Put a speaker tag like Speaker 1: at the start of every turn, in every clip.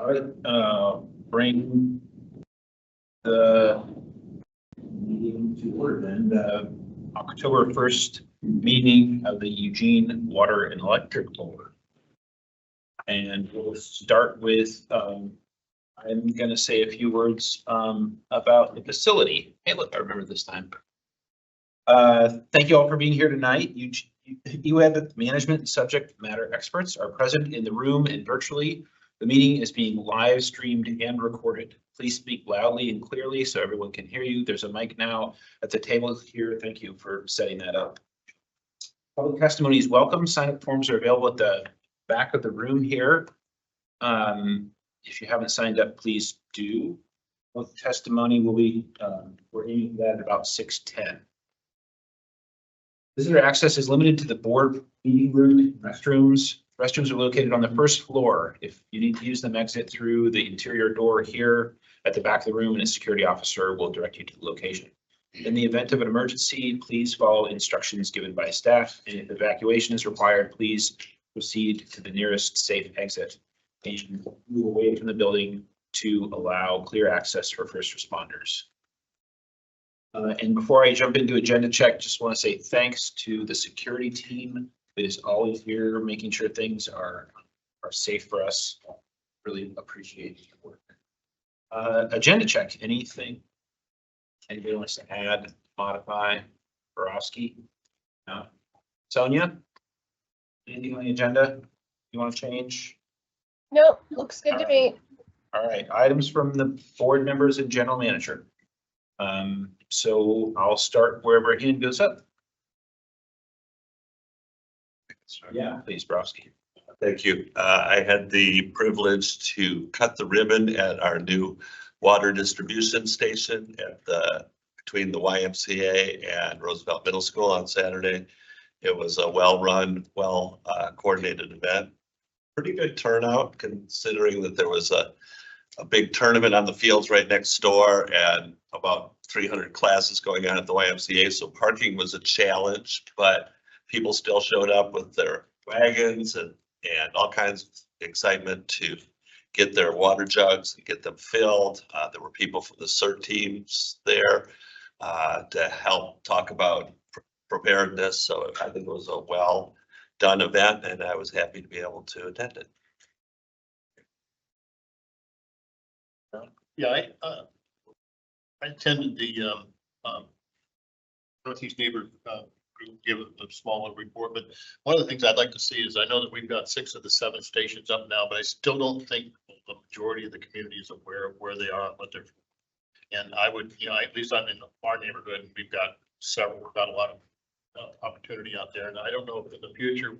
Speaker 1: All right, bring the meeting to order then. The October 1st meeting of the Eugene Water and Electric Board. And we'll start with, I'm going to say a few words about the facility. Hey, look, I remember this time. Thank you all for being here tonight. EWEB management and subject matter experts are present in the room and virtually. The meeting is being live streamed and recorded. Please speak loudly and clearly so everyone can hear you. There's a mic now at the table here. Thank you for setting that up. Public testimony is welcome. Sign-up forms are available at the back of the room here. If you haven't signed up, please do. Public testimony will be, we're aiming for that at about 6:10. Visitor access is limited to the board meeting room, restrooms. Restrooms are located on the first floor. If you need to use them, exit through the interior door here at the back of the room, and a security officer will direct you to the location. In the event of an emergency, please follow instructions given by staff. And if evacuation is required, please proceed to the nearest safe exit. And move away from the building to allow clear access for first responders. And before I jump into agenda check, just want to say thanks to the security team that is always here making sure things are safe for us. Really appreciate your work. Agenda check, anything anybody wants to add, modify? Borowski? No. Sonia? Anything on the agenda you want to change?
Speaker 2: Nope, looks good to me.
Speaker 1: All right, items from the board members and general manager. So I'll start wherever a hand goes up. Yeah, please, Borowski.
Speaker 3: Thank you. I had the privilege to cut the ribbon at our new water distribution station at between the YMCA and Roosevelt Middle School on Saturday. It was a well-run, coordinated event. Pretty good turnout considering that there was a big tournament on the fields right next door and about 300 classes going on at the YMCA. So parking was a challenge, but people still showed up with their wagons and all kinds of excitement to get their water jugs and get them filled. There were people from the CERT teams there to help talk about preparedness. So I think it was a well done event and I was happy to be able to attend it.
Speaker 4: Yeah, I attended the Northeast Neighbor group, give a smaller report, but one of the things I'd like to see is I know that we've got 6 of the 7 stations up now, but I still don't think the majority of the community is aware of where they are and what they're. And I would, at least I'm in our neighborhood and we've got a lot of opportunity out there. And I don't know if in the future,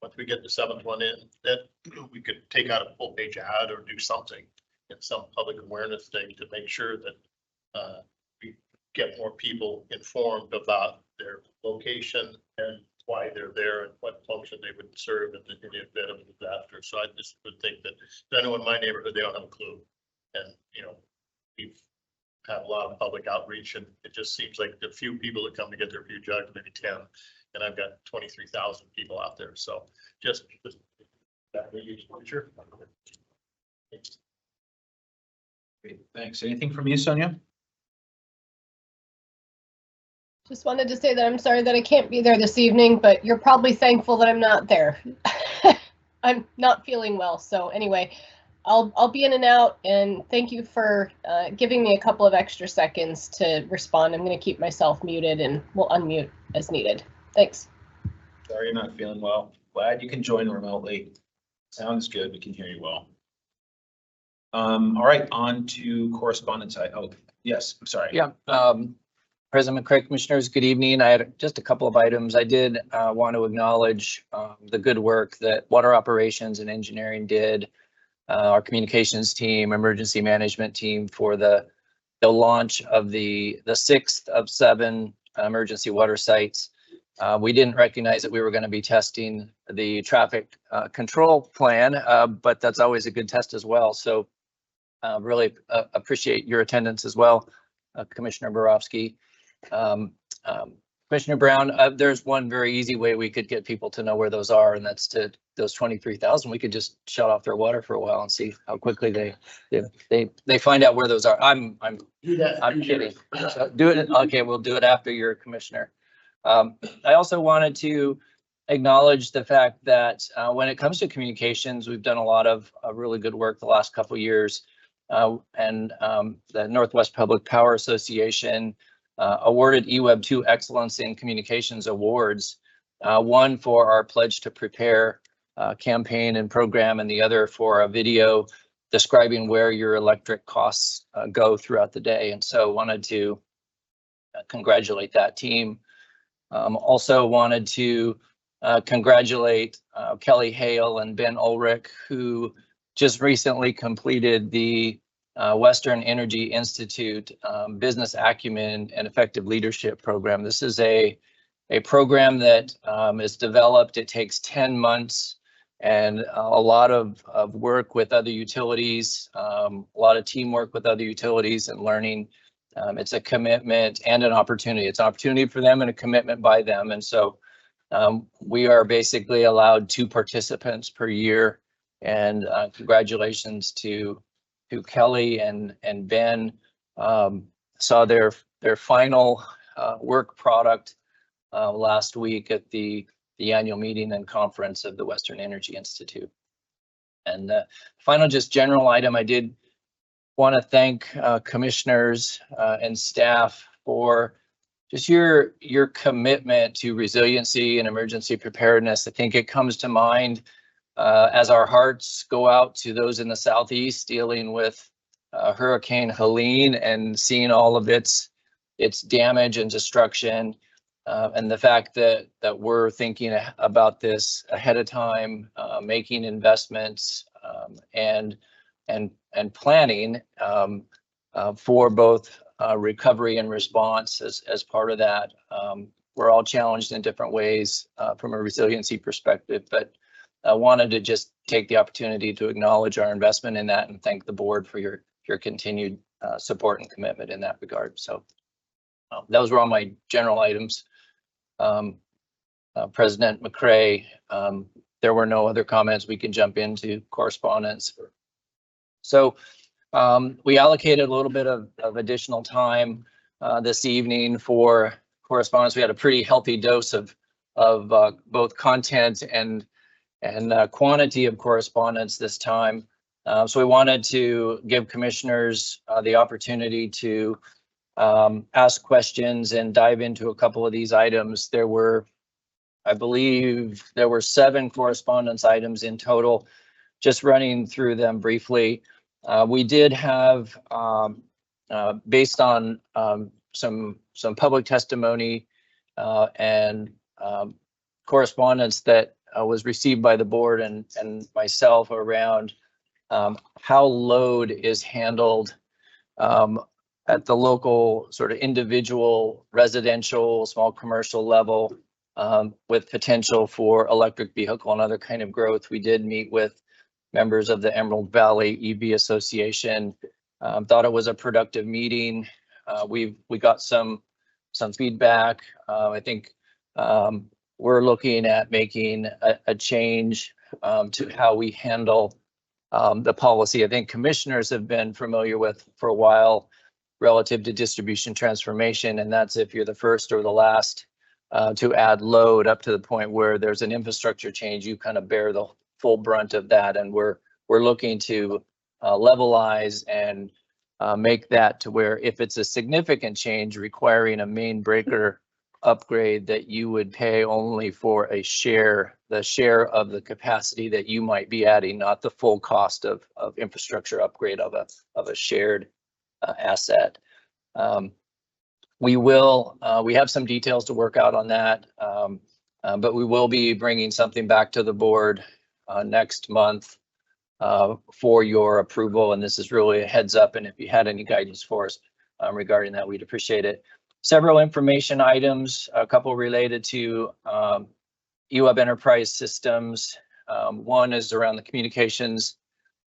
Speaker 4: once we get the 7th one in, that we could take out a full page ad or do something in some public awareness thing to make sure that we get more people informed about their location and why they're there and what function they would serve in the event of a disaster. So I just would think that I know in my neighborhood, they don't have a clue. And, we've had a lot of public outreach and it just seems like the few people that come to get their few jugs, maybe 10, and I've got 23,000 people out there. So just that really sure.
Speaker 1: Great, thanks. Anything from you, Sonia?
Speaker 2: Just wanted to say that I'm sorry that I can't be there this evening, but you're probably thankful that I'm not there. I'm not feeling well. So anyway, I'll be in and out, and thank you for giving me a couple of extra seconds to respond. I'm going to keep myself muted and we'll unmute as needed. Thanks.
Speaker 1: Sorry you're not feeling well. Glad you can join remotely. Sounds good. We can hear you well. All right, on to correspondence. Oh, yes, I'm sorry.
Speaker 5: Yeah. President McCray, Commissioners, good evening. I had just a couple of items. I did want to acknowledge the good work that water operations and engineering did, our communications team, emergency management team for the launch of the 6th of 7 emergency water sites. We didn't recognize that we were going to be testing the traffic control plan, but that's always a good test as well. So really appreciate your attendance as well, Commissioner Borowski. Commissioner Brown, there's one very easy way we could get people to know where those are, and that's to those 23,000, we could just shut off their water for a while and see how quickly they find out where those are. I'm kidding. So do it. Okay, we'll do it after you're commissioner. I also wanted to acknowledge the fact that when it comes to communications, we've done a lot of really good work the last couple of years. And the Northwest Public Power Association awarded EWEB 2 Excellence in Communications Awards, one for our Pledge to Prepare campaign and program, and the other for a video describing where your electric costs go throughout the day. And so wanted to congratulate that team. Also wanted to congratulate Kelly Hale and Ben Ulrich, who just recently completed the Western Energy Institute Business Acumen and Effective Leadership Program. This is a program that is developed. It takes 10 months and a lot of work with other utilities, a lot of teamwork with other utilities and learning. It's a commitment and an opportunity. It's an opportunity for them and a commitment by them. And so we are basically allowed 2 participants per year. And congratulations to Kelly and Ben. Saw their final work product last week at the annual meeting and conference of the Western Energy Institute. And the final just general item, I did want to thank commissioners and staff for just your commitment to resiliency and emergency preparedness. I think it comes to mind as our hearts go out to those in the Southeast dealing with Hurricane Helene and seeing all of its damage and destruction, and the fact that we're thinking about this ahead of time, making investments and planning for both recovery and response as part of that. We're all challenged in different ways from a resiliency perspective, but I wanted to just take the opportunity to acknowledge our investment in that and thank the board for your continued support and commitment in that regard. So those were all my general items. President McCray, there were no other comments. We can jump into correspondence. So we allocated a little bit of additional time this evening for correspondence. We had a pretty healthy dose of both content and quantity of correspondence this time. So we wanted to give commissioners the opportunity to ask questions and dive into a couple of these items. There were, I believe, 7 correspondence items in total. Just running through them briefly. We did have, based on some public testimony and correspondence that was received by the board and myself around how load is handled at the local sort of individual residential, small commercial level with potential for electric vehicle and other kind of growth. We did meet with members of the Emerald Valley EV Association. Thought it was a productive meeting. We got some feedback. I think we're looking at making a change to how we handle the policy. I think commissioners have been familiar with for a while relative to distribution transformation, and that's if you're the first or the last to add load up to the point where there's an infrastructure change, you kind of bear the full brunt of that. And we're looking to levelize and make that to where if it's a significant change requiring a main breaker upgrade, that you would pay only for the share of the capacity that you might be adding, not the full cost of infrastructure upgrade of a shared asset. We have some details to work out on that, but we will be bringing something back to the board next month for your approval. And this is really a heads up. And if you had any guidance for us regarding that, we'd appreciate it. Several information items, a couple related to EWEB enterprise systems. One is around the communications,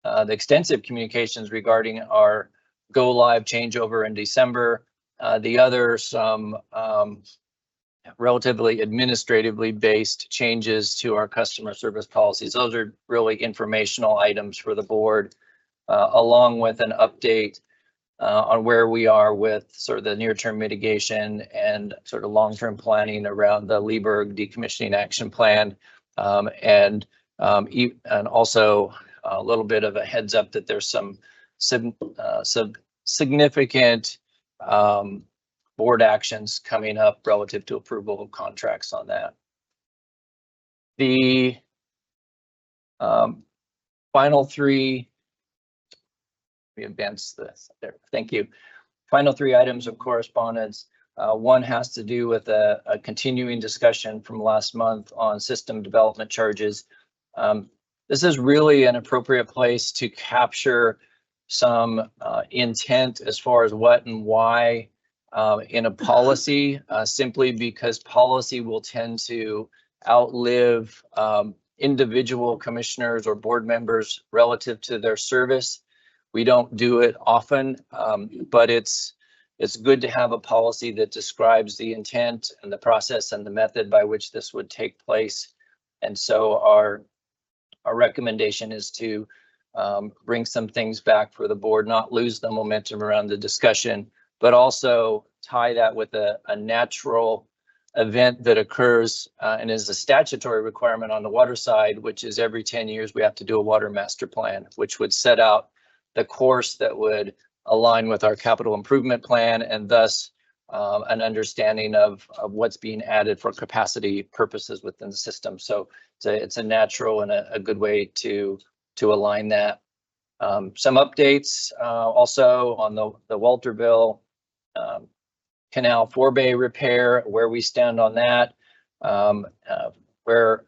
Speaker 5: the extensive communications regarding our go live changeover in December. The other, some relatively administratively based changes to our customer service policies. Those are really informational items for the board, along with an update on where we are with sort of the near-term mitigation and sort of long-term planning around the Leberg decommissioning action plan. And also a little bit of a heads up that there's some significant board actions coming up relative to approval of contracts on that. The final three, we advance this there. Thank you. Final three items of correspondence. One has to do with a continuing discussion from last month on system development charges. This is really an appropriate place to capture some intent as far as what and why in a policy, simply because policy will tend to outlive individual commissioners or board members relative to their service. We don't do it often, but it's good to have a policy that describes the intent and the process and the method by which this would take place. And so our recommendation is to bring some things back for the board, not lose the momentum around the discussion, but also tie that with a natural event that occurs and is a statutory requirement on the water side, which is every 10 years we have to do a water master plan, which would set out the course that would align with our capital improvement plan, and thus an understanding of what's being added for capacity purposes within the system. So it's a natural and a good way to align that. Some updates also on the Walterville Canal 4-bay repair, where we stand on that, where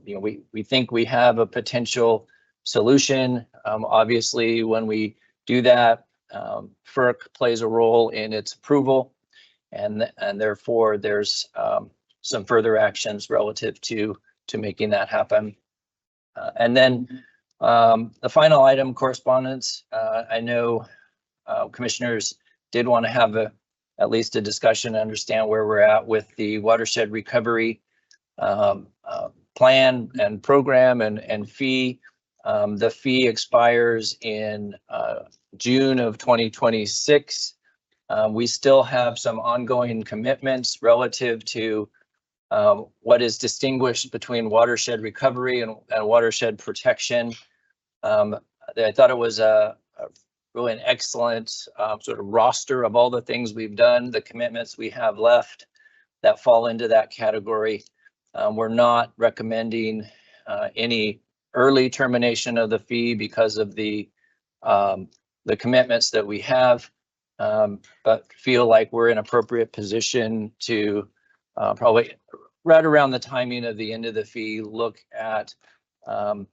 Speaker 5: we think we have a potential solution. Obviously, when we do that, FERC plays a role in its approval, and therefore there's some further actions relative to making that happen. And then the final item, correspondence. I know commissioners did want to have at least a discussion, understand where we're at with the watershed recovery plan and program and fee. The fee expires in June of 2026. We still have some ongoing commitments relative to what is distinguished between watershed recovery and watershed protection. I thought it was really an excellent sort of roster of all the things we've done, the commitments we have left that fall into that category. We're not recommending any early termination of the fee because of the commitments that we have, but feel like we're in appropriate position to probably right around the timing of the end of the fee, look at a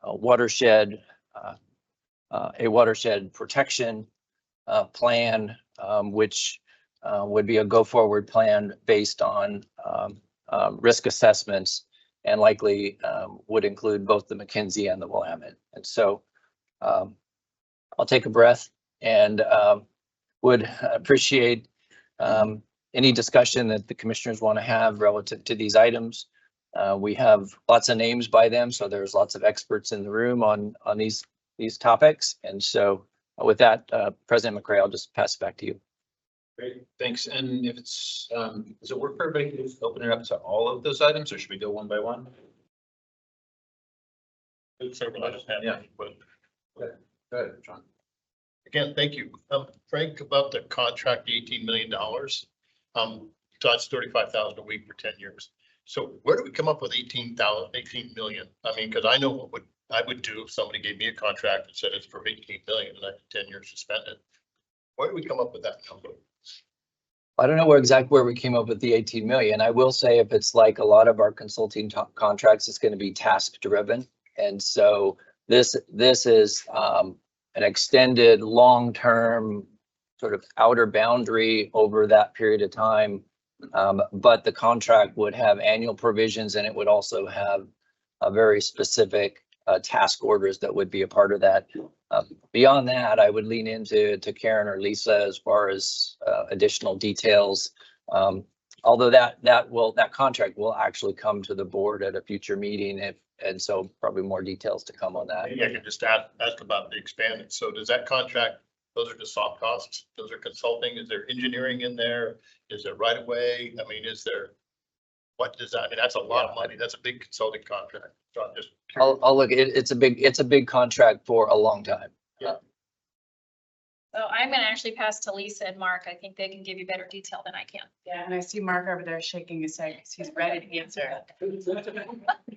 Speaker 5: watershed protection plan, which would be a go-forward plan based on risk assessments, and likely would include both the McKinsey and the Willamette. And so I'll take a breath and would appreciate any discussion that the commissioners want to have relative to these items. We have lots of names by them, so there's lots of experts in the room on these topics. And so with that, President McCray, I'll just pass it back to you.
Speaker 1: Great, thanks. And if it's, does it work for everybody to just open it up to all of those items, or should we go one by one?
Speaker 4: Yeah.
Speaker 1: Go ahead, John.
Speaker 4: Again, thank you. Frank, about the contract, the $18 million, so that's $35,000 a week for 10 years. So where do we come up with 18 million? I mean, because I know what I would do if somebody gave me a contract and said it's for 18 million and I had 10 years to spend it. Where do we come up with that number?
Speaker 5: I don't know where we came up with the 18 million. I will say if it's like a lot of our consulting contracts, it's going to be task driven. And so this is an extended long-term sort of outer boundary over that period of time. But the contract would have annual provisions, and it would also have a very specific task orders that would be a part of that. Beyond that, I would lean into Karen or Lisa as far as additional details. although that contract will actually come to the board at a future meeting and so probably more details to come on that.
Speaker 4: Maybe I can just ask about the expanded. So does that contract, those are just soft costs? Those are consulting? Is there engineering in there? Is there right of way? I mean, is there, what does that, I mean, that's a lot of money. That's a big consulting contract. So I'm just curious.
Speaker 5: I'll look, it's a big contract for a long time.
Speaker 6: So I'm gonna actually pass to Lisa and Mark. I think they can give you better detail than I can.
Speaker 7: Yeah, and I see Mark over there shaking his head because he's ready to answer.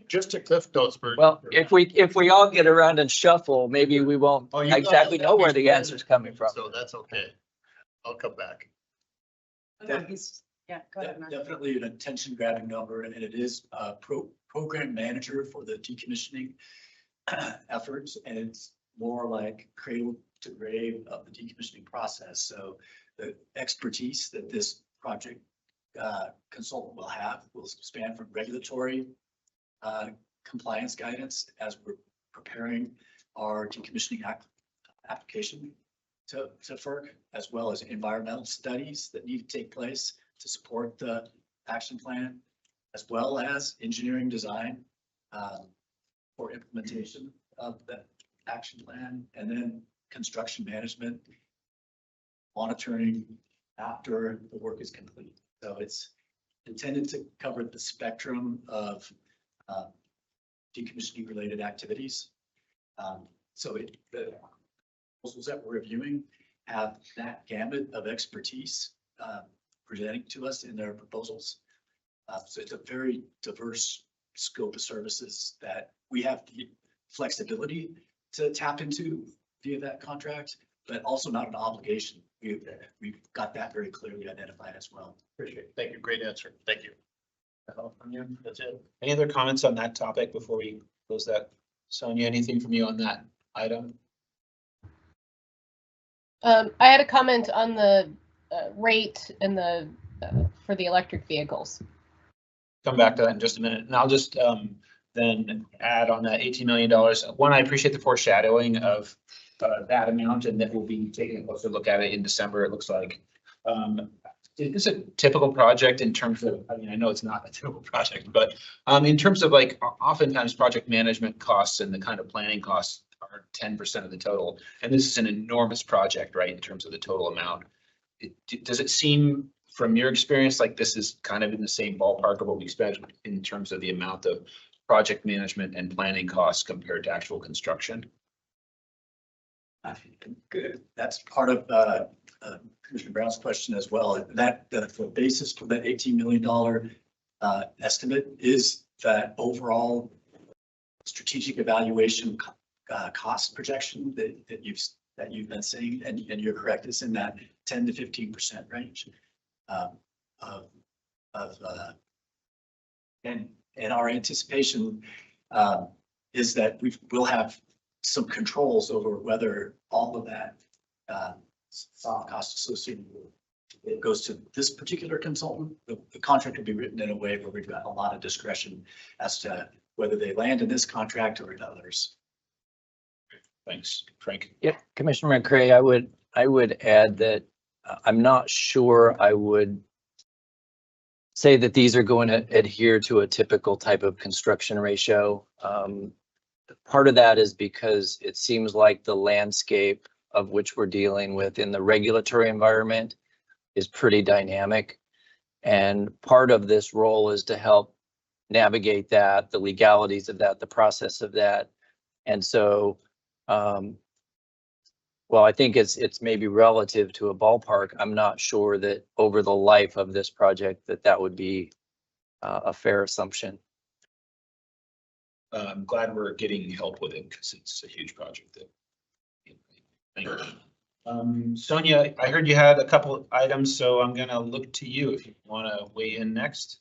Speaker 4: Just a cliff notes for.
Speaker 5: Well, if we all get around and shuffle, maybe we won't
Speaker 4: Oh, you got
Speaker 5: exactly
Speaker 4: it.
Speaker 5: know where the answer's coming from.
Speaker 4: So that's okay. I'll come back.
Speaker 7: Yeah, go ahead, Mark.
Speaker 8: Definitely an attention grabbing number, and it is a program manager for the decommissioning efforts, and it's more like cradle to grave of the decommissioning process. So the expertise that this project consultant will have will span from regulatory compliance guidance as we're preparing our decommissioning application to FERC, as well as environmental studies that need to take place to support the action plan, as well as engineering design for implementation of the action plan, and then construction management, monitoring after the work is complete. So it's intended to cover the spectrum of decommissioning related activities. So the proposals that we're reviewing have that gamut of expertise presenting to us in their proposals. So it's a very diverse scope of services that we have the flexibility to tap into via that contract, but also not an obligation. We've got that very clearly identified as well.
Speaker 4: Appreciate it. Thank you. Great answer. Thank you. That's it.
Speaker 1: Any other comments on that topic before we close that? Sonia, anything from you on that item?
Speaker 2: I had a comment on the rate and the for the electric vehicles.
Speaker 1: Come back to that in just a minute, and I'll just then add on that $18 million. One, I appreciate the foreshadowing of that amount, and that we'll be taking a closer look at it in December, it looks like. Is this a typical project in terms of, I mean, I know it's not a typical project, but in terms of like, oftentimes project management costs and the kind of planning costs are 10% of the total. And this is an enormous project, right, in terms of the total amount. Does it seem from your experience like this is kind of in the same ballpark of what we spent in terms of the amount of project management and planning costs compared to actual construction?
Speaker 8: Good. That's part of Commissioner Brown's question as well. That the basis for that $18 million estimate is that overall strategic evaluation cost projection that you've been seeing, and you're correct, it's in that 10 to 15% range and our anticipation is that we'll have some controls over whether all of that soft cost associated with it goes to this particular consultant. The contract will be written in a way where we've got a lot of discretion as to whether they land in this contract or in others.
Speaker 1: Thanks, Frank.
Speaker 5: Yeah, Commissioner McCray, I would add that I'm not sure I would say that these are going to adhere to a typical type of construction ratio. Part of that is because it seems like the landscape of which we're dealing with in the regulatory environment is pretty dynamic. And part of this role is to help navigate that, the legalities of that, the process of that. And so, well, I think it's maybe relative to a ballpark. I'm not sure that over the life of this project that would be a fair assumption.
Speaker 1: I'm glad we're getting help with it because it's a huge project. Thank you. Sonia, I heard you had a couple of items, so I'm going to look to you if you want to weigh in next.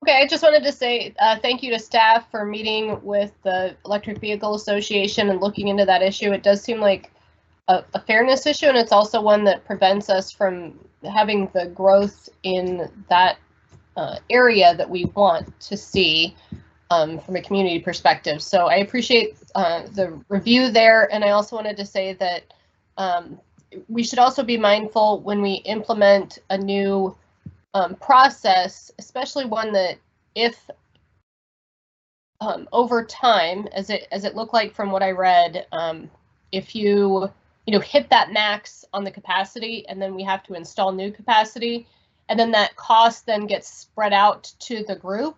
Speaker 2: Okay, I just wanted to say thank you to staff for meeting with the Electric Vehicle Association and looking into that issue. It does seem like a fairness issue, and it's also one that prevents us from having the growth in that area that we want to see from a community perspective. So I appreciate the review there, and I also wanted to say that we should also be mindful when we implement a new process, especially one that if over time, as it looked like from what I read, if you hit that max on the capacity and then we have to install new capacity, and then that cost then gets spread out to the group,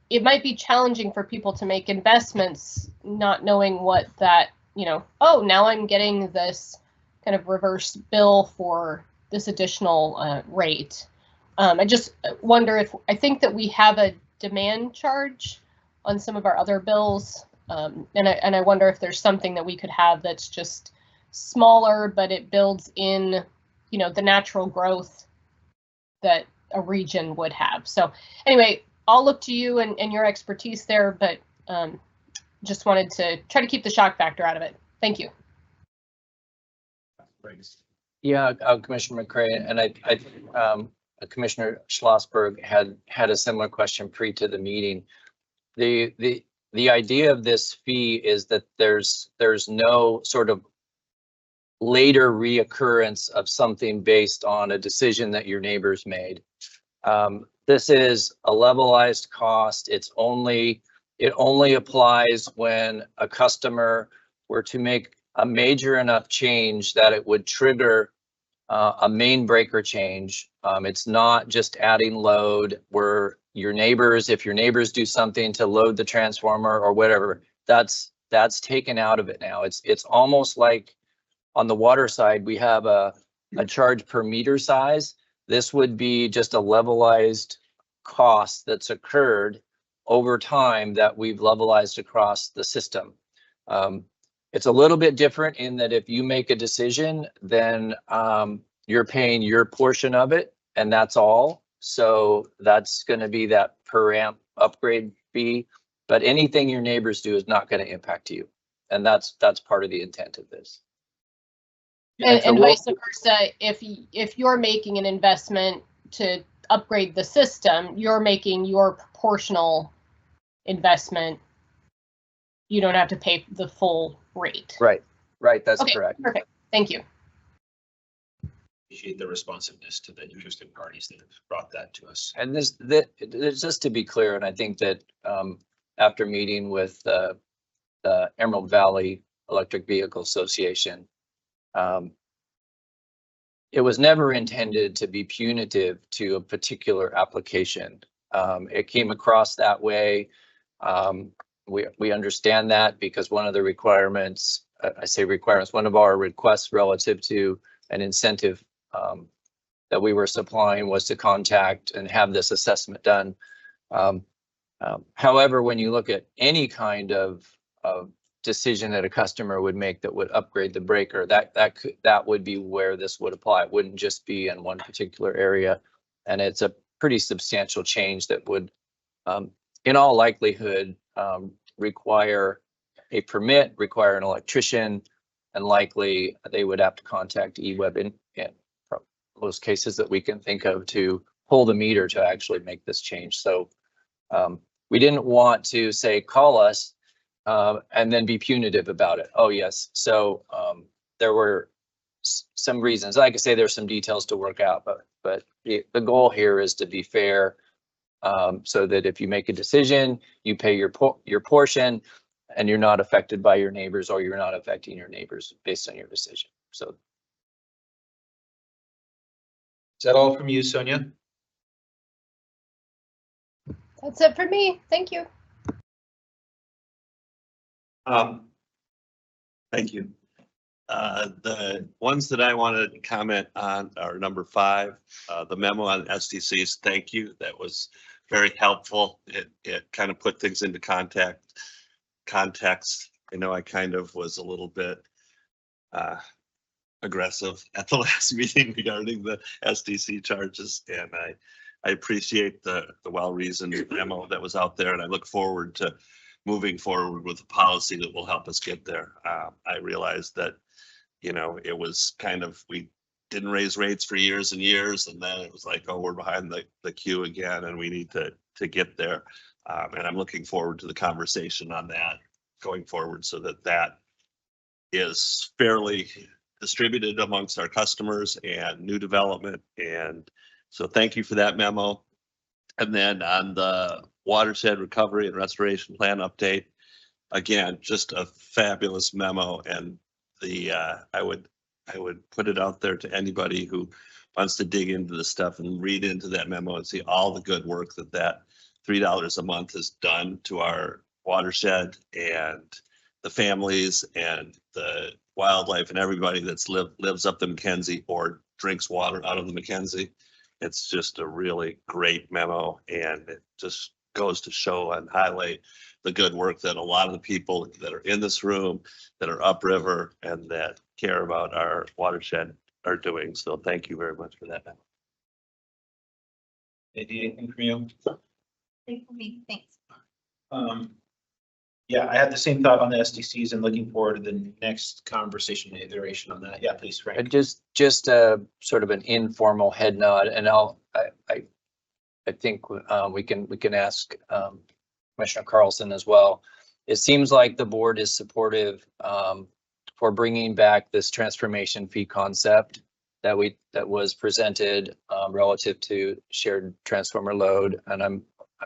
Speaker 2: it might be challenging for people to make investments not knowing what that, oh, now I'm getting this kind of reverse bill for this additional rate. I just wonder if, I think that we have a demand charge on some of our other bills. And I wonder if there's something that we could have that's just smaller, but it builds in, the natural growth that a region would have. So anyway, I'll look to you and your expertise there, but just wanted to try to keep the shock factor out of it. Thank you.
Speaker 5: Yeah, Commissioner McCray, and Commissioner Schlossberg had a similar question pre to the meeting. The idea of this fee is that there's no sort of later reoccurrence of something based on a decision that your neighbors made. This is a levelized cost. It only applies when a customer were to make a major enough change that it would trigger a main breaker change. It's not just adding load where your neighbors, if your neighbors do something to load the transformer or whatever, that's taken out of it now. It's almost like on the water side, we have a charge per meter size. This would be just a levelized cost that's occurred over time that we've levelized across the system. It's a little bit different in that if you make a decision, then you're paying your portion of it, and that's all. So that's going to be that per amp upgrade fee. But anything your neighbors do is not going to impact you, and that's part of the intent of this.
Speaker 2: And vice versa, if you're making an investment to upgrade the system, you're making your proportional investment. You don't have to pay the full rate.
Speaker 5: Right, that's
Speaker 2: okay,
Speaker 5: correct.
Speaker 2: Perfect, thank you.
Speaker 1: Appreciate the responsiveness to the interested parties that have brought that to us.
Speaker 5: And this just to be clear, and I think that after meeting with the Emerald Valley Electric Vehicle Association, it was never intended to be punitive to a particular application. It came across that way. We understand that because one of the requirements, one of our requests relative to an incentive that we were supplying was to contact and have this assessment done. However, when you look at any kind of decision that a customer would make that would upgrade the breaker, that would be where this would apply. It wouldn't just be in one particular area, and it's a pretty substantial change that would, in all likelihood, require a permit, require an electrician, and likely they would have to contact EWEB in most cases that we can think of to pull the meter to actually make this change. So we didn't want to say, call us and then be punitive about it. Oh, yes. So there were some reasons. Like I say, there's some details to work out, but the goal here is to be fair so that if you make a decision, you pay your portion and you're not affected by your neighbors, or you're not affecting your neighbors based on your decision. So.
Speaker 1: Is that all from you, Sonia?
Speaker 2: That's it for me. Thank you.
Speaker 3: Thank you. The ones that I wanted to comment on are number 5, the memo on SDCs. Thank you. That was very helpful. It kind of put things into context. I know I kind of was a little bit aggressive at the last meeting regarding the SDC charges, and I appreciate the well-reasoned memo that was out there, and I look forward to moving forward with a policy that will help us get there. I realized that, it was kind of, we didn't raise rates for years and years, and then it was like, oh, we're behind the queue again, and we need to get there. And I'm looking forward to the conversation on that going forward so that is fairly distributed amongst our customers and new development and So thank you for that memo. And then on the watershed recovery and restoration plan update, again, just a fabulous memo, and the, I would put it out there to anybody who wants to dig into the stuff and read into that memo and see all the good work that $3 a month has done to our watershed and the families and the wildlife and everybody that's lives up the Mackenzie or drinks water out of the Mackenzie. It's just a really great memo, and it just goes to show and highlight the good work that a lot of the people that are in this room, that are upriver and that care about our watershed are doing. So thank you very much for that.
Speaker 1: Anything from you?
Speaker 6: Thanks.
Speaker 1: Yeah, I had the same thought on the SDCs and looking forward to the next conversation and iteration on that. Yeah, please, Frank.
Speaker 5: And just sort of an informal head nod, and I think we can ask Commissioner Carlson as well. It seems like the board is supportive for bringing back this transformation fee concept that was presented relative to shared transformer load, and I'm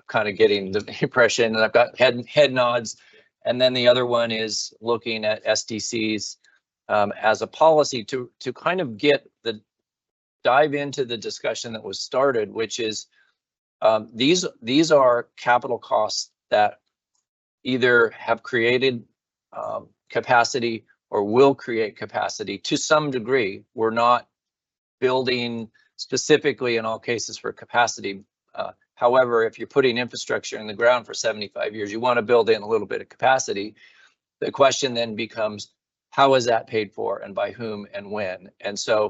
Speaker 5: kind of getting the impression, and I've got head nods. And then the other one is looking at SDCs as a policy to kind of dive into the discussion that was started, which is these are capital costs that either have created capacity or will create capacity to some degree. We're not building specifically in all cases for capacity. However, if you're putting infrastructure in the ground for 75 years, you want to build in a little bit of capacity. The question then becomes, how is that paid for and by whom and when? And so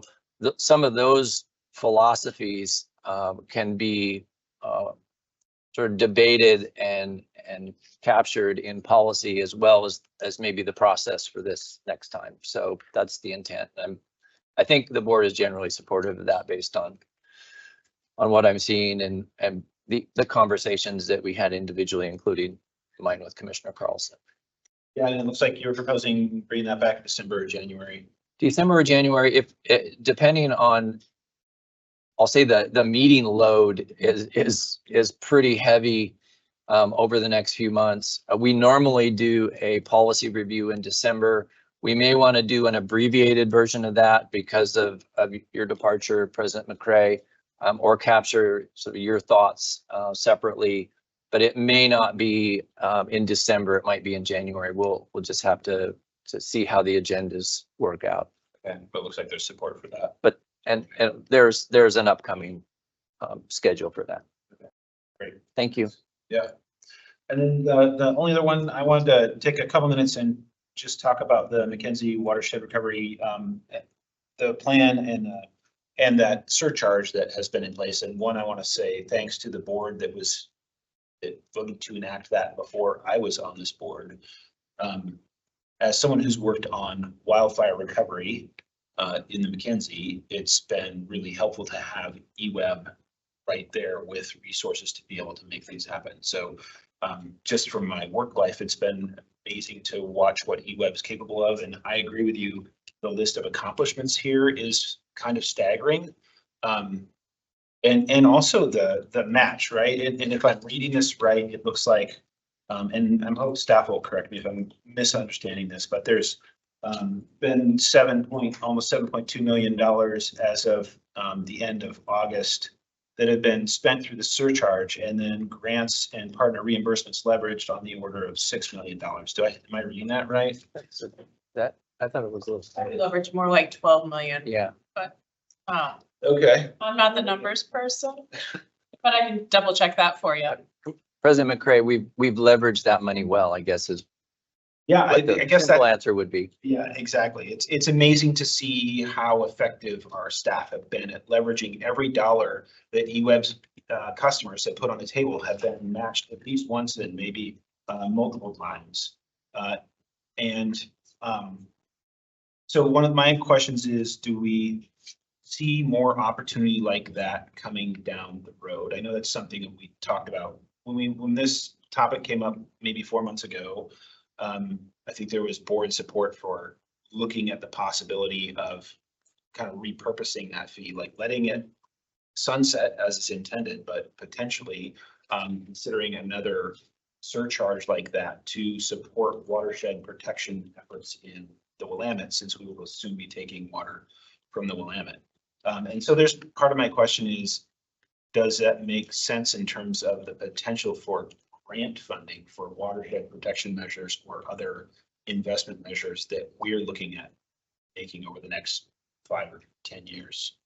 Speaker 5: some of those philosophies can be sort of debated and captured in policy, as well as maybe the process for this next time. So that's the intent. I think the board is generally supportive of that based on what I'm seeing and the conversations that we had individually, including mine with Commissioner Carlson.
Speaker 1: Yeah, and it looks like you're proposing bringing that back in December or January.
Speaker 5: December or January, if depending on, I'll say the meeting load is pretty heavy over the next few months. We normally do a policy review in December. We may want to do an abbreviated version of that because of your departure, President McCray. Or capture sort of your thoughts separately, but it may not be in December. It might be in January. We'll just have to see how the agendas work out.
Speaker 1: Okay, but it looks like there's support for that.
Speaker 5: But and there's an upcoming schedule for that.
Speaker 1: Okay, great.
Speaker 5: Thank you.
Speaker 1: Yeah, and then the only other one I wanted to take a couple minutes and just talk about the Mackenzie watershed recovery, the plan and that surcharge that has been in place. And one, I want to say thanks to the board that voted to enact that before I was on this board. As someone who's worked on wildfire recovery in the Mackenzie, it's been really helpful to have EWEB right there with resources to be able to make things happen. So just from my work life, it's been amazing to watch what EWEB is capable of. And I agree with you, the list of accomplishments here is kind of staggering. And also the match, right? And if I'm reading this right, it looks like, and I hope staff will correct me if I'm misunderstanding this, but there's been almost $7.2 million as of the end of August that have been spent through the surcharge, and then grants and partner reimbursements leveraged on the order of $6 million. Am I reading that right?
Speaker 5: That I thought it was a little.
Speaker 7: I leverage more like 12 million.
Speaker 5: Yeah.
Speaker 7: But
Speaker 1: Okay.
Speaker 7: I'm not the numbers person, but I can double check that for you.
Speaker 5: President McCray, we've leveraged that money well, I guess is.
Speaker 1: Yeah, I
Speaker 5: The
Speaker 1: guess
Speaker 5: simple
Speaker 1: that.
Speaker 5: answer would be.
Speaker 1: Yeah, exactly. It's amazing to see how effective our staff have been at leveraging every dollar that EWEB's customers have put on the table have been matched at least once and maybe multiple times. So one of my questions is, do we see more opportunity like that coming down the road? I know that's something that we talked about when this topic came up maybe 4 months ago. I think there was board support for looking at the possibility of kind of repurposing that fee, like letting it sunset as it's intended, but potentially considering another surcharge like that to support watershed protection efforts in the Willamette, since we will soon be taking water from the Willamette. And so there's part of my question is, does that make sense in terms of the potential for grant funding for watershed protection measures or other investment measures that we're looking at making over the next 5 or 10 years?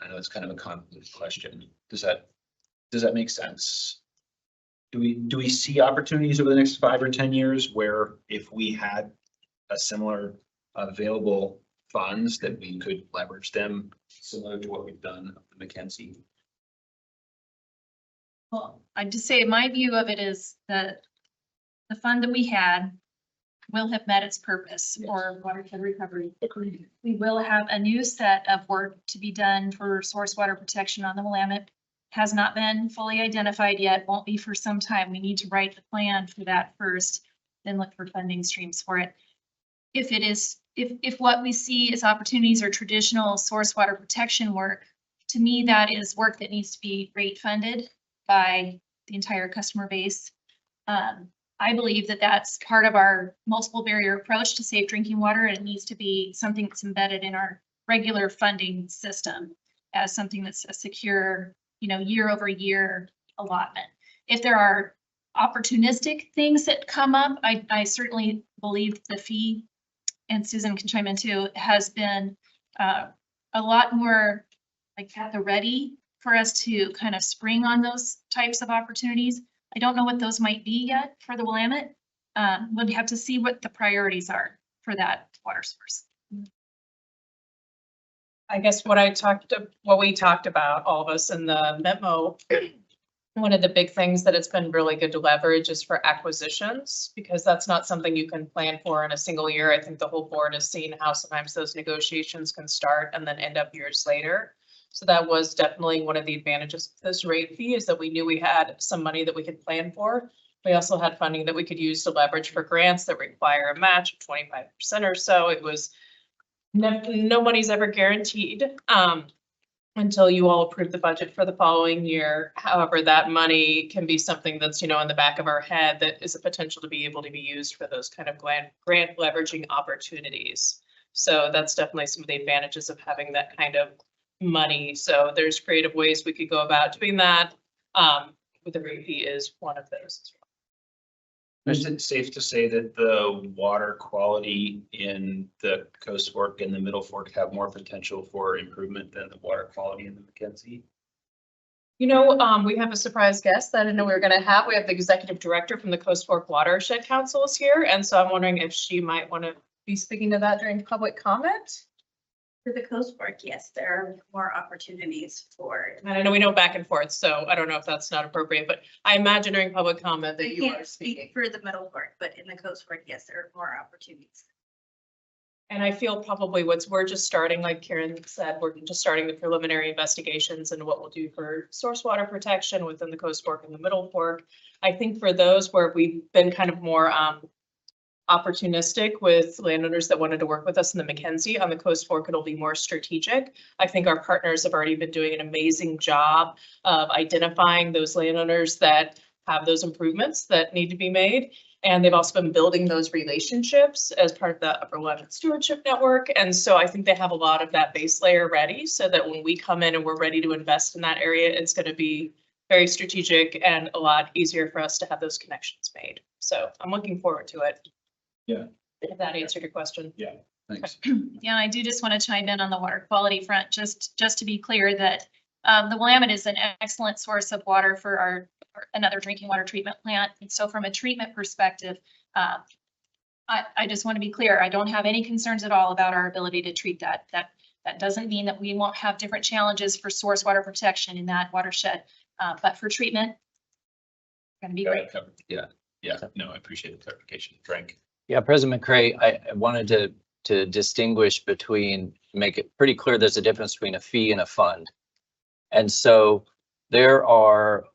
Speaker 1: I know it's kind of a convoluted question. Does that make sense? Do we see opportunities over the next 5 or 10 years where if we had a similar available funds that we could leverage them similar to what we've done at the Mackenzie?
Speaker 6: Well, I'd just say my view of it is that the fund that we had will have met its purpose for watershed recovery.
Speaker 1: Agreed.
Speaker 6: We will have a new set of work to be done for source water protection on the Willamette. Has not been fully identified yet, won't be for some time. We need to write the plan for that first, then look for funding streams for it. If it is, if what we see as opportunities are traditional source water protection work, to me, that is work that needs to be rate funded by the entire customer base. I believe that that's part of our multiple barrier approach to safe drinking water, and it needs to be something that's embedded in our regular funding system as something that's a secure, year over year allotment. If there are opportunistic things that come up, I certainly believe the fee, and Susan can chime in too, has been a lot more like at the ready for us to kind of spring on those types of opportunities. I don't know what those might be yet for the Willamette. We'll have to see what the priorities are for that water source.
Speaker 7: I guess what we talked about, all of us in the memo, one of the big things that it's been really good to leverage is for acquisitions, because that's not something you can plan for in a single year. I think the whole board has seen how sometimes those negotiations can start and then end up years later. So that was definitely one of the advantages of this rate fee, is that we knew we had some money that we could plan for. We also had funding that we could use to leverage for grants that require a match of 25% or so. It was no money's ever guaranteed until you all approve the budget for the following year. However, that money can be something that's, in the back of our head that is a potential to be able to be used for those kind of grant leveraging opportunities. So that's definitely some of the advantages of having that kind of money. So there's creative ways we could go about doing that. With the rate fee is one of those as well.
Speaker 1: Is it safe to say that the water quality in the Coast Fork and the Middle Fork have more potential for improvement than the water quality in the Mackenzie?
Speaker 7: We have a surprise guest that I didn't know we were going to have. We have the executive director from the Coast Fork Watershed Council is here. And so I'm wondering if she might want to be speaking to that during public comment.
Speaker 9: For the Coast Fork, yes, there are more opportunities for.
Speaker 7: And I know we know back and forth, so I don't know if that's not appropriate, but I imagine during public comment that
Speaker 9: I
Speaker 7: you are
Speaker 9: can't
Speaker 7: speaking.
Speaker 9: speak for the Middle Fork, but in the Coast Fork, yes, there are more opportunities.
Speaker 7: And I feel probably we're just starting, like Karen said, we're just starting the preliminary investigations and what we'll do for source water protection within the Coast Fork and the Middle Fork. I think for those where we've been kind of more opportunistic with landowners that wanted to work with us in the Mackenzie, on the Coast Fork, it'll be more strategic. I think our partners have already been doing an amazing job of identifying those landowners that have those improvements that need to be made. And they've also been building those relationships as part of the Upper Willamette Stewardship Network. And so I think they have a lot of that base layer ready, so that when we come in and we're ready to invest in that area, it's going to be very strategic and a lot easier for us to have those connections made. So I'm looking forward to it.
Speaker 1: Yeah.
Speaker 7: If that answered your question.
Speaker 1: Yeah, thanks.
Speaker 6: Yeah, I do just want to chime in on the water quality front, just to be clear that the Willamette is an excellent source of water for another drinking water treatment plant. And so from a treatment perspective, I just want to be clear, I don't have any concerns at all about our ability to treat that. That doesn't mean that we won't have different challenges for source water protection in that watershed, but for treatment, going to be great.
Speaker 1: Yeah, no, I appreciate the clarification, Frank.
Speaker 5: Yeah, President McCray, I wanted to distinguish between, make it pretty clear there's a difference between a fee and a fund. And so there are,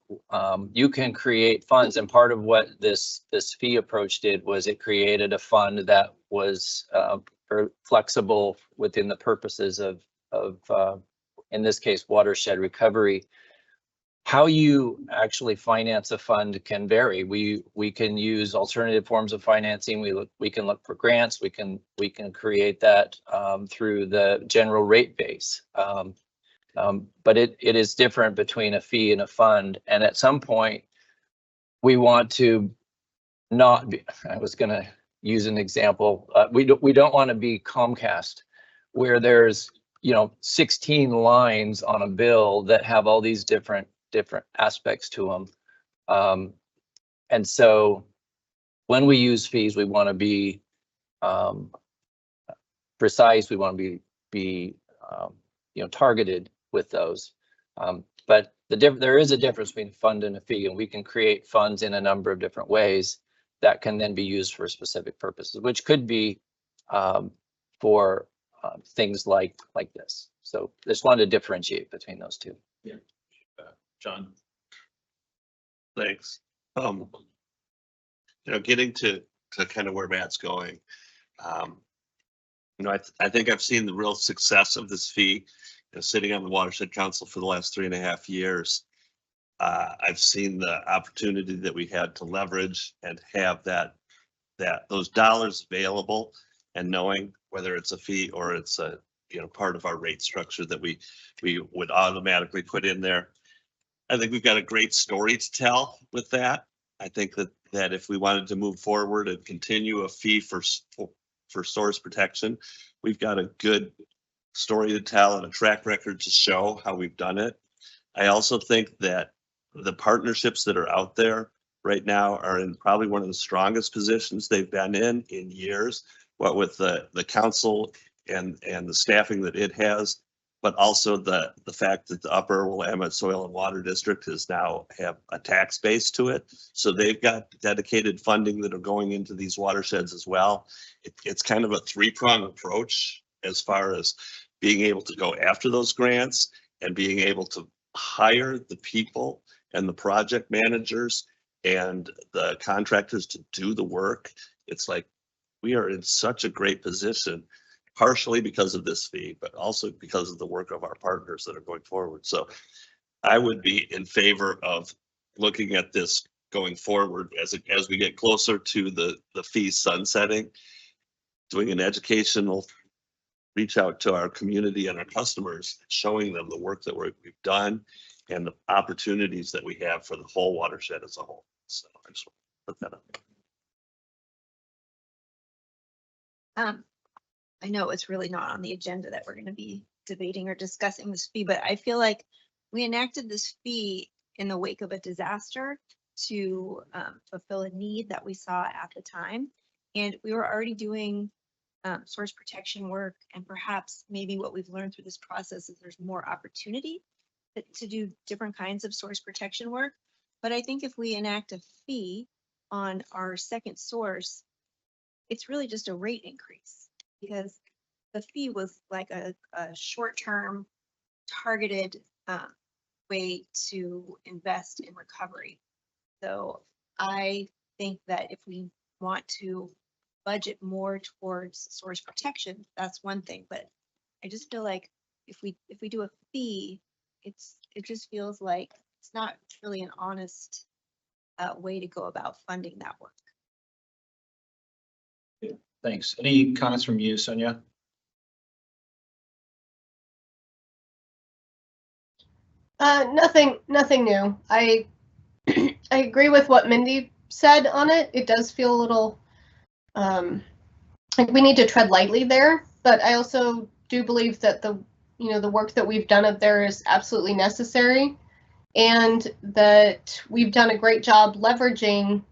Speaker 5: you can create funds, and part of what this fee approach did was it created a fund that was flexible within the purposes of in this case, watershed recovery. How you actually finance a fund can vary. We can use alternative forms of financing. We can look for grants. We can create that through the general rate base. But it is different between a fee and a fund. And at some point, we want to not be, I was going to use an example. We don't want to be Comcast, where there's 16 lines on a bill that have all these different aspects to them. And so when we use fees, we want to be precise. We want to be targeted with those. But there is a difference between a fund and a fee, and we can create funds in a number of different ways that can then be used for specific purposes, which could be for things like this. So just wanted to differentiate between those two.
Speaker 1: Yeah. John.
Speaker 3: Thanks. Getting to kind of where Matt's going. I think I've seen the real success of this fee. Sitting on the Watershed Council for the last 3.5 years, I've seen the opportunity that we had to leverage and have those dollars available, and knowing whether it's a fee or it's a part of our rate structure that we would automatically put in there. I think we've got a great story to tell with that. I think that if we wanted to move forward and continue a fee for source protection, we've got a good story to tell and a track record to show how we've done it. I also think that the partnerships that are out there right now are in probably one of the strongest positions they've been in years, what with the council and the staffing that it has, but also the fact that the Upper Willamette Soil and Water District has now have a tax base to it. So they've got dedicated funding that are going into these watersheds as well. It's kind of a three-pronged approach as far as being able to go after those grants and being able to hire the people and the project managers and the contractors to do the work. It's like we are in such a great position, partially because of this fee, but also because of the work of our partners that are going forward. So I would be in favor of looking at this going forward as we get closer to the fee sunsetting, doing an educational reach out to our community and our customers, showing them the work that we've done and the opportunities that we have for the whole watershed as a whole. So I just want to put that up.
Speaker 9: I know it's really not on the agenda that we're going to be debating or discussing this fee, but I feel like we enacted this fee in the wake of a disaster to fulfill a need that we saw at the time. And we were already doing source protection work, and perhaps maybe what we've learned through this process is there's more opportunity to do different kinds of source protection work. But I think if we enact a fee on our second source, it's really just a rate increase, because the fee was like a short-term targeted way to invest in recovery. So I think that if we want to budget more towards source protection, that's one thing. But I just feel like if we do a fee, it just feels like it's not really an honest way to go about funding that work.
Speaker 1: Thanks. Any comments from you, Sonia?
Speaker 2: Nothing new. I agree with what Mindy said on it. It does feel a little like we need to tread lightly there, but I also do believe that the work that we've done up there is absolutely necessary, and that we've done a great job leveraging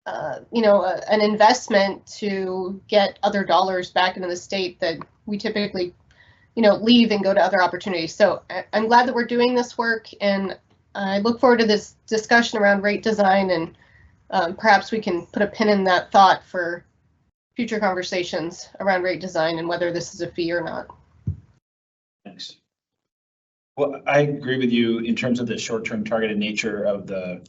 Speaker 2: an investment to get other dollars back into the state that we typically leave and go to other opportunities. So I'm glad that we're doing this work, and I look forward to this discussion around rate design, and perhaps we can put a pin in that thought for future conversations around rate design and whether this is a fee or not.
Speaker 1: Thanks. Well, I agree with you in terms of the short-term targeted nature of the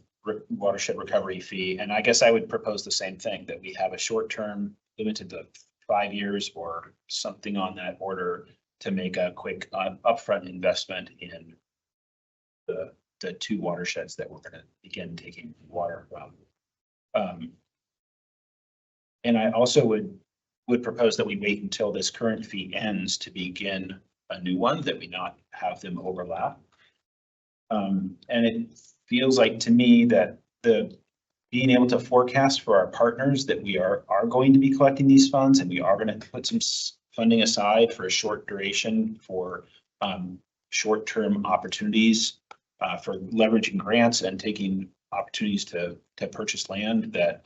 Speaker 1: watershed recovery fee. And I guess I would propose the same thing, that we have a short-term limited to 5 years or something on that order to make a quick upfront investment in the two watersheds that we're gonna begin taking water from. And I also would propose that we wait until this current fee ends to begin a new one, that we not have them overlap. And it feels like to me that being able to forecast for our partners that we are going to be collecting these funds, and we are going to put some funding aside for a short duration for short-term opportunities for leveraging grants and taking opportunities to purchase land, that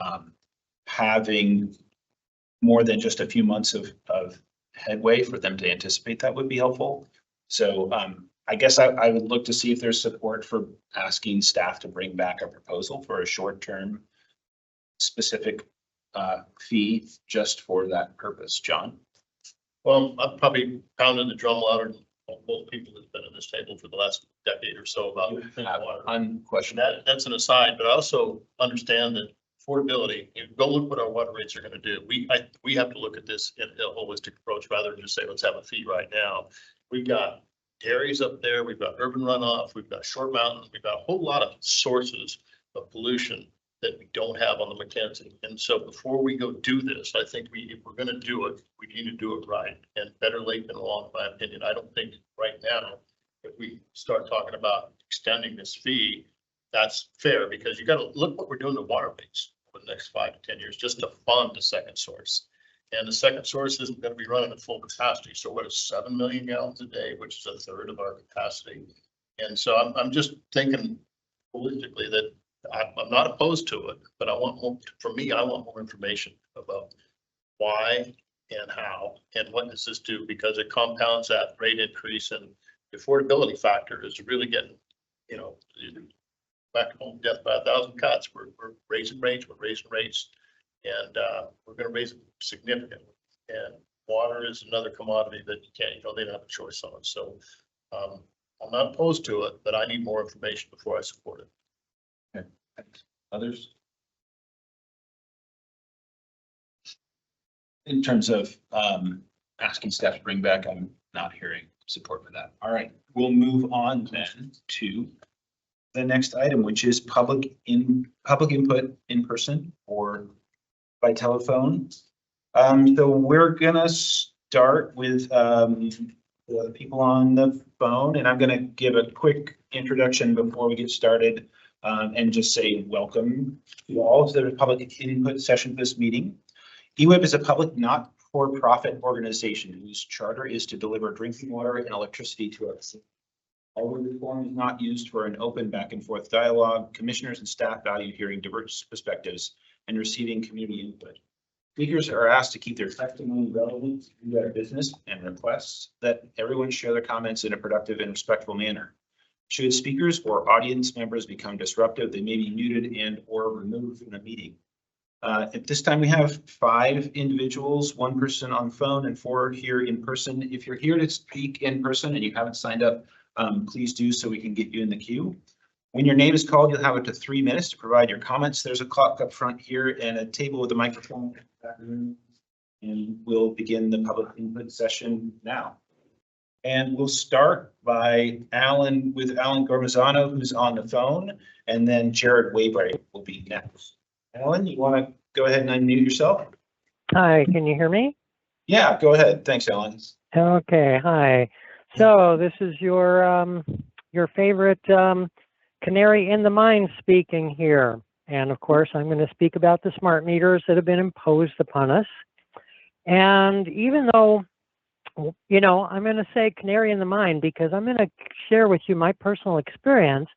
Speaker 1: having more than just a few months of headway for them to anticipate that would be helpful. So I guess I would look to see if there's support for asking staff to bring back a proposal for a short-term specific fee just for that purpose. John?
Speaker 4: Well, I've probably pounded the drum louder than both people that's been at this table for the last decade or so about clean water.
Speaker 1: Unquestionable.
Speaker 4: That's an aside, but I also understand that affordability, you go look what our water rates are gonna do. We have to look at this in a holistic approach rather than just say, let's have a fee right now. We've got dairies up there, we've got urban runoff, we've got short mountains, we've got a whole lot of sources of pollution that we don't have on the Mackenzie. And so before we go do this, I think if we're gonna do it, we need to do it right, and better late than long, in my opinion. I don't think right now, if we start talking about extending this fee, that's fair, because you gotta look what we're doing to water rates over the next 5 to 10 years, just to fund the second source. And the second source isn't going to be running at full capacity. So what is 7 million gallons a day, which is a third of our capacity. And so I'm just thinking holistically that I'm not opposed to it, but I want more, for me, I want more information about why and how and what does this do, because it compounds that rate increase, and the affordability factor is really getting, you know, back home death by 1,000 cuts. We're raising rates, and we're going to raise it significantly. And water is another commodity that you don't have a choice on. So I'm not opposed to it, but I need more information before I support it.
Speaker 1: Okay. Others? In terms of asking staff to bring back, I'm not hearing support for that. All right, we'll move on then to the next item, which is public input in person or by telephone. So we're gonna start with the people on the phone, and I'm gonna give a quick introduction before we get started, and just say welcome to all to the public input session of this meeting. EWEB is a public not-for-profit organization whose charter is to deliver drinking water and electricity to us. Although the forum is not used for an open back and forth dialogue, commissioners and staff value hearing diverse perspectives and receiving community input. Speakers are asked to keep their testimony relevant to their business and requests that everyone share their comments in a productive and respectful manner. Should speakers or audience members become disruptive, they may be muted and or removed from the meeting. At this time, we have 5 individuals, 1 person on phone and 4 here in person. If you're here to speak in person and you haven't signed up, please do so we can get you in the queue. When your name is called, you'll have up to 3 minutes to provide your comments. There's a clock up front here and a table with a microphone in the back room. And we'll begin the public input session now. And we'll start by Alan Gormazano, who's on the phone, and then Jared Waybright will be next. Alan, you want to go ahead and unmute yourself?
Speaker 10: Hi, can you hear me?
Speaker 1: Yeah, go ahead. Thanks, Alan.
Speaker 10: Okay, hi. So this is your favorite canary in the mine speaking here. And of course, I'm going to speak about the smart meters that have been imposed upon us. And even though, you know, I'm going to say canary in the mine because I'm going to share with you my personal experience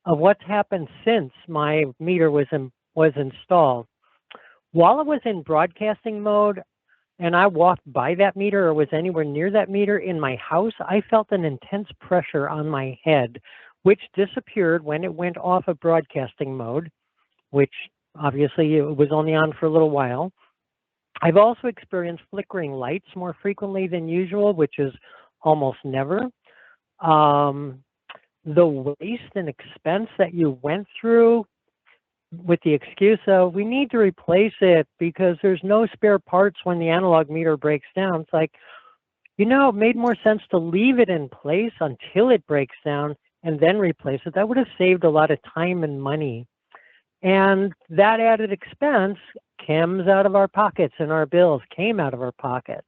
Speaker 10: of what's happened since my meter was installed. While it was in broadcasting mode and I walked by that meter or was anywhere near that meter in my house, I felt an intense pressure on my head, which disappeared when it went off of broadcasting mode, which obviously it was only on for a little while. I've also experienced flickering lights more frequently than usual, which is almost never. The waste and expense that you went through with the excuse of we need to replace it because there's no spare parts when the analog meter breaks down. It's like, you know, it made more sense to leave it in place until it breaks down and then replace it. That would have saved a lot of time and money. And that added expense comes out of our pockets, and our bills came out of our pockets.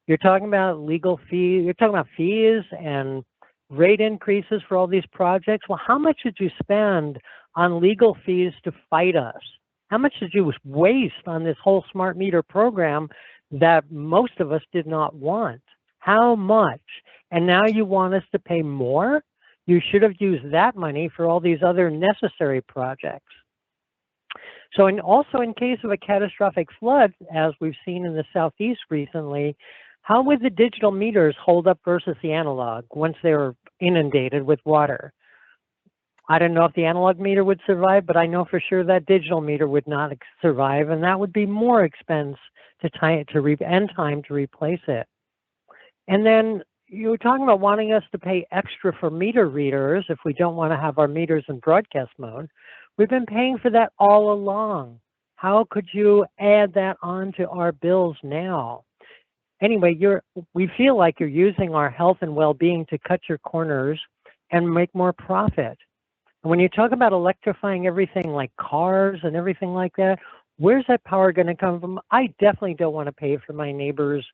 Speaker 10: You're talking about legal fees, you're talking about fees and rate increases for all these projects. Well, how much did you spend on legal fees to fight us? How much did you waste on this whole smart meter program that most of us did not want? How much? And now you want us to pay more? You should have used that money for all these other necessary projects. So also in case of a catastrophic flood, as we've seen in the Southeast recently, how would the digital meters hold up versus the analog once they were inundated with water? I don't know if the analog meter would survive, but I know for sure that digital meter would not survive, and that would be more expense to time to replace it. And then you were talking about wanting us to pay extra for meter readers if we don't want to have our meters in broadcast mode. We've been paying for that all along. How could you add that onto our bills now? Anyway, we feel like you're using our health and well-being to cut your corners and make more profit. And when you talk about electrifying everything like cars and everything like that, where's that power going to come from? I definitely don't want to pay for my neighbors,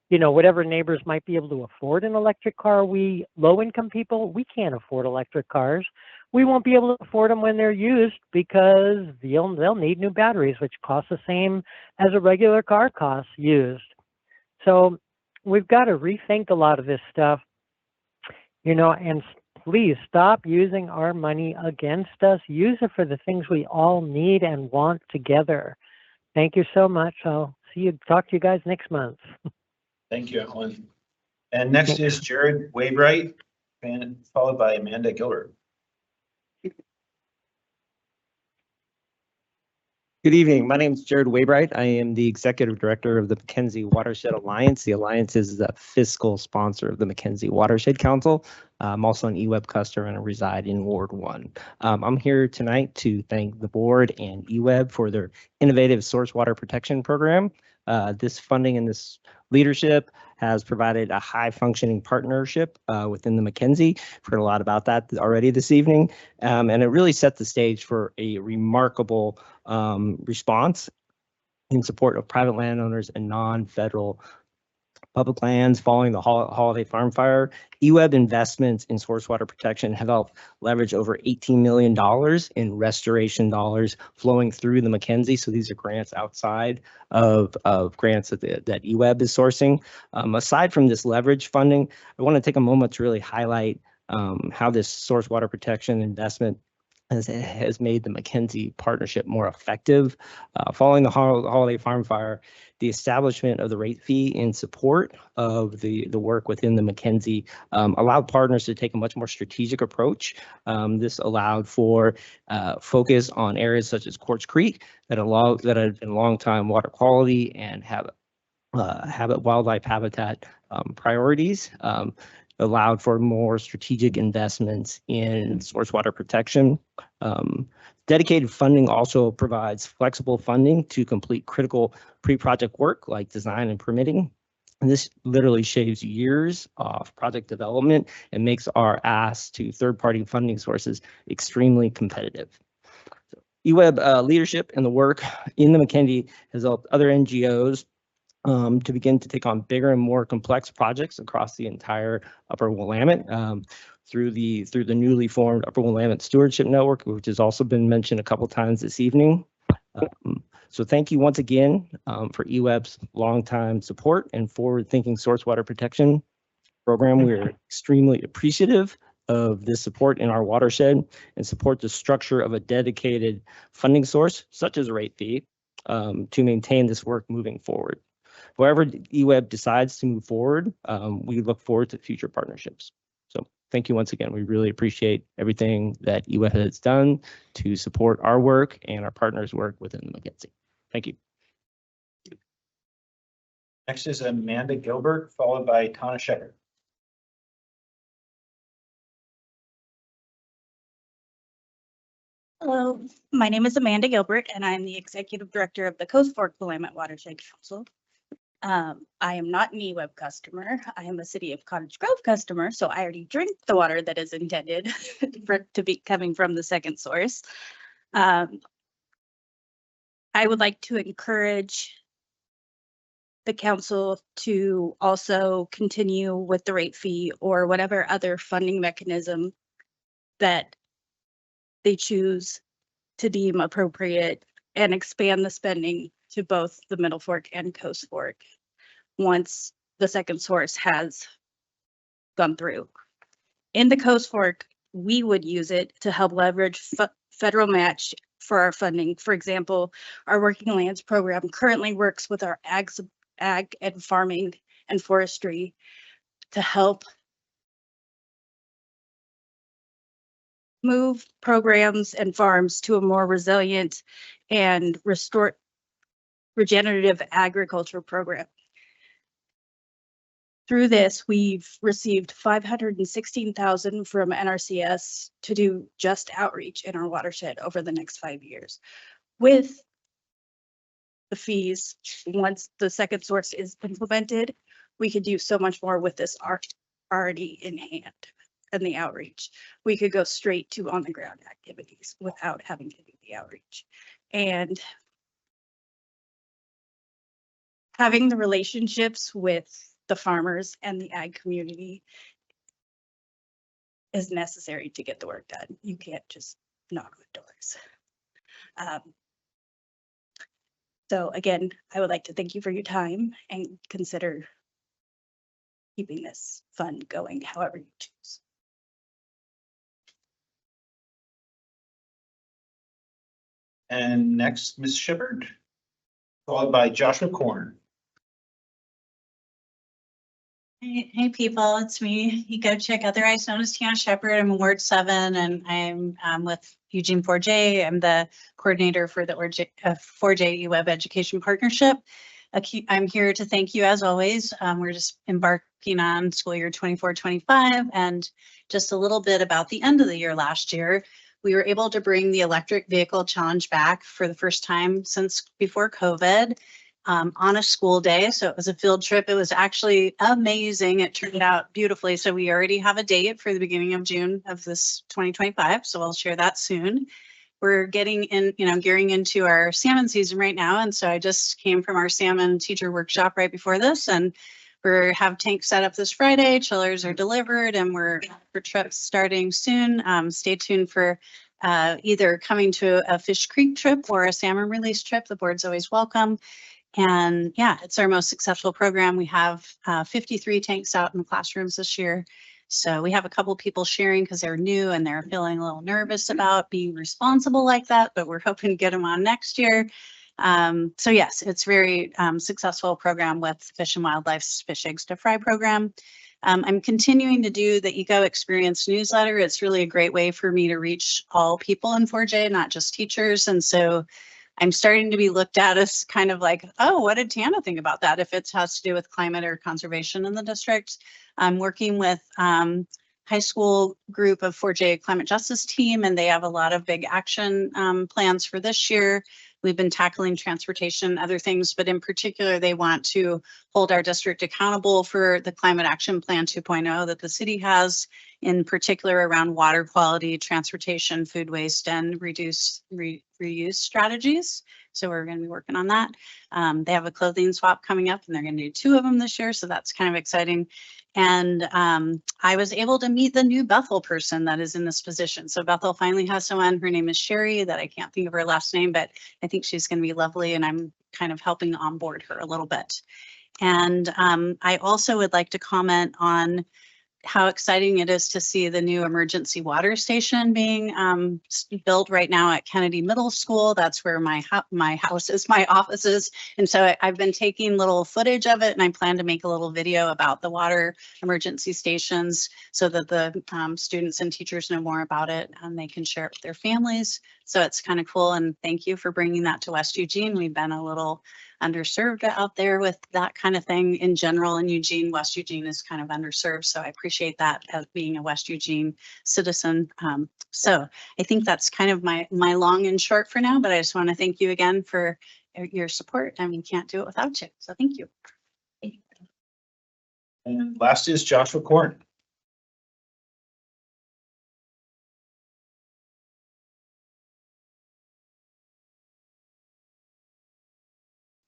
Speaker 10: you know, whatever neighbors might be able to afford an electric car. We low-income people, we can't afford electric cars. We won't be able to afford them when they're used because they'll need new batteries, which cost the same as a regular car costs used. So we've got to rethink a lot of this stuff, you know, and please stop using our money against us. Use it for the things we all need and want together. Thank you so much. I'll talk to you guys next month.
Speaker 1: Thank you, Ellen. And next is Jared Waybright, and followed by Amanda Gilbert.
Speaker 11: Good evening. My name is Jared Waybright. I am the Executive Director of the Mackenzie Watershed Alliance. The Alliance is the fiscal sponsor of the Mackenzie Watershed Council. I'm also an EWEB customer and I reside in Ward 1. I'm here tonight to thank the board and EWEB for their innovative source water protection program. This funding and this leadership has provided a high functioning partnership within the Mackenzie. We've heard a lot about that already this evening. And it really set the stage for a remarkable response in support of private landowners and non-federal public lands following the Holiday Farm Fire. EWEB investments in source water protection have helped leverage over $18 million in restoration dollars flowing through the Mackenzie. So these are grants outside of grants that EWEB is sourcing. Aside from this leverage funding, I want to take a moment to really highlight how this source water protection investment has made the Mackenzie partnership more effective. Following the Holiday Farm Fire, the establishment of the rate fee in support of the work within the Mackenzie allowed partners to take a much more strategic approach. This allowed for focus on areas such as Quartz Creek that had been long-time water quality and wildlife habitat priorities. Allowed for more strategic investments in source water protection. Dedicated funding also provides flexible funding to complete critical pre-project work like design and permitting. And this literally shaves years off project development and makes our ask to third-party funding sources extremely competitive. EWEB leadership and the work in the Mackenzie has helped other NGOs to begin to take on bigger and more complex projects across the entire Upper Willamette through the newly formed Upper Willamette Stewardship Network, which has also been mentioned a couple times this evening. So thank you once again for EWEB's longtime support and forward-thinking source water protection program. We're extremely appreciative of this support in our watershed and support the structure of a dedicated funding source, such as a rate fee, to maintain this work moving forward. However EWEB decides to move forward, we look forward to future partnerships. So thank you once again. We really appreciate everything that EWEB has done to support our work and our partners' work within the Mackenzie. Thank you.
Speaker 1: Next is Amanda Gilbert, followed by Tana Shecker.
Speaker 12: Hello, my name is Amanda Gilbert, and I'm the Executive Director of the Coast Fork Willamette Watershed Council. I am not an EWEB customer. I am a City of Cottage Grove customer, so I already drink the water that is intended to be coming from the second source. I would like to encourage the council to also continue with the rate fee or whatever other funding mechanism that they choose to deem appropriate and expand the spending to both the Middle Fork and Coast Fork once the second source has gone through. In the Coast Fork, we would use it to help leverage federal match for our funding. For example, our Working Lands program currently works with our ag and farming and forestry to help move programs and farms to a more resilient and regenerative agriculture program. Through this, we've received $516,000 from NRCS to do just outreach in our watershed over the next 5 years. With the fees, once the second source is implemented, we could do so much more with this already in hand and the outreach. We could go straight to on the ground activities without having to do the outreach. And having the relationships with the farmers and the ag community is necessary to get the work done. You can't just knock on doors. So again, I would like to thank you for your time and consider keeping this fund going however you choose.
Speaker 1: And next, Ms. Shepard, followed by Joshua Korn.
Speaker 13: Hey people, it's me, EcoChick, otherwise known as Tiana Shepard. I'm in Ward 7 and I'm with Eugene 4J. I'm the coordinator for the 4J EWEB Education Partnership. I'm here to thank you as always. We're just embarking on school year 24-25 and just a little bit about the end of the year last year. We were able to bring the electric vehicle challenge back for the first time since before COVID. On a school day. So it was a field trip. It was actually amazing. It turned out beautifully. So we already have a date for the beginning of June of this 2025. So I'll share that soon. We're getting in, gearing into our salmon season right now. And so I just came from our salmon teacher workshop right before this, and we have tanks set up this Friday. Chillers are delivered and we're for trips starting soon. Stay tuned for either coming to a Fish Creek trip or a salmon release trip. The board's always welcome. And yeah, it's our most successful program. We have 53 tanks out in the classrooms this year. So we have a couple people sharing because they're new and they're feeling a little nervous about being responsible like that, but we're hoping to get them on next year. So yes, it's very successful program with Fish and Wildlife's Fish Eggs to Fry program. I'm continuing to do the Eco Experience newsletter. It's really a great way for me to reach all people in 4J, not just teachers. And so I'm starting to be looked at as kind of like, oh, what did Tiana think about that? If it has to do with climate or conservation in the district. I'm working with high school group of 4J climate justice team, and they have a lot of big action plans for this year. We've been tackling transportation, other things, but in particular, they want to hold our district accountable for the Climate Action Plan 2.0 that the city has, in particular around water quality, transportation, food waste, and reduce reuse strategies. So we're going to be working on that. They have a clothing swap coming up and they're going to do 2 of them this year. So that's kind of exciting. And I was able to meet the new Bethel person that is in this position. So Bethel finally has someone. Her name is Sherry, that I can't think of her last name, but I think she's going to be lovely. And I'm kind of helping onboard her a little bit. And I also would like to comment on how exciting it is to see the new emergency water station being built right now at Kennedy Middle School. That's where my house is, my office is. And so I've been taking little footage of it, and I plan to make a little video about the water emergency stations so that the students and teachers know more about it and they can share it with their families. So it's kind of cool. And thank you for bringing that to West Eugene. We've been a little underserved out there with that kind of thing in general. In Eugene, West Eugene is kind of underserved. So I appreciate that as being a West Eugene citizen. So I think that's kind of my long and short for now, but I just want to thank you again for your support, and we can't do it without you. So thank you.
Speaker 1: And last is Joshua Corn.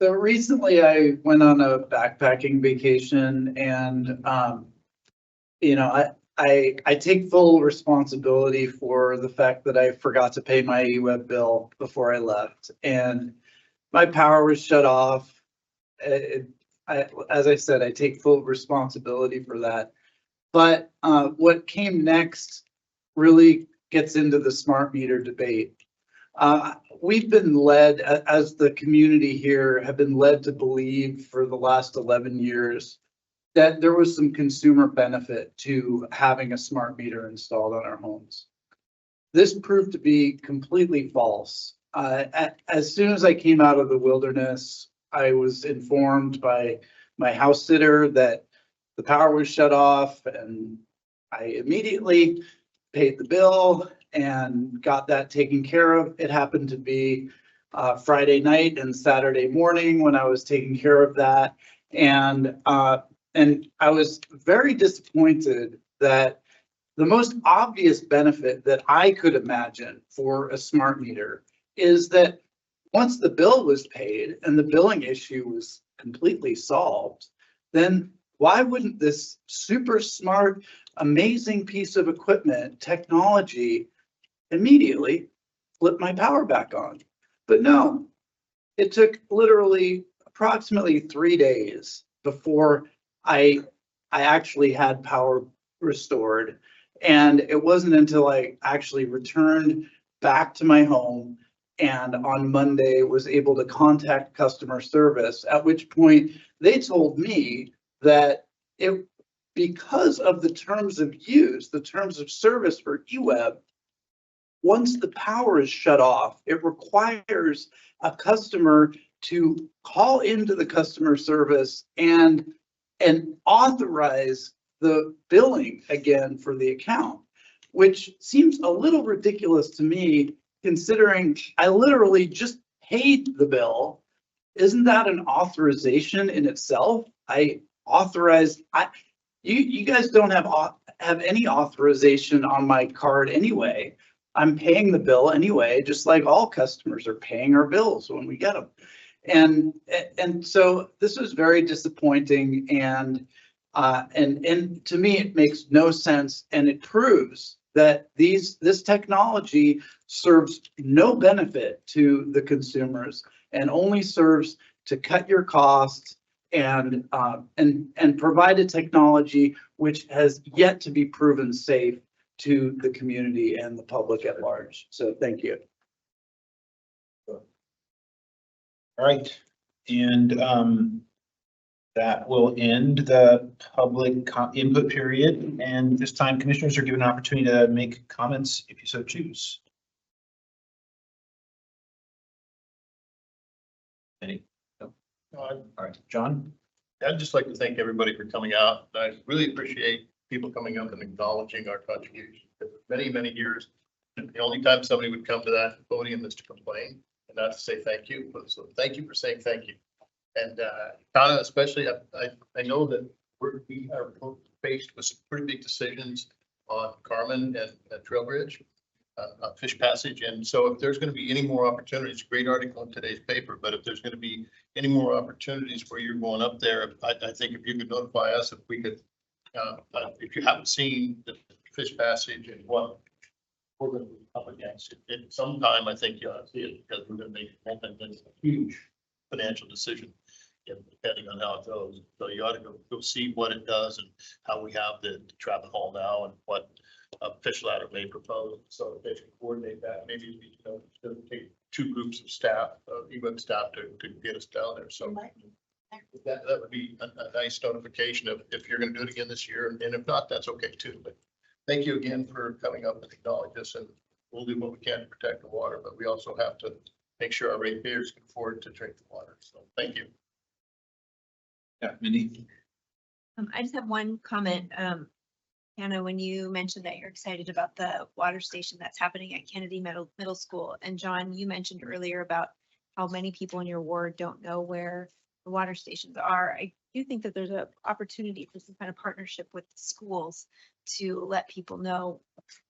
Speaker 14: So recently I went on a backpacking vacation and, I take full responsibility for the fact that I forgot to pay my EWEB bill before I left and my power was shut off. As I said, I take full responsibility for that. But what came next really gets into the smart meter debate. We've been led, as the community here, have been led to believe for the last 11 years that there was some consumer benefit to having a smart meter installed on our homes. This proved to be completely false. As soon as I came out of the wilderness, I was informed by my house sitter that the power was shut off, and I immediately paid the bill and got that taken care of. It happened to be Friday night and Saturday morning when I was taking care of that. And I was very disappointed that the most obvious benefit that I could imagine for a smart meter is that once the bill was paid and the billing issue was completely solved, then why wouldn't this super smart, amazing piece of equipment, technology, immediately flip my power back on? But no, it took literally approximately 3 days before I actually had power restored. And it wasn't until I actually returned back to my home and on Monday was able to contact customer service, at which point they told me that because of the terms of use, the terms of service for EWEB, once the power is shut off, it requires a customer to call into the customer service and authorize the billing again for the account, which seems a little ridiculous to me, considering I literally just paid the bill. Isn't that an authorization in itself? I authorized, you guys don't have any authorization on my card anyway. I'm paying the bill anyway, just like all customers are paying our bills when we get them. And so this was very disappointing, and to me it makes no sense, and it proves that this technology serves no benefit to the consumers and only serves to cut your costs and provide a technology which has yet to be proven safe to the community and the public at large. So thank you.
Speaker 1: All right, and that will end the public input period. And this time, commissioners are given an opportunity to make comments if you so choose. Any? No? All right, John?
Speaker 4: I'd just like to thank everybody for coming out. I really appreciate people coming up and acknowledging our contribution. Many, many years, the only time somebody would come to that podium is to complain and not to say thank you. So thank you for saying thank you. And Donna, especially, I know that we are faced with some pretty big decisions on Carmen and Trailbridge, Fish Passage. And so if there's going to be any more opportunities, great article in today's paper, but if there's going to be any more opportunities where you're going up there, I think if you could notify us, if we could, if you haven't seen the Fish Passage and what we're going to be up against, sometime I think you ought to see it, because we're going to make a huge financial decision, depending on how it goes. So you ought to go see what it does and how we have the traffic hall now and what Fish Ladder may propose. So if they can coordinate that, maybe we can take 2 groups of staff, EWEB staff to get us down there. So that would be a nice notification of if you're going to do it again this year. And if not, that's okay too. But thank you again for coming up and acknowledge us, and we'll do what we can to protect the water, but we also have to make sure our ratepayers can afford to drink the water. So thank you.
Speaker 1: Yeah, Mindy?
Speaker 9: I just have one comment. Hannah, when you mentioned that you're excited about the water station that's happening at Kennedy Middle School, and John, you mentioned earlier about how many people in your ward don't know where the water stations are. I do think that there's an opportunity for some kind of partnership with the schools to let people know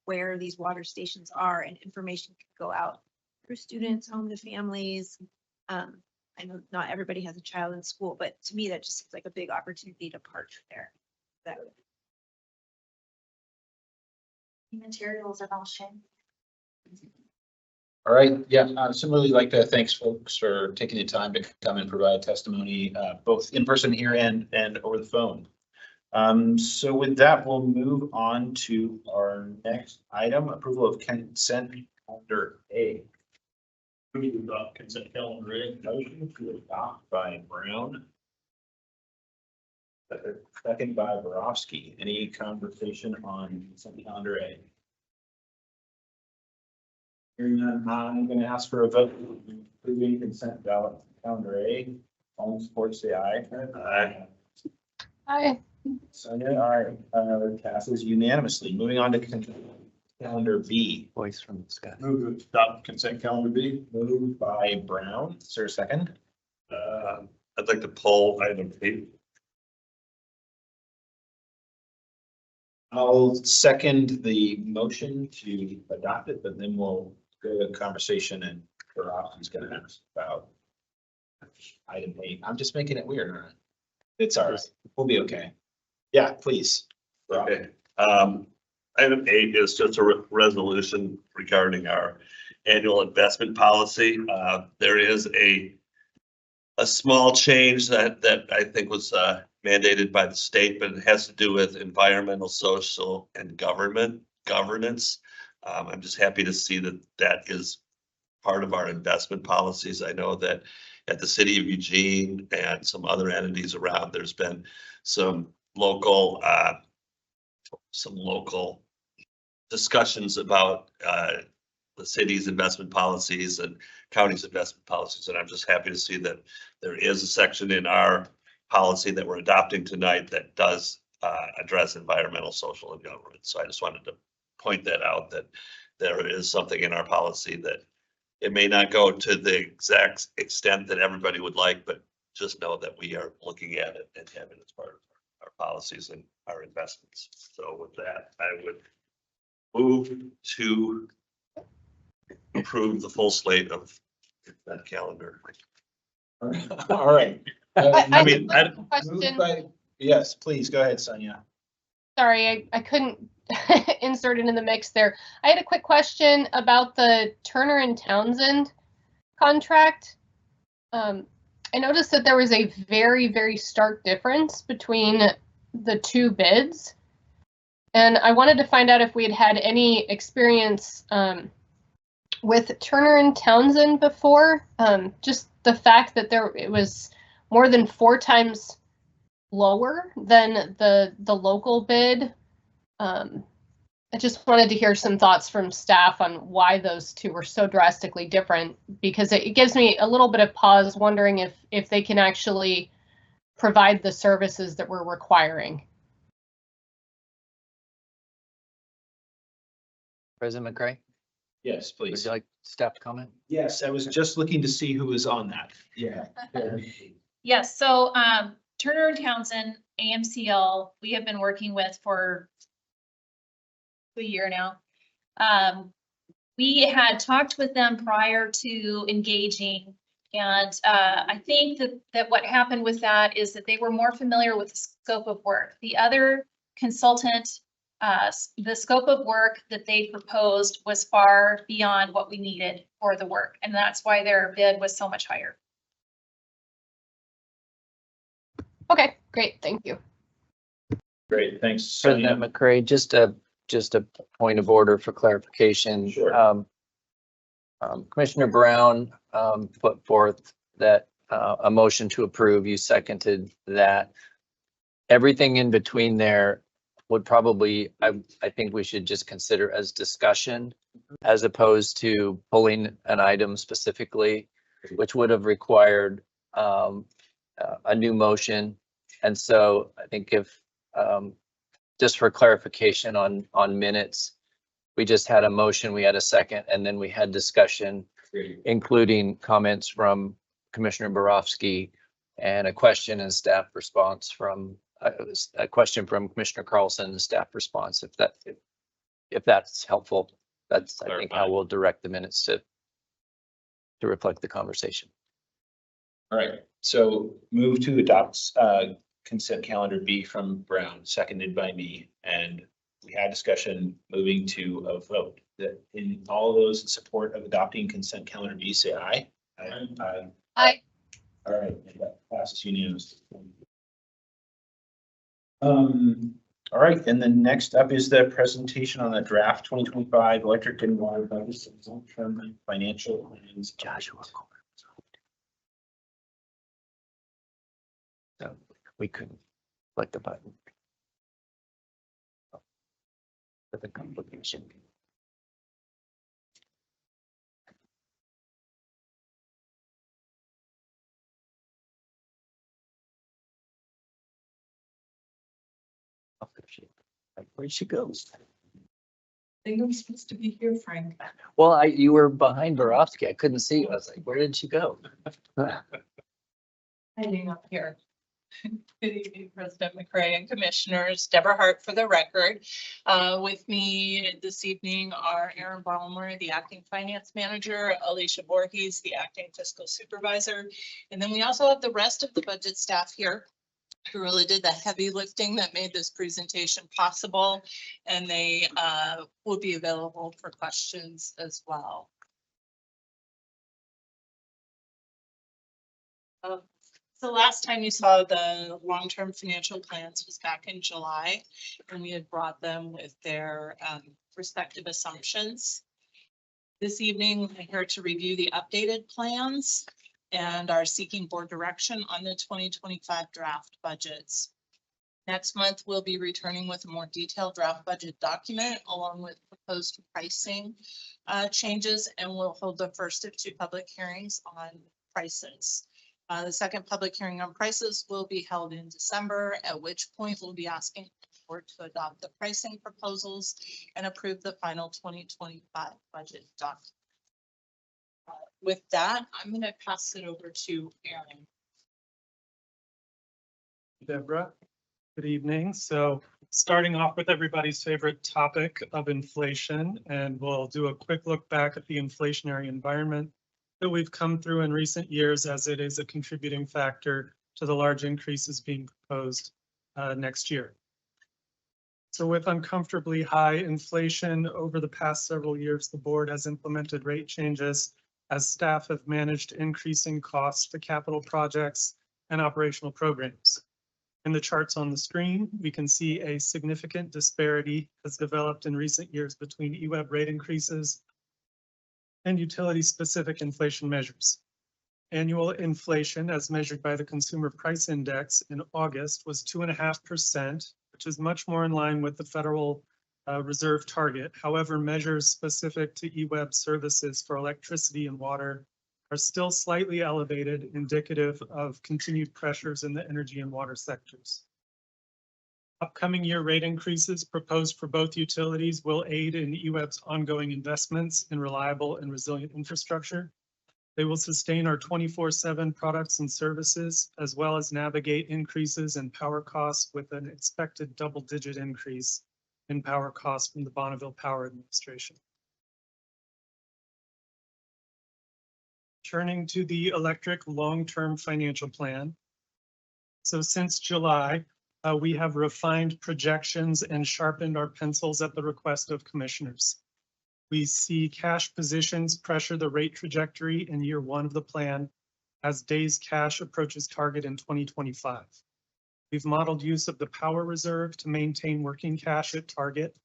Speaker 9: where these water stations are, and information can go out through students, home to families. I know not everybody has a child in school, but to me, that just seems like a big opportunity to partner there. That
Speaker 6: Materials are all shared.
Speaker 1: All right, yeah, similarly like to thanks folks for taking the time to come and provide testimony, both in person here and over the phone. So with that, we'll move on to our next item, approval of consent calendar A.
Speaker 4: Move to adopt consent calendar A.
Speaker 1: Motion to adopt by Brown. Second by Borowski. Any conversation on consent calendar A? Hearing none, I'm going to ask for a vote approving consent ballot calendar A. All in support, say aye.
Speaker 3: Aye.
Speaker 2: Hi.
Speaker 1: Sonia, aye. Passes unanimously. Moving on to consent calendar B.
Speaker 5: Voice from the sky.
Speaker 4: Move to adopt consent calendar B.
Speaker 1: Moved by Brown. Is there a second?
Speaker 3: I'd like to pull item 8.
Speaker 1: I'll second the motion to adopt it, but then we'll go to conversation and Borowski's going to ask about item 8. I'm just making it weird, aren't I? It's all right. We'll be okay. Yeah, please.
Speaker 3: Okay. Item 8 is just a resolution regarding our annual investment policy. There is a small change that I think was mandated by the state, but it has to do with environmental, social, and governance. I'm just happy to see that is part of our investment policies. I know that at the city of Eugene and some other entities around, there's been some local discussions about the city's investment policies and county's investment policies. And I'm just happy to see that there is a section in our policy that we're adopting tonight that does address environmental, social, and governance. So I just wanted to point that out, that there is something in our policy that it may not go to the exact extent that everybody would like, but just know that we are looking at it and have it as part of our policies and our investments. So with that, I would move to approve the full slate of that calendar.
Speaker 1: All right.
Speaker 2: I
Speaker 1: mean,
Speaker 2: have a question.
Speaker 1: Yes, please go ahead, Sonia.
Speaker 2: Sorry, I couldn't insert it in the mix there. I had a quick question about the Turner and Townsend contract. I noticed that there was a very, very stark difference between the two bids. And I wanted to find out if we had any experience with Turner and Townsend before. Just the fact that it was more than 4 times lower than the local bid. I just wanted to hear some thoughts from staff on why those two were so drastically different, because it gives me a little bit of pause wondering if they can actually provide the services that we're requiring.
Speaker 5: President McCray,
Speaker 1: Yes,
Speaker 5: would
Speaker 1: please.
Speaker 5: you like staff to comment?
Speaker 1: Yes, I was just looking to see who was on that. Yeah.
Speaker 6: Yes, so Turner and Townsend, AMCL, we have been working with for a year now. We had talked with them prior to engaging, and I think that what happened with that is that they were more familiar with the scope of work. The other consultant, the scope of work that they proposed was far beyond what we needed for the work, and that's why their bid was so much higher.
Speaker 2: Okay, great, thank you.
Speaker 1: Great, thanks, Sonia.
Speaker 5: President McCray, just a point of order for clarification.
Speaker 1: Sure.
Speaker 5: Commissioner Brown put forth that a motion to approve. You seconded that. Everything in between there would probably, I think we should just consider as discussion as opposed to pulling an item specifically, which would have required a new motion. And so I think if just for clarification on minutes, we just had a motion, we had a second, and then we had discussion, including comments from Commissioner Borowski and a question and staff response from, a question from Commissioner Carlson and staff response, if that's helpful. That's, I think, how we'll direct the minutes to reflect the conversation.
Speaker 1: All right, so move to adopt consent calendar B from Brown, seconded by me, and we had discussion moving to a vote. That in all those in support of adopting consent calendar B, say aye. Aye.
Speaker 2: Aye.
Speaker 1: All right, that passes unanimously. All right, and then next up is the presentation on the draft 2025 electric and water budgets and long-term financial plans. Joshua.
Speaker 5: So we couldn't click the button. For the complication. Where'd she go?
Speaker 7: I think I'm supposed to be here, Frank.
Speaker 5: Well, you were behind Borowski. I couldn't see you. I was like, where did she go?
Speaker 7: Hiding up here. Good evening, President McCray and Commissioners. Deborah Hart for the record. With me this evening are Aaron Ballmer, the Acting Finance Manager, Alicia Voorhees, the Acting Fiscal Supervisor. And then we also have the rest of the budget staff here who really did the heavy lifting that made this presentation possible. And they will be available for questions as well. So last time you saw the long-term financial plans was back in July, and we had brought them with their respective assumptions. This evening, we're here to review the updated plans and are seeking board direction on the 2025 draft budgets. Next month, we'll be returning with a more detailed draft budget document along with proposed pricing changes, and we'll hold the first of 2 public hearings on prices. The second public hearing on prices will be held in December, at which point we'll be asking the board to adopt the pricing proposals and approve the final 2025 budget document. With that, I'm going to pass it over to Aaron.
Speaker 15: Deborah, good evening. So starting off with everybody's favorite topic of inflation, and we'll do a quick look back at the inflationary environment that we've come through in recent years, as it is a contributing factor to the large increases being proposed next year. So with uncomfortably high inflation over the past several years, the board has implemented rate changes as staff have managed increasing costs to capital projects and operational programs. In the charts on the screen, we can see a significant disparity has developed in recent years between EWEB rate increases and utility-specific inflation measures. Annual inflation, as measured by the Consumer Price Index in August, was 2.5%, which is much more in line with the Federal Reserve target. However, measures specific to EWEB services for electricity and water are still slightly elevated, indicative of continued pressures in the energy and water sectors. Upcoming year rate increases proposed for both utilities will aid in EWEB's ongoing investments in reliable and resilient infrastructure. They will sustain our 24/7 products and services, as well as navigate increases in power costs with an expected double-digit increase in power costs from the Bonneville Power Administration. Turning to the electric long-term financial plan. So since July, we have refined projections and sharpened our pencils at the request of commissioners. We see cash positions pressure the rate trajectory in year 1 of the plan as days cash approaches target in 2025. We've modeled use of the power reserve to maintain working cash at target,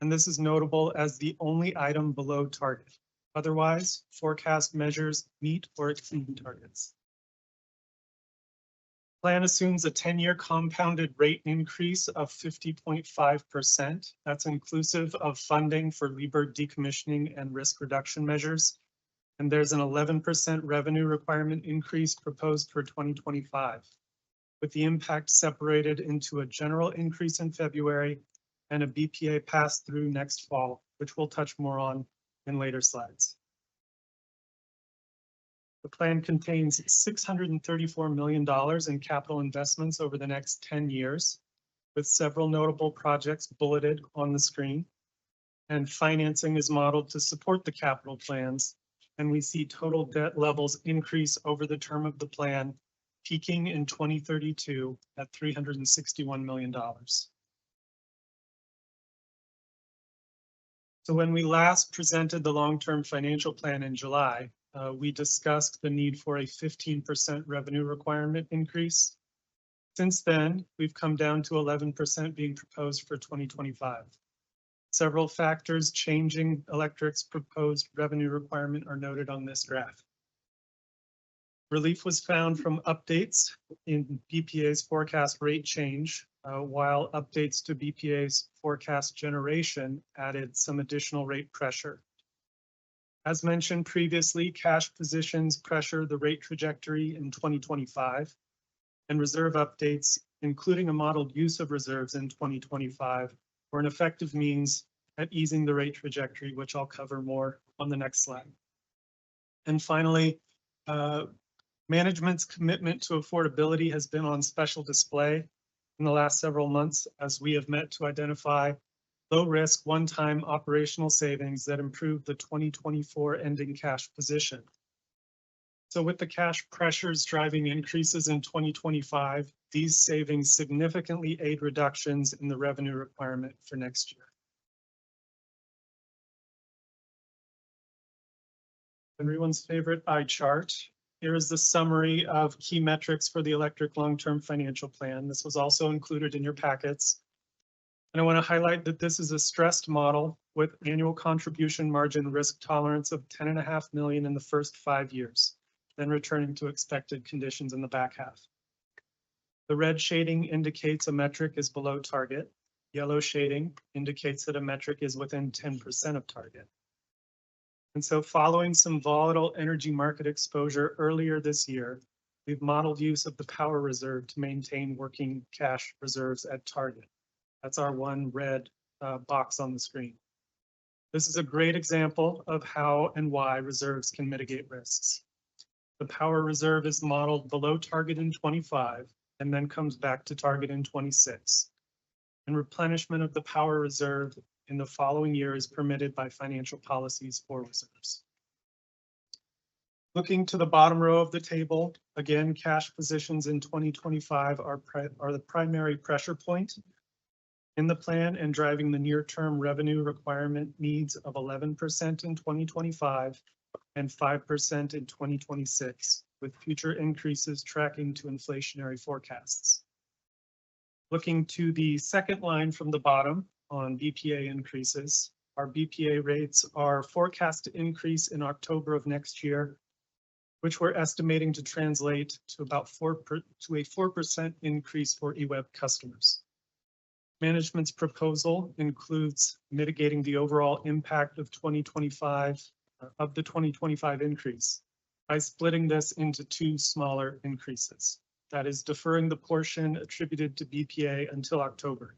Speaker 15: and this is notable as the only item below target. Otherwise, forecast measures meet or exceed targets. Plan assumes a 10-year compounded rate increase of 50.5%. That's inclusive of funding for LIBOR decommissioning and risk reduction measures. And there's an 11% revenue requirement increase proposed for 2025, with the impact separated into a general increase in February and a BPA pass-through next fall, which we'll touch more on in later slides. The plan contains $634 million in capital investments over the next 10 years, with several notable projects bulleted on the screen. And financing is modeled to support the capital plans, and we see total debt levels increase over the term of the plan, peaking in 2032 at $361 million. So when we last presented the long-term financial plan in July, we discussed the need for a 15% revenue requirement increase. Since then, we've come down to 11% being proposed for 2025. Several factors changing electric's proposed revenue requirement are noted on this graph. Relief was found from updates in BPA's forecast rate change, while updates to BPA's forecast generation added some additional rate pressure. As mentioned previously, cash positions pressure the rate trajectory in 2025, and reserve updates, including a modeled use of reserves in 2025, were an effective means at easing the rate trajectory, which I'll cover more on the next slide. And finally, management's commitment to affordability has been on special display in the last several months as we have met to identify low-risk, one-time operational savings that improve the 2024 ending cash position. So with the cash pressures driving increases in 2025, these savings significantly aid reductions in the revenue requirement for next year. Everyone's favorite eye chart. Here is the summary of key metrics for the electric long-term financial plan. This was also included in your packets. And I want to highlight that this is a stressed model with annual contribution margin risk tolerance of 10.5 million in the first 5 years, then returning to expected conditions in the back half. The red shading indicates a metric is below target. Yellow shading indicates that a metric is within 10% of target. And so following some volatile energy market exposure earlier this year, we've modeled use of the power reserve to maintain working cash reserves at target. That's our one red box on the screen. This is a great example of how and why reserves can mitigate risks. The power reserve is modeled below target in 25 and then comes back to target in 26. And replenishment of the power reserve in the following year is permitted by financial policies for reserves. Looking to the bottom row of the table, again, cash positions in 2025 are the primary pressure point in the plan and driving the near-term revenue requirement needs of 11% in 2025 and 5% in 2026, with future increases tracking to inflationary forecasts. Looking to the second line from the bottom on BPA increases, our BPA rates are forecast to increase in October of next year, which we're estimating to translate to about 4% increase for EWEB customers. Management's proposal includes mitigating the overall impact of 2025 of the 2025 increase by splitting this into two smaller increases. That is deferring the portion attributed to BPA until October.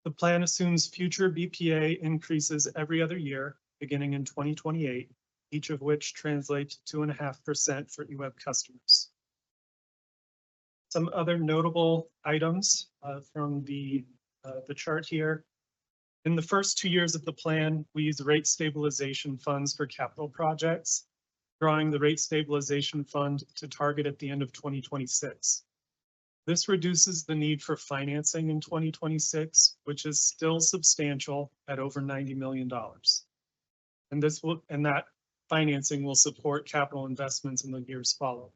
Speaker 15: The plan assumes future BPA increases every other year, beginning in 2028, each of which translates to 2.5% for EWEB customers. Some other notable items from the chart here. In the first 2 years of the plan, we use rate stabilization funds for capital projects, drawing the rate stabilization fund to target at the end of 2026. This reduces the need for financing in 2026, which is still substantial at over $90 million. And that financing will support capital investments in the years following.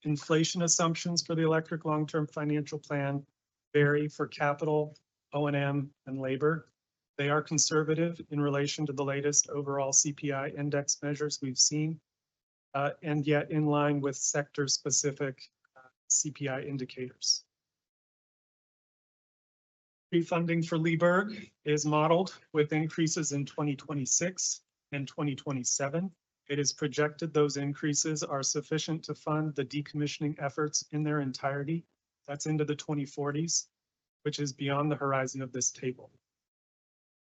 Speaker 15: Inflation assumptions for the electric long-term financial plan vary for capital, O&M, and labor. They are conservative in relation to the latest overall CPI index measures we've seen, and yet in line with sector-specific CPI indicators. Pre-funding for Leberg is modeled with increases in 2026 and 2027. It is projected those increases are sufficient to fund the decommissioning efforts in their entirety. That's into the 2040s, which is beyond the horizon of this table.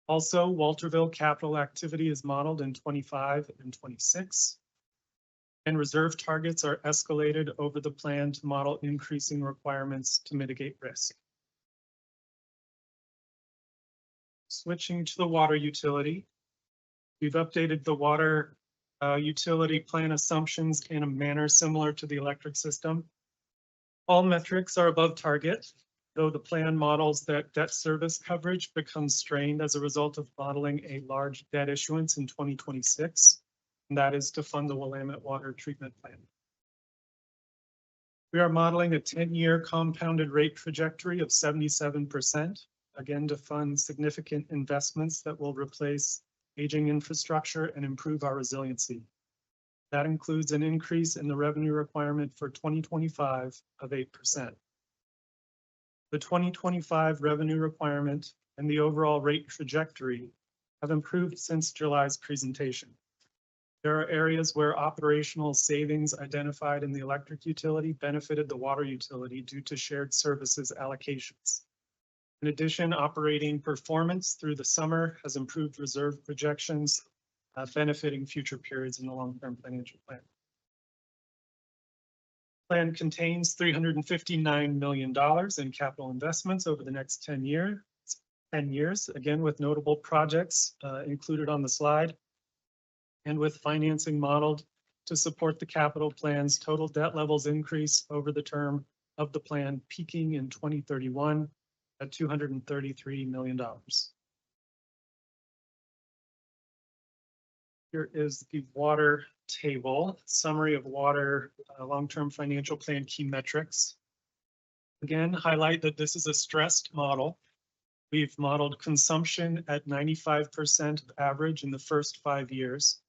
Speaker 15: Also, Walterville capital activity is modeled in 25 and 26. And reserve targets are escalated over the plan to model increasing requirements to mitigate risk. Switching to the water utility, we've updated the water utility plan assumptions in a manner similar to the electric system. All metrics are above target, though the plan models that debt service coverage becomes strained as a result of modeling a large debt issuance in 2026, and that is to fund the Willamette Water Treatment Plan. We are modeling a 10-year compounded rate trajectory of 77%, again to fund significant investments that will replace aging infrastructure and improve our resiliency. That includes an increase in the revenue requirement for 2025 of 8%. The 2025 revenue requirement and the overall rate trajectory have improved since July's presentation. There are areas where operational savings identified in the electric utility benefited the water utility due to shared services allocations. In addition, operating performance through the summer has improved reserve projections, benefiting future periods in the long-term financial plan. Plan contains $359 million in capital investments over the next 10 years, again with notable projects included on the slide, and with financing modeled to support the capital plan's total debt levels increase over the term of the plan, peaking in 2031 at $233 million. Here is the water table, summary of water long-term financial plan key metrics. Again, highlight that this is a stressed model. We've modeled consumption at 95% of average in the first 5 years.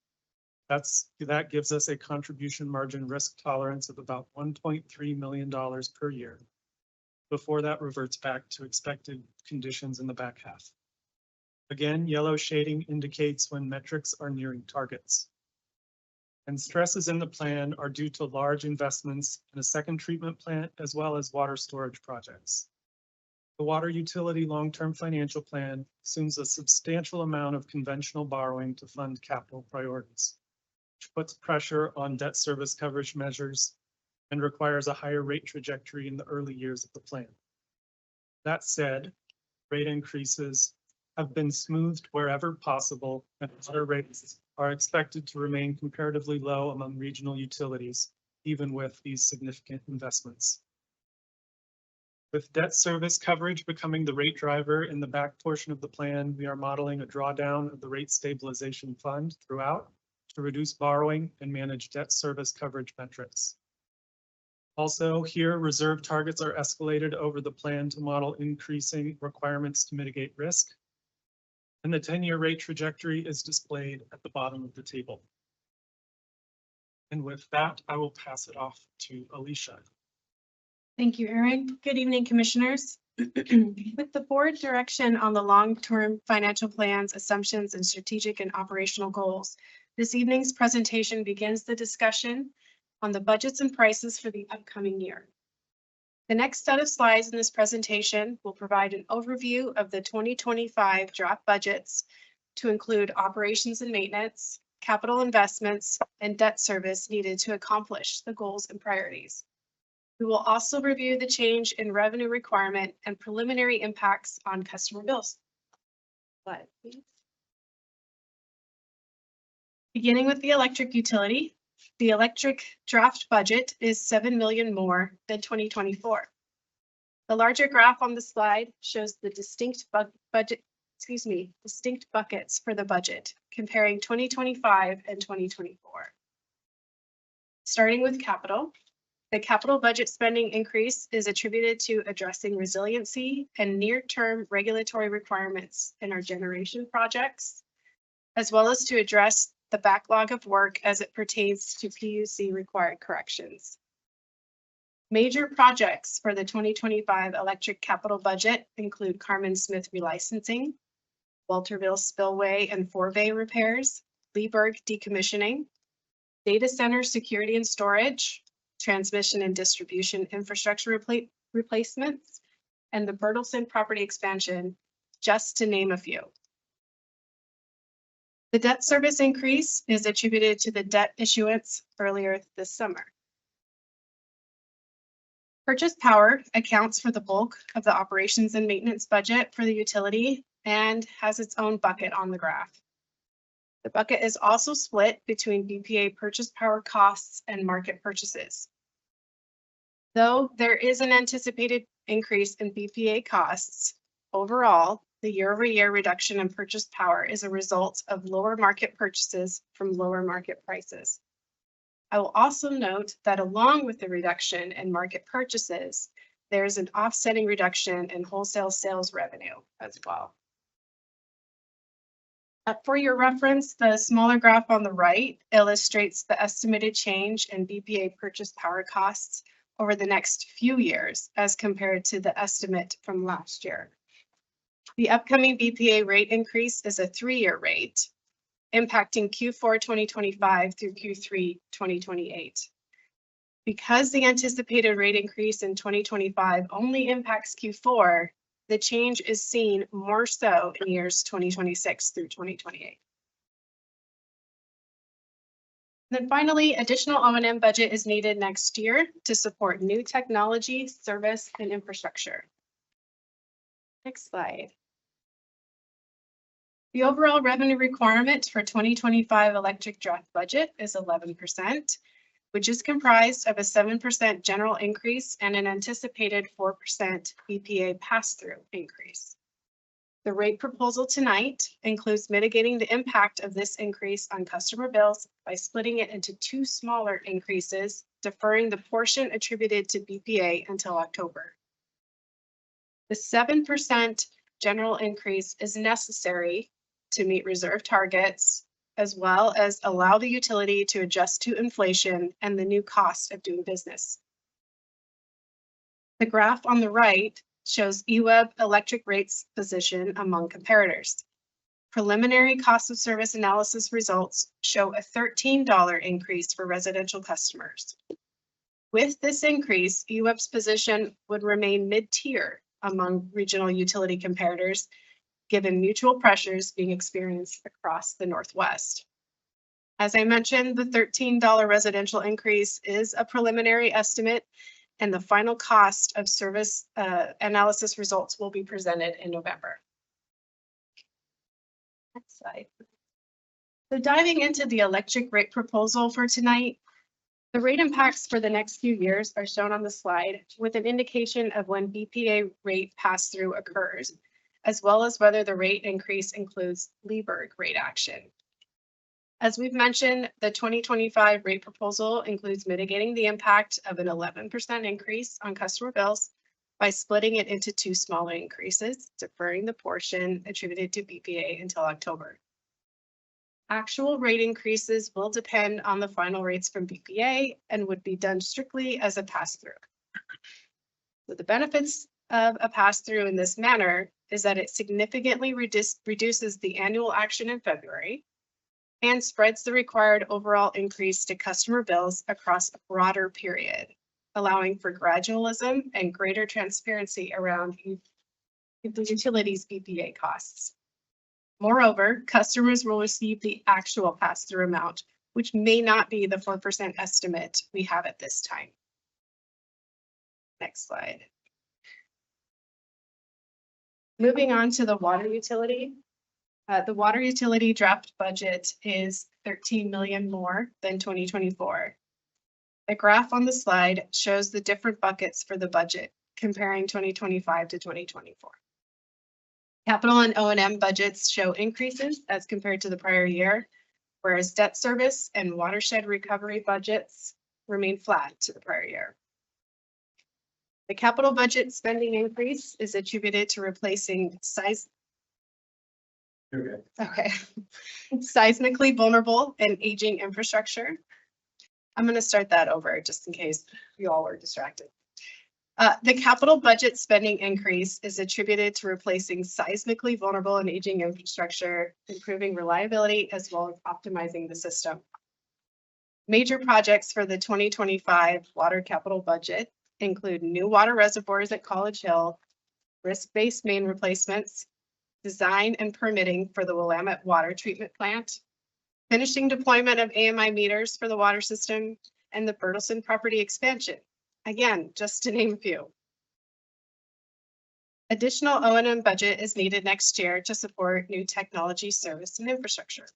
Speaker 15: That gives us a contribution margin risk tolerance of about $1.3 million per year before that reverts back to expected conditions in the back half. Again, yellow shading indicates when metrics are nearing targets. And stresses in the plan are due to large investments in a second treatment plant as well as water storage projects. The water utility long-term financial plan assumes a substantial amount of conventional borrowing to fund capital priorities, which puts pressure on debt service coverage measures and requires a higher rate trajectory in the early years of the plan. That said, rate increases have been smoothed wherever possible, and water rates are expected to remain comparatively low among regional utilities, even with these significant investments. With debt service coverage becoming the rate driver in the back portion of the plan, we are modeling a drawdown of the rate stabilization fund throughout to reduce borrowing and manage debt service coverage metrics. Also, here, reserve targets are escalated over the plan to model increasing requirements to mitigate risk. And the 10-year rate trajectory is displayed at the bottom of the table. And with that, I will pass it off to Alicia.
Speaker 16: Thank you, Aaron. Good evening, commissioners. With the board direction on the long-term financial plans, assumptions, and strategic and operational goals, this evening's presentation begins the discussion on the budgets and prices for the upcoming year. The next set of slides in this presentation will provide an overview of the 2025 draft budgets to include operations and maintenance, capital investments, and debt service needed to accomplish the goals and priorities. We will also review the change in revenue requirement and preliminary impacts on customer bills. Slide, please. Beginning with the electric utility, the electric draft budget is $7 million more than 2024. The larger graph on the slide shows the distinct buckets for the budget, comparing 2025 and 2024. Starting with capital, the capital budget spending increase is attributed to addressing resiliency and near-term regulatory requirements in our generation projects, as well as to address the backlog of work as it pertains to PUC required corrections. Major projects for the 2025 electric capital budget include Carmen Smith relicensing, Walterville spillway and forebay repairs, Leeburg decommissioning, data center security and storage, transmission and distribution infrastructure replacements, and the Bertelsen property expansion, just to name a few. The debt service increase is attributed to the debt issuance earlier this summer. Purchase power accounts for the bulk of the operations and maintenance budget for the utility and has its own bucket on the graph. The bucket is also split between BPA purchase power costs and market purchases. Though there is an anticipated increase in BPA costs, overall, the year-over-year reduction in purchase power is a result of lower market purchases from lower market prices. I will also note that along with the reduction in market purchases, there is an offsetting reduction in wholesale sales revenue as well. For your reference, the smaller graph on the right illustrates the estimated change in BPA purchase power costs over the next few years as compared to the estimate from last year. The upcoming BPA rate increase is a 3-year rate, impacting Q4 2025 through Q3 2028. Because the anticipated rate increase in 2025 only impacts Q4, the change is seen more so in years 2026 through 2028. Then finally, additional O&M budget is needed next year to support new technology, service, and infrastructure. Next slide. The overall revenue requirement for 2025 electric draft budget is 11%, which is comprised of a 7% general increase and an anticipated 4% BPA pass-through increase. The rate proposal tonight includes mitigating the impact of this increase on customer bills by splitting it into 2 smaller increases, deferring the portion attributed to BPA until October. The 7% general increase is necessary to meet reserve targets, as well as allow the utility to adjust to inflation and the new cost of doing business. The graph on the right shows EWEB electric rates position among comparators. Preliminary cost of service analysis results show a $13 increase for residential customers. With this increase, EWEB's position would remain mid-tier among regional utility comparators, given mutual pressures being experienced across the Northwest. As I mentioned, the $13 residential increase is a preliminary estimate, and the final cost of service analysis results will be presented in November. Next slide. So diving into the electric rate proposal for tonight, the rate impacts for the next few years are shown on the slide with an indication of when BPA rate pass-through occurs, as well as whether the rate increase includes Lieberg rate action. As we've mentioned, the 2025 rate proposal includes mitigating the impact of an 11% increase on customer bills by splitting it into 2 smaller increases, deferring the portion attributed to BPA until October. Actual rate increases will depend on the final rates from BPA and would be done strictly as a pass-through. So the benefits of a pass-through in this manner is that it significantly reduces the annual action in February and spreads the required overall increase to customer bills across a broader period, allowing for gradualism and greater transparency around the utilities' BPA costs. Moreover, customers will receive the actual pass-through amount, which may not be the 4% estimate we have at this time. Next slide. Moving on to the water utility. The water utility draft budget is $13 million more than 2024. The graph on the slide shows the different buckets for the budget, comparing 2025 to 2024. Capital and O&M budgets show increases as compared to the prior year, whereas debt service and watershed recovery budgets remain flat to the prior year. The capital budget spending increase is attributed to replacing seismically vulnerable and aging infrastructure. I'm going to start that over just in case you all were distracted. The capital budget spending increase is attributed to replacing seismically vulnerable and aging infrastructure, improving reliability, as well as optimizing the system. Major projects for the 2025 water capital budget include new water reservoirs at College Hill, risk-based main replacements, design and permitting for the Willamette Water Treatment Plant, finishing deployment of AMI meters for the water system, and the Bertelson property expansion. Again, just to name a few. Additional O&M budget is needed next year to support new technology, service, and infrastructure.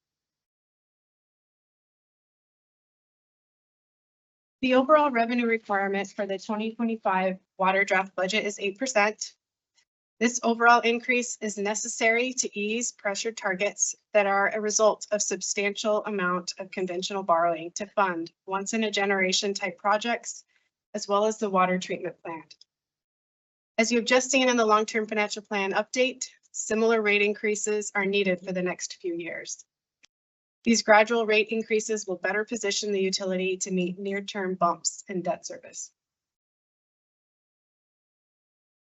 Speaker 16: The overall revenue requirement for the 2025 water draft budget is 8%. This overall increase is necessary to ease pressure targets that are a result of substantial amount of conventional borrowing to fund once in a generation type projects, as well as the water treatment plant. As you have just seen in the long-term financial plan update, similar rate increases are needed for the next few years. These gradual rate increases will better position the utility to meet near-term bumps in debt service.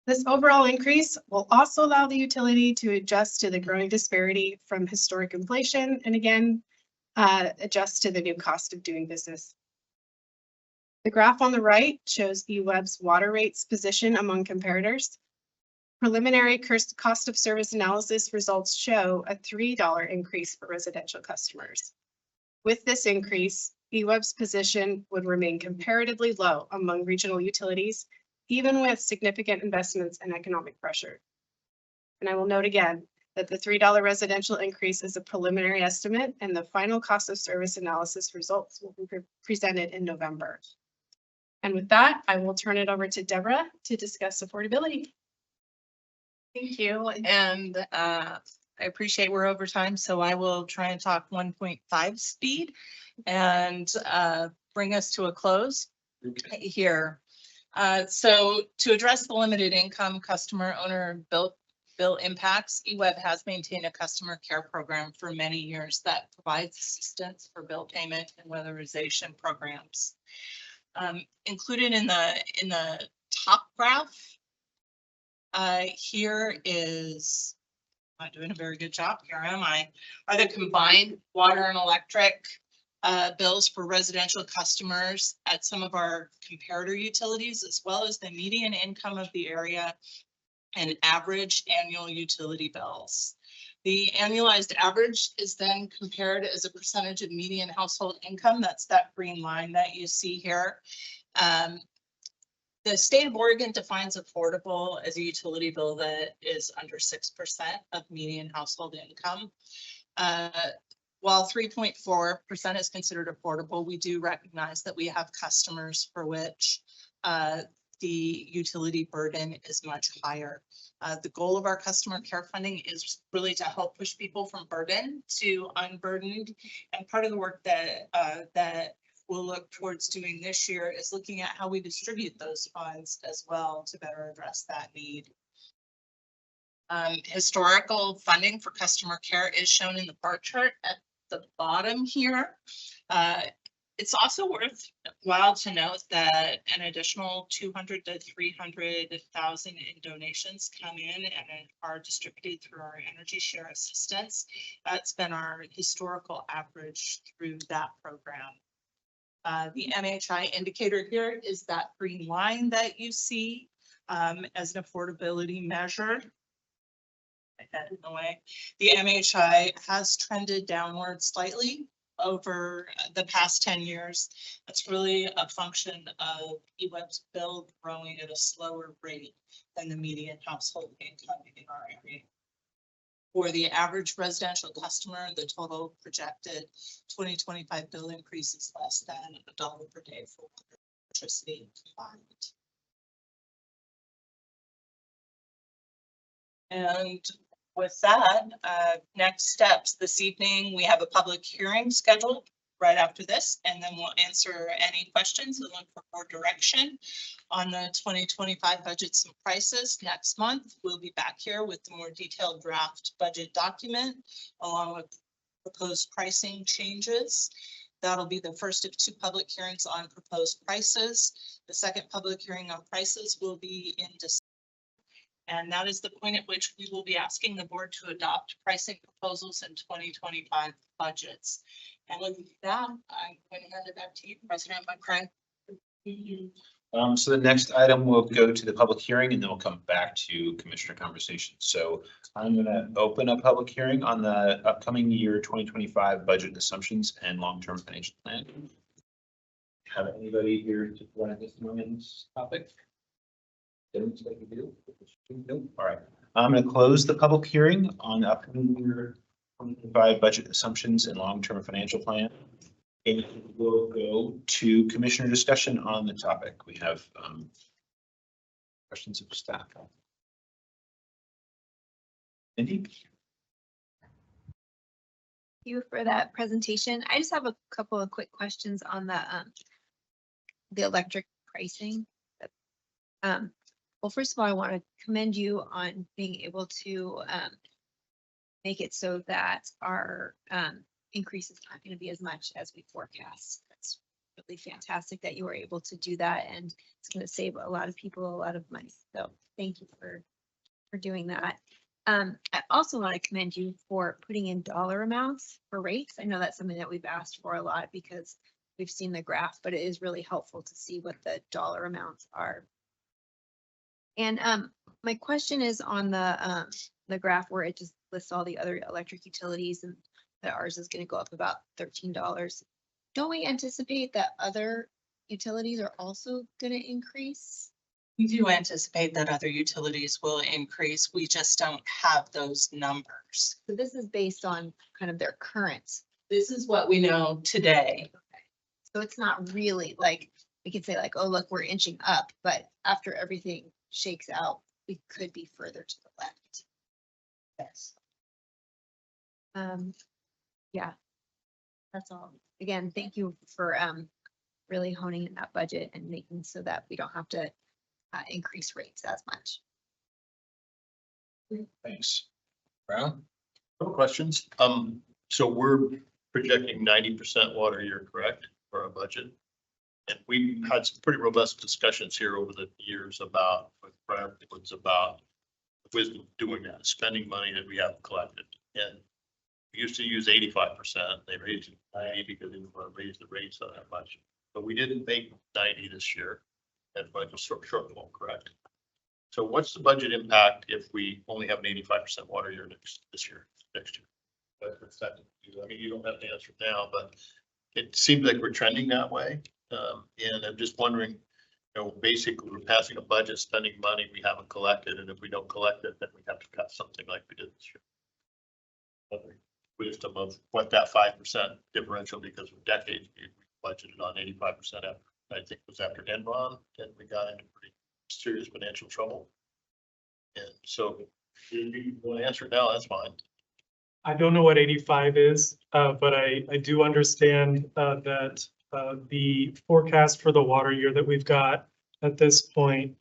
Speaker 16: This overall increase will also allow the utility to adjust to the growing disparity from historic inflation and again, adjust to the new cost of doing business. The graph on the right shows EWEB's water rates position among comparators. Preliminary cost of service analysis results show a $3 increase for residential customers. With this increase, EWEB's position would remain comparatively low among regional utilities, even with significant investments and economic pressure. And I will note again that the $3 residential increase is a preliminary estimate and the final cost of service analysis results will be presented in November. And with that, I will turn it over to Deborah to discuss affordability.
Speaker 17: Thank you. And I appreciate we're over time, so I will try and talk 1.5 speed and bring us to a close here. So to address the limited income customer owner bill impacts, EWEB has maintained a customer care program for many years that provides assistance for bill payment and weatherization programs. Included in the top graph here is, I'm not doing a very good job here, am I? Are the combined water and electric bills for residential customers at some of our comparator utilities, as well as the median income of the area and average annual utility bills. The annualized average is then compared as a percentage of median household income. That's that green line that you see here. The state of Oregon defines affordable as a utility bill that is under 6% of median household income. While 3.4% is considered affordable, we do recognize that we have customers for which the utility burden is much higher. The goal of our customer care funding is really to help push people from burden to unburdened. And part of the work that we'll look towards doing this year is looking at how we distribute those funds as well to better address that need. Historical funding for customer care is shown in the bar chart at the bottom here. It's also worthwhile to note that an additional 200 to 300,000 in donations come in and are distributed through our energy share assistance. That's been our historical average through that program. The MHI indicator here is that green line that you see as an affordability measure. In the way, the MHI has trended downward slightly over the past 10 years. That's really a function of EWEB's bill growing at a slower rate than the median household income in our area. For the average residential customer, the total projected 2025 bill increase is less than $1 per day for electricity combined. And with that, next steps this evening, we have a public hearing scheduled right after this, and then we'll answer any questions and look for more direction on the 2025 budgets and prices. Next month, we'll be back here with the more detailed draft budget document along with proposed pricing changes. That'll be the first of 2 public hearings on proposed prices. The second public hearing on prices will be in December. And that is the point at which we will be asking the board to adopt pricing proposals in 2025 budgets. And with that, I'm going to hand it back to you, President McCray.
Speaker 1: So the next item will go to the public hearing and then we'll come back to commissioner conversation. So I'm gonna open a public hearing on the upcoming year 2025 budget assumptions and long-term financial plan. Have anybody here to run this moment topic? Don't like you do? Nope. All right. I'm gonna close the public hearing on the upcoming year 2025 budget assumptions and long-term financial plan. And we'll go to commissioner discussion on the topic. We have questions of staff. Indeed.
Speaker 9: Thank you for that presentation. I just have a couple of quick questions on the electric pricing. Well, first of all, I want to commend you on being able to make it so that our increase is not going to be as much as we forecast. That's really fantastic that you were able to do that, and it's going to save a lot of people a lot of money. So thank you for doing that. I also want to commend you for putting in dollar amounts for rates. I know that's something that we've asked for a lot because we've seen the graph, but it is really helpful to see what the dollar amounts are. And my question is on the graph where it just lists all the other electric utilities and that ours is going to go up about $13. Don't we anticipate that other utilities are also going to increase?
Speaker 17: We do anticipate that other utilities will increase. We just don't have those numbers.
Speaker 9: So this is based on kind of their current.
Speaker 17: This is what we know today.
Speaker 9: So it's not really like, we could say like, oh, look, we're inching up, but after everything shakes out, we could be further to the left.
Speaker 17: Yes.
Speaker 9: Yeah, that's all. Again, thank you for really honing in that budget and making so that we don't have to increase rates as much.
Speaker 1: Thanks. Brown?
Speaker 4: Couple questions. So we're projecting 90% water year, correct, for our budget? And we've had some pretty robust discussions here over the years about, with Brad, it's about the wisdom of doing that, spending money that we haven't collected. And we used to use 85%. They raised it to 90 because they didn't want to raise the rates so that much. But we didn't make 90 this year. That's budget shortfall, correct? So what's the budget impact if we only have an 85% water year next year? I mean, you don't have to answer now, but it seems like we're trending that way. And I'm just wondering, you know, basically we're passing a budget, spending money we haven't collected, and if we don't collect it, then we have to cut something like we did this year. Wisdom of what that 5% differential, because for decades we budgeted on 85% after, I think it was after Enron, and we got into pretty serious financial trouble. And so if you want to answer it now, that's fine.
Speaker 15: I don't know what 85 is, but I do understand that the forecast for the water year that we've got at this point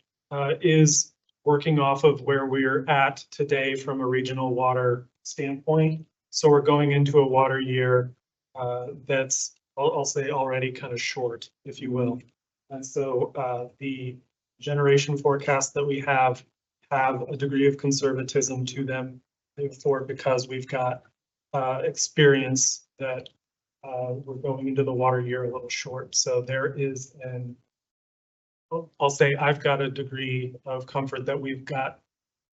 Speaker 15: is working off of where we're at today from a regional water standpoint. So we're going into a water year that's, I'll say, already kind of short, if you will. And so the generation forecasts that we have a degree of conservatism to them for, because we've got experience that we're going into the water year a little short. So there is I'll say I've got a degree of comfort that we've got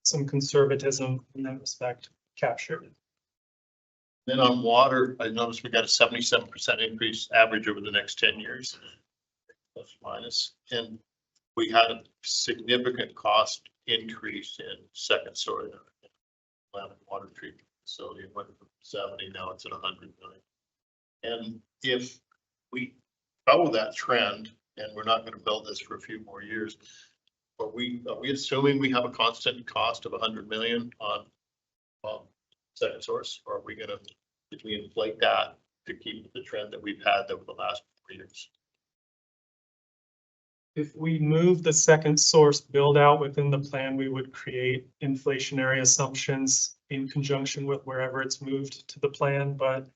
Speaker 15: some conservatism in that respect captured.
Speaker 4: Then on water, I noticed we got a 77% increase average over the next 10 years, plus minus. And we had a significant cost increase in second source water treatment facility. It went from 70, now it's at 100 million. And if we follow that trend, and we're not going to build this for a few more years, are we assuming we have a constant cost of 100 million on second source, or are we going to, did we inflate that to keep the trend that we've had over the last 4 years?
Speaker 15: If we move the second source build out within the plan, we would create inflationary assumptions in conjunction with wherever it's moved to the plan. But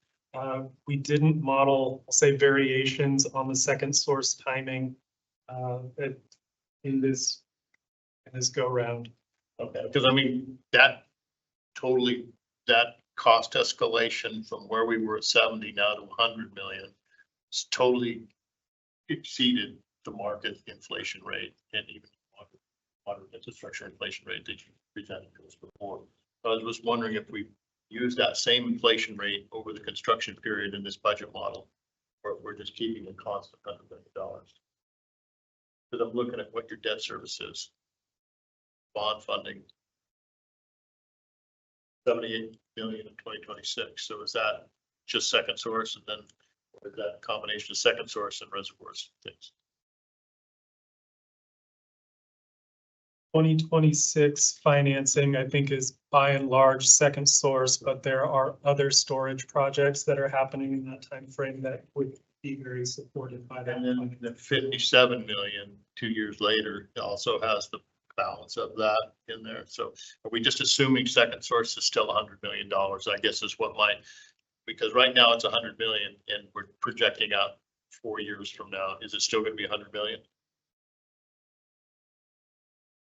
Speaker 15: we didn't model, I'll say, variations on the second source timing in this go round.
Speaker 4: Okay, because I mean, that cost escalation from where we were at 70 now to 100 million is totally exceeded the market inflation rate and even water infrastructure inflation rate that you presented to us before. So I was wondering if we use that same inflation rate over the construction period in this budget model, or if we're just keeping a constant $100 million. Because I'm looking at what your debt service is. Bond funding. 78 million in 2026. So is that just second source, and then or is that a combination of second source and reservoirs things?
Speaker 15: 2026 financing, I think, is by and large second source, but there are other storage projects that are happening in that time frame that would be very supported by that.
Speaker 4: And then the 57 million 2 years later also has the balance of that in there. So are we just assuming second source is still $100 million? I guess is what because right now it's 100 million and we're projecting out 4 years from now. Is it still going to be 100 million?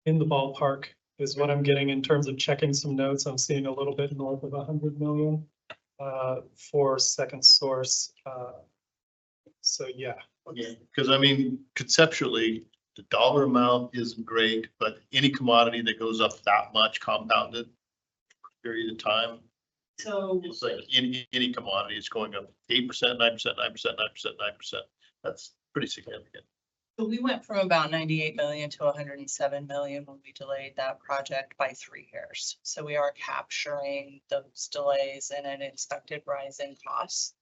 Speaker 15: In the ballpark is what I'm getting in terms of checking some notes. I'm seeing a little bit north of 100 million for second source. So yeah.
Speaker 4: Yeah, because I mean, conceptually, the dollar amount isn't great, but any commodity that goes up that much compounded for a period of time,
Speaker 17: So
Speaker 4: it's like any commodity is going up 8%, 9%, 9%, 9%, 9%. That's pretty significant.
Speaker 17: So we went from about 98 million to 107 million when we delayed that project by 3 years. So we are capturing those delays and an expected rise in costs.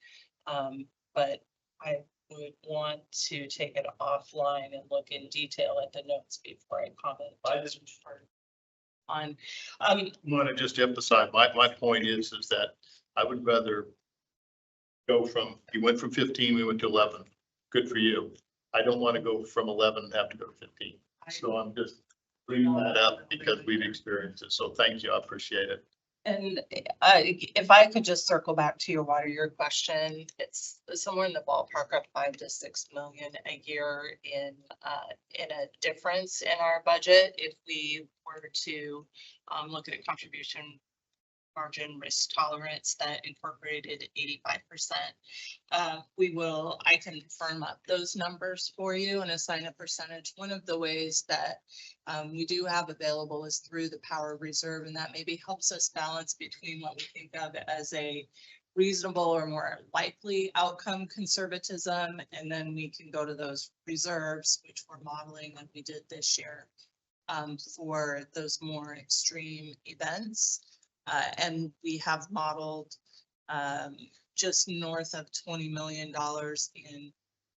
Speaker 17: But I would want to take it offline and look in detail at the notes before I comment on.
Speaker 4: I want to just emphasize, my point is that I would rather go from, you went from 15, we went to 11. Good for you. I don't want to go from 11 and have to go to 15. So I'm just bringing that up because we've experienced it. So thank you. I appreciate it.
Speaker 17: And if I could just circle back to your question, it's somewhere in the ballpark of 5 to 6 million a year in a difference in our budget if we were to look at a contribution margin risk tolerance that incorporated 85%. I can firm up those numbers for you and assign a percentage. One of the ways that we do have available is through the power reserve, and that maybe helps us balance between what we think of as a reasonable or more likely outcome conservatism, and then we can go to those reserves, which we're modeling like we did this year for those more extreme events. And we have modeled just north of $20 million in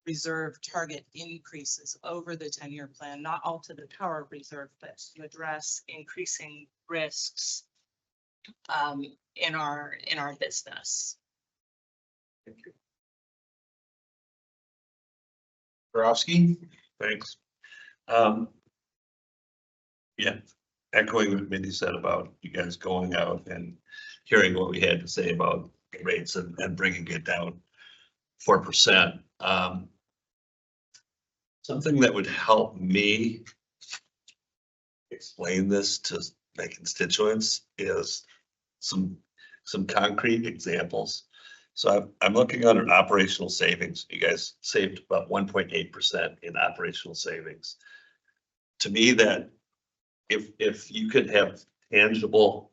Speaker 17: reserve target increases over the 10-year plan, not all to the power reserve, but to address increasing risks in our business.
Speaker 4: Thank you.
Speaker 1: Borowski?
Speaker 3: Thanks. Yeah, echoing what Mindy said about you guys going out and hearing what we had to say about the rates and bringing it down 4%. Something that would help me explain this to my constituents is some concrete examples. So I'm looking under operational savings. You guys saved about 1.8% in operational savings. To me, that if you could have tangible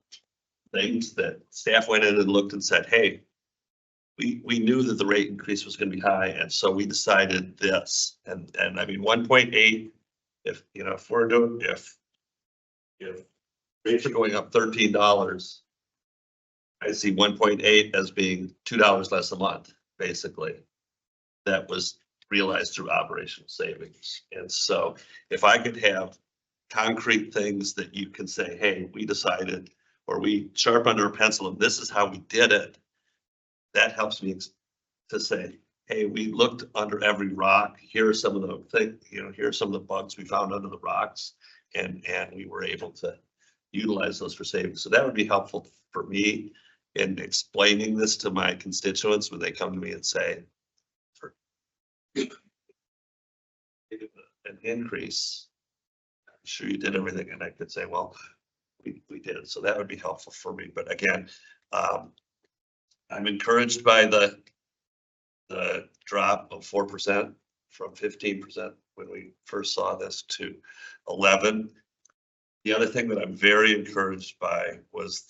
Speaker 3: things that staff went in and looked and said, hey, we knew that the rate increase was going to be high, and so we decided this. And I mean, 1.8, if rates are going up $13, I see 1.8 as being $2 less a month, basically. That was realized through operational savings. And so if I could have concrete things that you can say, hey, we decided, or we sharpened our pencil and this is how we did it, that helps me to say, hey, we looked under every rock. Here are some of the things, here are some of the bugs we found under the rocks, and we were able to utilize those for savings. So that would be helpful for me in explaining this to my constituents when they come to me and say, for an increase, I'm sure you did everything, and I could say, well, we did. So that would be helpful for me. But again, I'm encouraged by the drop of 4% from 15% when we first saw this to 11. The other thing that I'm very encouraged by was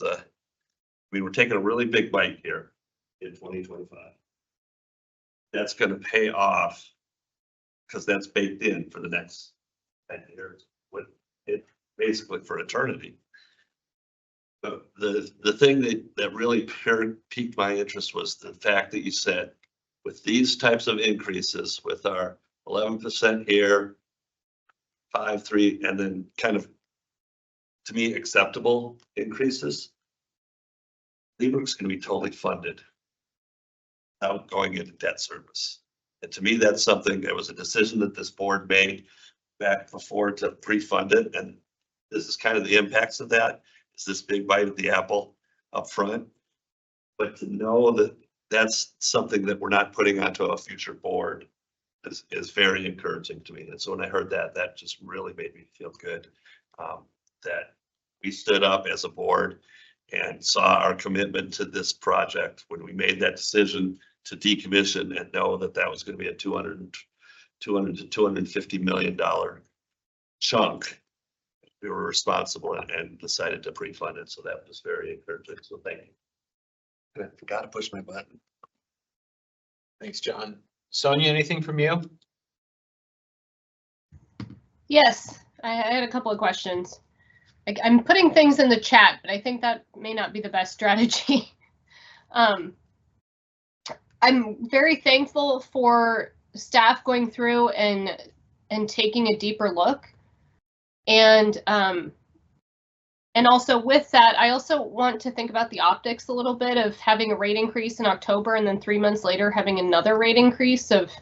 Speaker 3: we're taking a really big bite here in 2025. That's going to pay off because that's baked in for the next 10 years with it basically for eternity. But the thing that really piqued my interest was the fact that you said with these types of increases, with our 11% here, 5.3, and then kind of, to me, acceptable increases, Leabrook's going to be totally funded without going into debt service. And to me, that's something that was a decision that this board made back before to pre-fund it. And this is kind of the impacts of that. It's this big bite of the apple up front. But to know that that's something that we're not putting onto a future board is very encouraging to me. And so when I heard that, that just really made me feel good that we stood up as a board and saw our commitment to this project when we made that decision to decommission and know that that was going to be a $200 to $250 million chunk. We were responsible and decided to pre-fund it. So that was very encouraging. So thank you.
Speaker 1: I forgot to push my button. Thanks, John. Sonia, anything from you?
Speaker 2: Yes, I had a couple of questions. I'm putting things in the chat, but I think that may not be the best strategy. I'm very thankful for staff going through and taking a deeper look. And also with that, I also want to think about the optics a little bit of having a rate increase in October and then 3 months later having another rate increase of,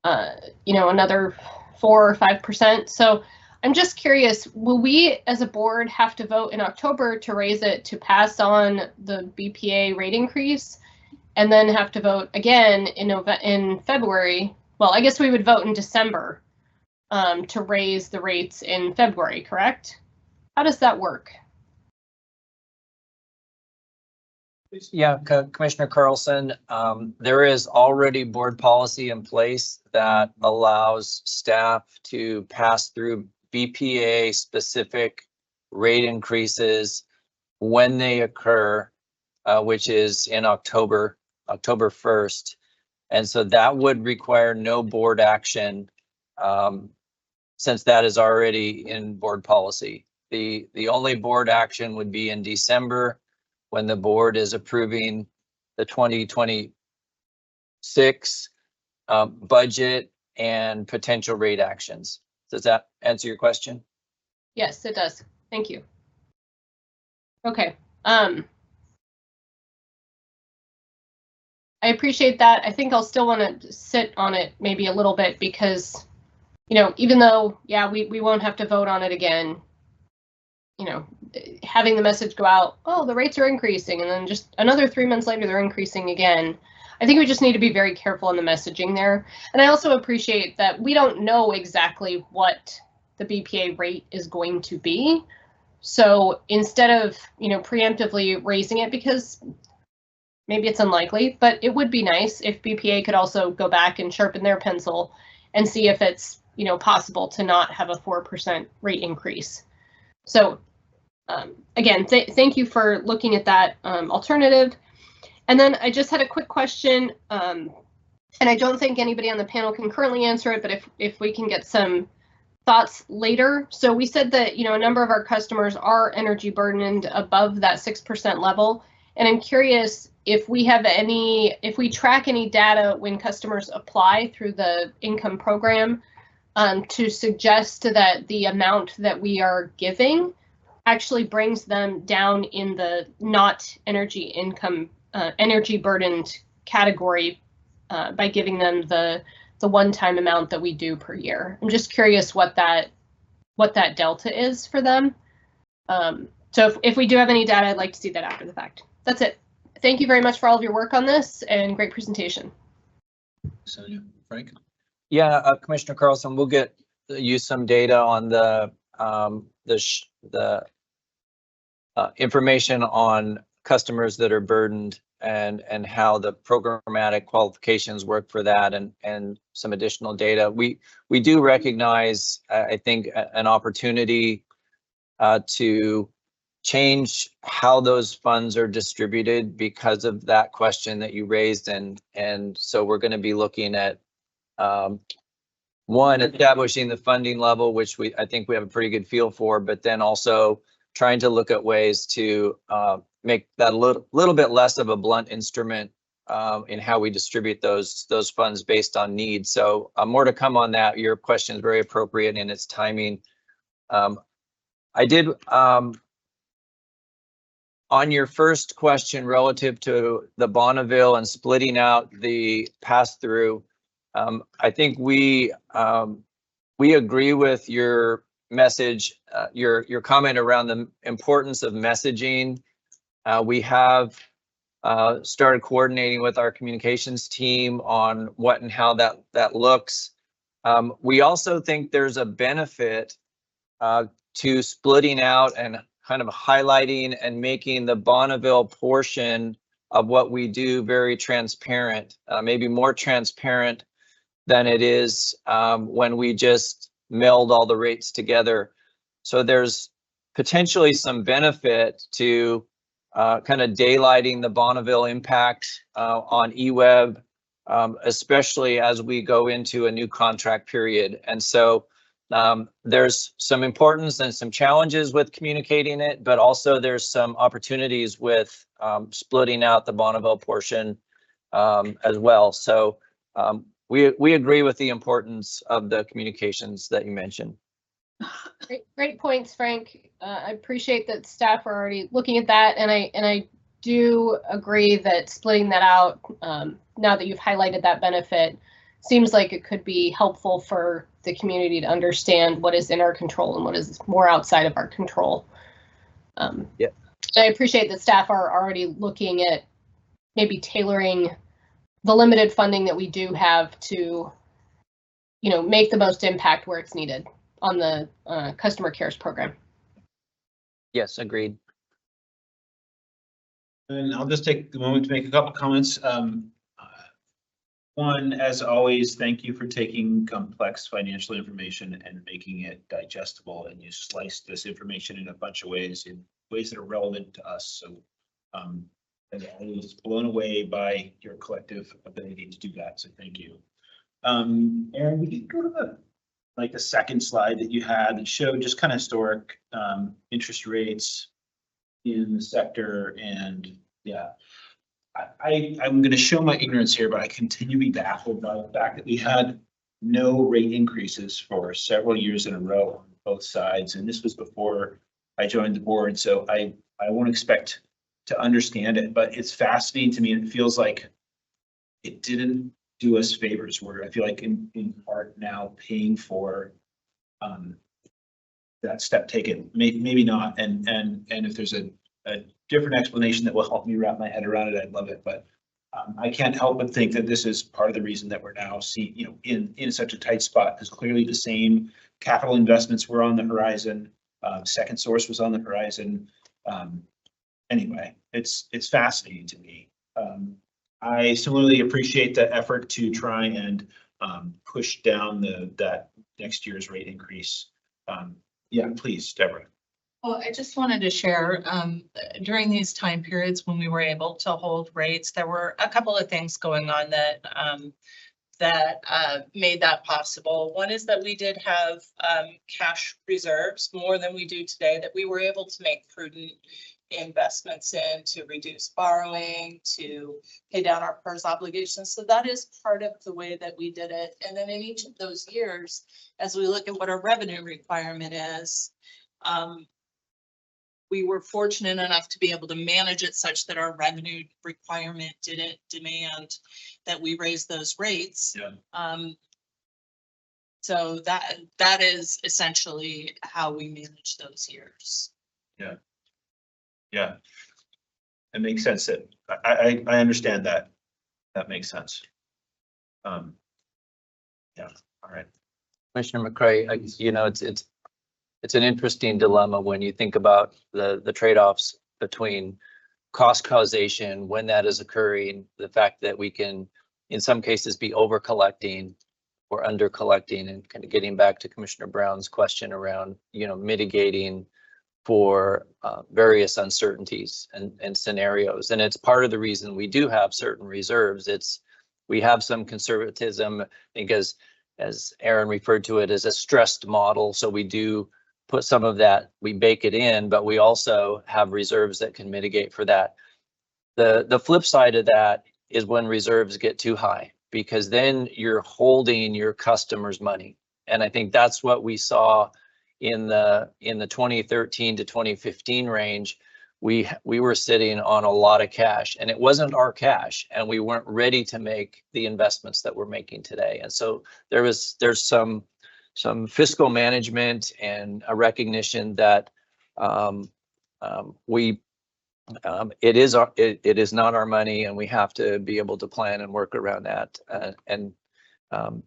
Speaker 2: another 4 or 5%. So I'm just curious, will we as a board have to vote in October to raise it to pass on the BPA rate increase and then have to vote again in February? Well, I guess we would vote in December to raise the rates in February, correct? How does that work?
Speaker 5: Yeah, Commissioner Carlson, there is already board policy in place that allows staff to pass through BPA specific rate increases when they occur, which is in October 1st. And so that would require no board action since that is already in board policy. The only board action would be in December when the board is approving the 2026 budget and potential rate actions. Does that answer your question?
Speaker 2: Yes, it does. Thank you. Okay. I appreciate that. I think I'll still want to sit on it maybe a little bit because, even though, yeah, we won't have to vote on it again, having the message go out, oh, the rates are increasing, and then just another 3 months later, they're increasing again. I think we just need to be very careful in the messaging there. And I also appreciate that we don't know exactly what the BPA rate is going to be. So instead of, preemptively raising it, because maybe it's unlikely, but it would be nice if BPA could also go back and sharpen their pencil and see if it's, possible to not have a 4% rate increase. So again, thank you for looking at that alternative. And then I just had a quick question, and I don't think anybody on the panel can currently answer it, but if we can get some thoughts later. So we said that, a number of our customers are energy burdened above that 6% level. And I'm curious if we track any data when customers apply through the income program to suggest that the amount that we are giving actually brings them down in the not energy burdened category by giving them the one-time amount that we do per year. I'm just curious what that delta is for them. So if we do have any data, I'd like to see that after the fact. That's it. Thank you very much for all of your work on this and great presentation.
Speaker 1: Sonia, Frank?
Speaker 5: Yeah, Commissioner Carlson, we'll get you some data on the information on customers that are burdened and how the programmatic qualifications work for that and some additional data. We do recognize, I think, an opportunity to change how those funds are distributed because of that question that you raised. And so we're going to be looking at one, establishing the funding level, which I think we have a pretty good feel for, but then also trying to look at ways to make that a little bit less of a blunt instrument in how we distribute those funds based on need. So more to come on that. Your question is very appropriate in its timing. I did, on your first question relative to the Bonneville and splitting out the pass-through, I think we agree with your message, your comment around the importance of messaging. We have started coordinating with our communications team on what and how that looks. We also think there's a benefit to splitting out and kind of highlighting and making the Bonneville portion of what we do very transparent, maybe more transparent than it is when we just meld all the rates together. So there's potentially some benefit to kind of daylighting the Bonneville impact on EWEB, especially as we go into a new contract period. And so there's some importance and some challenges with communicating it, but also there's some opportunities with splitting out the Bonneville portion as well. So we agree with the importance of the communications that you mentioned.
Speaker 2: Great points, Frank. I appreciate that staff are already looking at that, and I do agree that splitting that out, now that you've highlighted that benefit, seems like it could be helpful for the community to understand what is in our control and what is more outside of our control.
Speaker 5: Yeah.
Speaker 2: I appreciate that staff are already looking at maybe tailoring the limited funding that we do have to, make the most impact where it's needed on the customer cares program.
Speaker 5: Yes, agreed.
Speaker 1: And I'll just take a moment to make a couple comments. One, as always, thank you for taking complex financial information and making it digestible. And you sliced this information in a bunch of ways, that are relevant to us. So and I was blown away by your collective ability to do that. So thank you. Aaron, we could go to the second slide that you had that showed just kind of historic interest rates in the sector. And yeah, I'm going to show my ignorance here, but I continue to be baffled by the fact that we had no rate increases for several years in a row on both sides. And this was before I joined the board. So I won't expect to understand it, but it's fascinating to me. And it feels like it didn't do us favors. Where I feel like in part now paying for that step taken, maybe not. And if there's a different explanation that will help me wrap my head around it, I'd love it. But I can't help but think that this is part of the reason that we're now in such a tight spot, because clearly the same capital investments were on the horizon. Second source was on the horizon. Anyway, it's fascinating to me. I similarly appreciate the effort to try and push down that next year's rate increase. Yeah, please, Deborah.
Speaker 17: Well, I just wanted to share, during these time periods when we were able to hold rates, there were a couple of things going on that made that possible. One is that we did have cash reserves, more than we do today, that we were able to make prudent investments in to reduce borrowing, to pay down our PERS obligations. So that is part of the way that we did it. And then in each of those years, as we look at what our revenue requirement is, we were fortunate enough to be able to manage it such that our revenue requirement didn't demand that we raise those rates.
Speaker 1: Yeah.
Speaker 17: So that is essentially how we manage those years.
Speaker 1: Yeah. Yeah. It makes sense that I understand that. That makes sense. Yeah. All right.
Speaker 5: Commissioner McCray, it's an interesting dilemma when you think about the trade-offs between cost causation, when that is occurring, the fact that we can, in some cases, be over collecting or under collecting, and kind of getting back to Commissioner Brown's question around, mitigating for various uncertainties and scenarios. And it's part of the reason we do have certain reserves. We have some conservatism, I think, as Aaron referred to it, as a stressed model. So we do put some of that, we bake it in, but we also have reserves that can mitigate for that. The flip side of that is when reserves get too high, because then you're holding your customers' money. And I think that's what we saw in the 2013 to 2015 range. We were sitting on a lot of cash, and it wasn't our cash, and we weren't ready to make the investments that we're making today. And so there's some fiscal management and a recognition that it is not our money, and we have to be able to plan and work around that and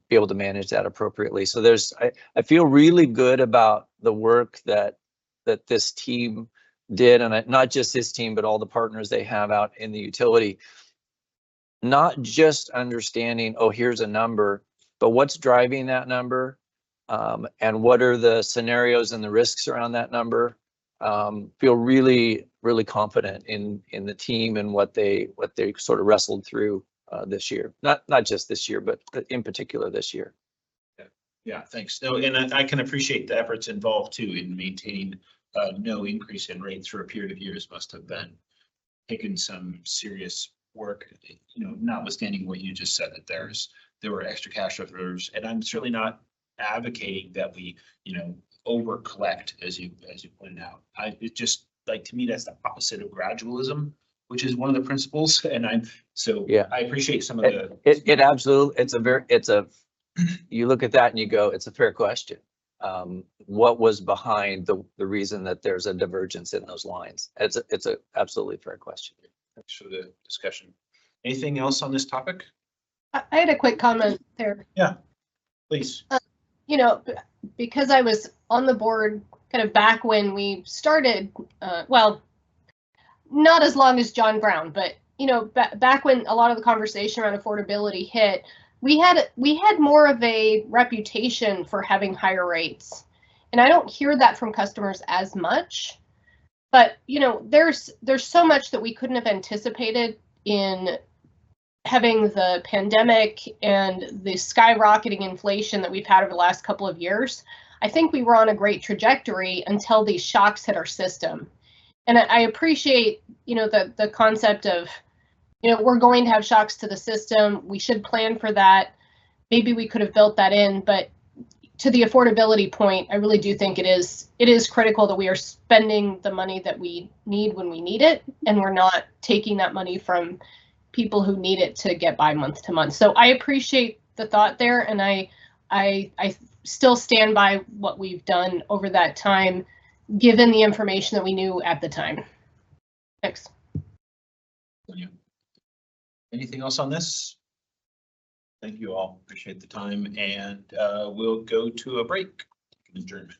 Speaker 5: be able to manage that appropriately. So I feel really good about the work that this team did, and not just this team, but all the partners they have out in the utility. Not just understanding, oh, here's a number, but what's driving that number, and what are the scenarios and the risks around that number. Feel really, really confident in the team and what they sort of wrestled through this year. Not just this year, but in particular this year.
Speaker 1: Yeah, thanks. No, and I can appreciate the efforts involved too in maintaining no increase in rates for a period of years. Must have been taking some serious work, notwithstanding what you just said, that there were extra cash reserves, and I'm certainly not advocating that we, over collect, as you pointed out. It just, like, to me, that's the opposite of gradualism, which is one of the principles. And I appreciate some of the.
Speaker 5: It absolutely, you look at that and you go, it's a fair question. What was behind the reason that there's a divergence in those lines? It's a absolutely fair question.
Speaker 1: Thanks for the discussion. Anything else on this topic?
Speaker 2: I had a quick comment there.
Speaker 1: Yeah, please.
Speaker 2: Because I was on the board kind of back when we started, well, not as long as John Brown, but back when a lot of the conversation around affordability hit, we had more of a reputation for having higher rates. And I don't hear that from customers as much. But there's so much that we couldn't have anticipated in having the pandemic and the skyrocketing inflation that we've had over the last couple of years. I think we were on a great trajectory until these shocks hit our system. And I appreciate, the concept of, we're going to have shocks to the system. We should plan for that. Maybe we could have built that in, but to the affordability point, I really do think it is critical that we are spending the money that we need when we need it, and we're not taking that money from people who need it to get by month to month. So I appreciate the thought there, and I still stand by what we've done over that time, given the information that we knew at the time. Thanks.
Speaker 1: Anything else on this? Thank you all. Appreciate the time, and we'll go to a break. Adjournment.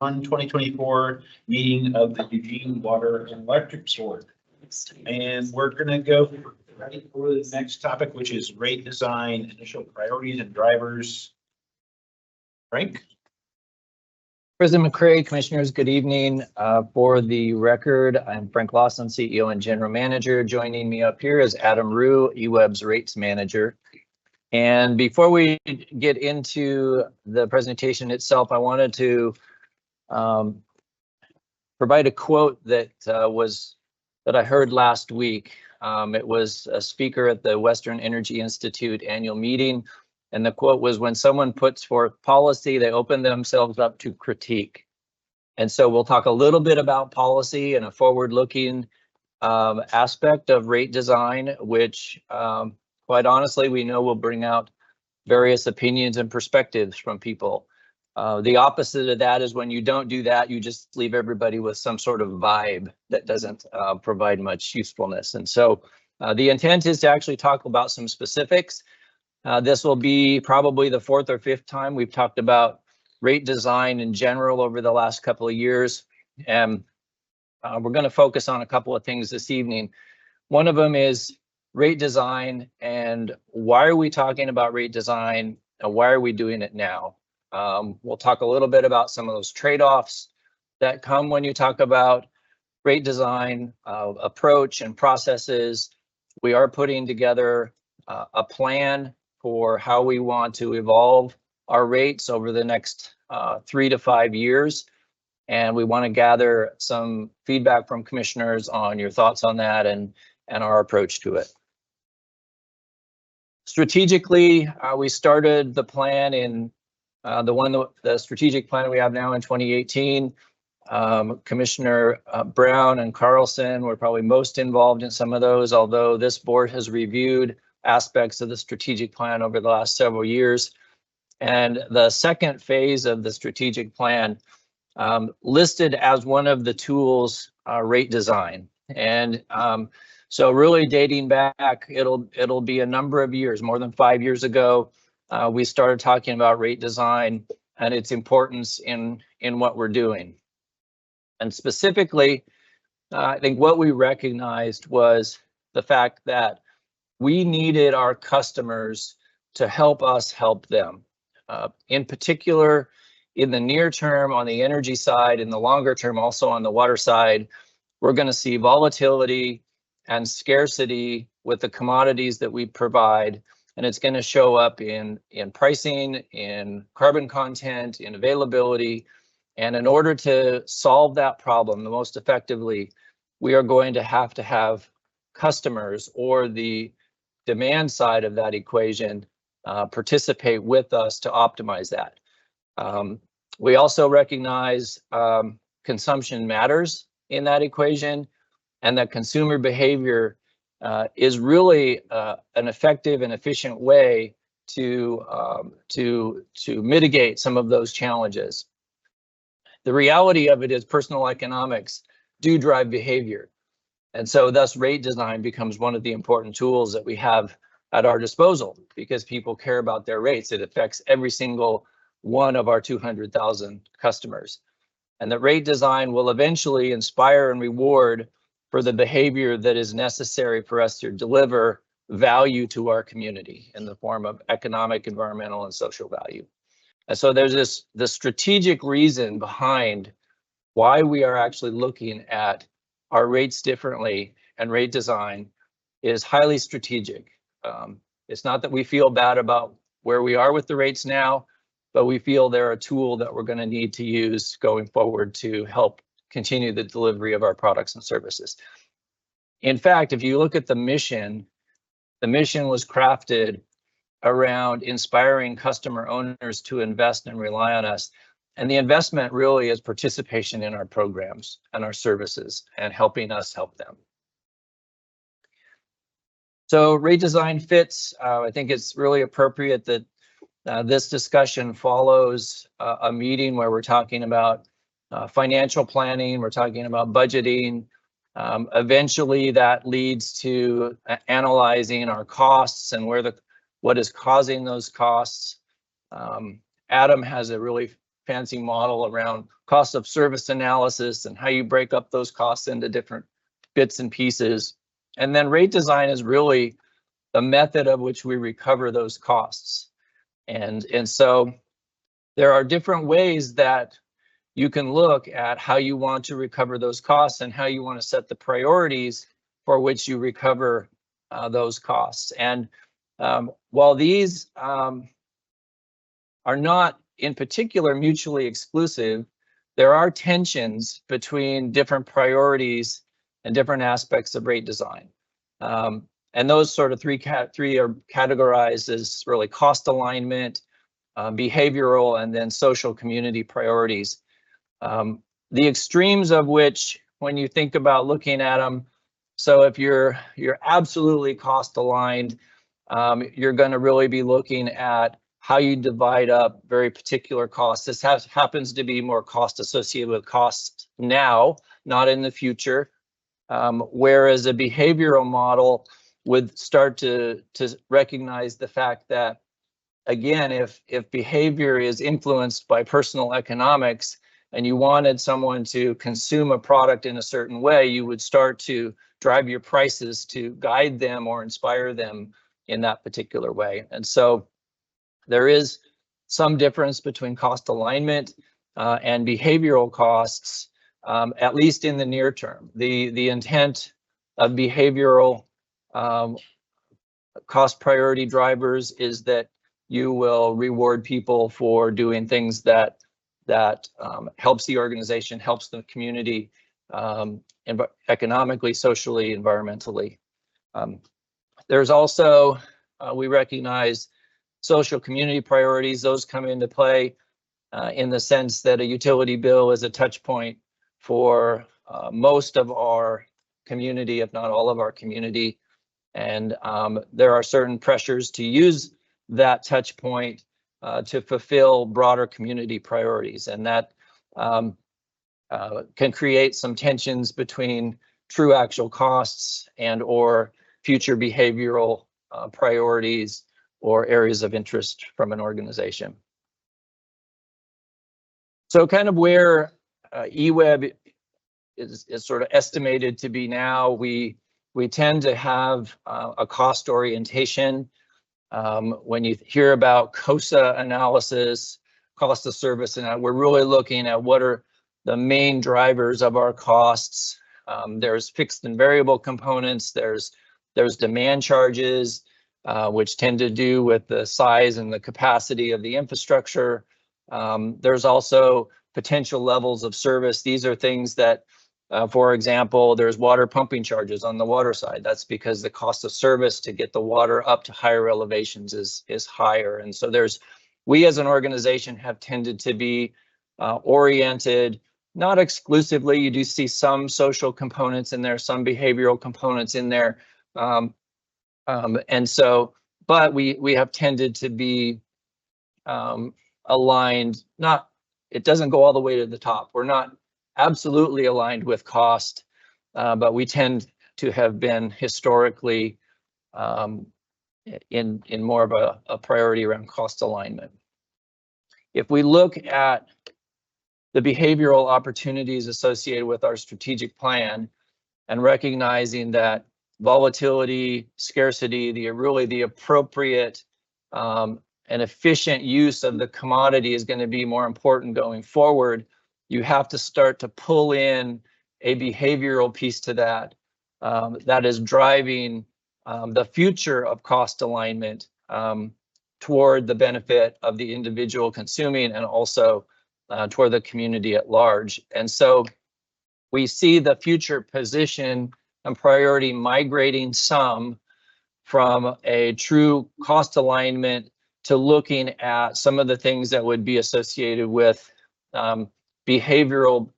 Speaker 1: 2024 meeting of the Eugene Water and Electric Board. And we're gonna go right for the next topic, which is rate design, initial priorities and drivers. Frank?
Speaker 5: President McCray, Commissioners, good evening. For the record, I'm Frank Lawson, CEO and General Manager. Joining me up here is Adam Rue, EWEB's Rates Manager. And before we get into the presentation itself, I wanted to provide a quote that I heard last week. It was a speaker at the Western Energy Institute annual meeting. And the quote was, when someone puts forth policy, they open themselves up to critique. And so we'll talk a little bit about policy and a forward-looking aspect of rate design, which quite honestly, we know will bring out various opinions and perspectives from people. The opposite of that is when you don't do that, you just leave everybody with some sort of vibe that doesn't provide much usefulness. And so the intent is to actually talk about some specifics. This will be probably the fourth or fifth time we've talked about rate design in general over the last couple of years. And we're going to focus on a couple of things this evening. One of them is rate design and why are we talking about rate design and why are we doing it now? We'll talk a little bit about some of those trade-offs that come when you talk about rate design, approach and processes. We are putting together a plan for how we want to evolve our rates over the next 3 to 5 years. And we want to gather some feedback from commissioners on your thoughts on that and our approach to it. Strategically, we started the plan in the strategic plan we have now in 2018. Commissioner Brown and Carlson were probably most involved in some of those, although this board has reviewed aspects of the strategic plan over the last several years. And the second phase of the strategic plan listed as one of the tools, rate design. And so really dating back, it'll be a number of years, more than 5 years ago, we started talking about rate design and its importance in what we're doing. And specifically, I think what we recognized was the fact that we needed our customers to help us help them. In particular, in the near term on the energy side, in the longer term also on the water side, we're going to see volatility and scarcity with the commodities that we provide. And it's going to show up in pricing, in carbon content, in availability. And in order to solve that problem the most effectively, we are going to have customers or the demand side of that equation participate with us to optimize that. We also recognize consumption matters in that equation, and that consumer behavior is really an effective and efficient way to mitigate some of those challenges. The reality of it is personal economics do drive behavior. And so thus rate design becomes one of the important tools that we have at our disposal because people care about their rates. It affects every single one of our 200,000 customers. And the rate design will eventually inspire and reward for the behavior that is necessary for us to deliver value to our community in the form of economic, environmental, and social value. And so there's the strategic reason behind why we are actually looking at our rates differently, and rate design is highly strategic. It's not that we feel bad about where we are with the rates now, but we feel they're a tool that we're going to need to use going forward to help continue the delivery of our products and services. In fact, if you look at the mission was crafted around inspiring customer owners to invest and rely on us. And the investment really is participation in our programs and our services and helping us help them. So rate design fits. I think it's really appropriate that this discussion follows a meeting where we're talking about financial planning, we're talking about budgeting. Eventually that leads to analyzing our costs and what is causing those costs. Adam has a really fancy model around cost of service analysis and how you break up those costs into different bits and pieces. And then rate design is really the method of which we recover those costs. And so there are different ways that you can look at how you want to recover those costs and how you want to set the priorities for which you recover those costs. And while these are not in particular mutually exclusive, there are tensions between different priorities and different aspects of rate design. And those sort of three are categorized as really cost alignment, behavioral, and then social community priorities. The extremes of which, when you think about looking at them, so if you're absolutely cost aligned, you're going to really be looking at how you divide up very particular costs. This happens to be more cost associated with costs now, not in the future. Whereas a behavioral model would start to recognize the fact that, again, if behavior is influenced by personal economics and you wanted someone to consume a product in a certain way, you would start to drive your prices to guide them or inspire them in that particular way. And so there is some difference between cost alignment and behavioral costs, at least in the near term. The intent of behavioral cost priority drivers is that you will reward people for doing things that helps the organization, helps the community, economically, socially, environmentally. There's also, we recognize social community priorities. Those come into play in the sense that a utility bill is a touch point for most of our community, if not all of our community. And there are certain pressures to use that touch point to fulfill broader community priorities. And that can create some tensions between true actual costs and or future behavioral priorities or areas of interest from an organization. So kind of where EWEB is sort of estimated to be now, we tend to have a cost orientation. When you hear about COSA analysis, cost of service, and we're really looking at what are the main drivers of our costs. There's fixed and variable components. There's demand charges, which tend to do with the size and the capacity of the infrastructure. There's also potential levels of service. These are things that, for example, there's water pumping charges on the water side. That's because the cost of service to get the water up to higher elevations is higher. And so we as an organization have tended to be oriented, not exclusively. You do see some social components in there, some behavioral components in there. And so, but we have tended to be aligned, it doesn't go all the way to the top. We're not absolutely aligned with cost, but we tend to have been historically in more of a priority around cost alignment. If we look at the behavioral opportunities associated with our strategic plan and recognizing that volatility, scarcity, really the appropriate and efficient use of the commodity is going to be more important going forward, you have to start to pull in a behavioral piece to that that is driving the future of cost alignment toward the benefit of the individual consuming and also toward the community at large. And so we see the future position and priority migrating some from a true cost alignment to looking at some of the things that would be associated with behavioral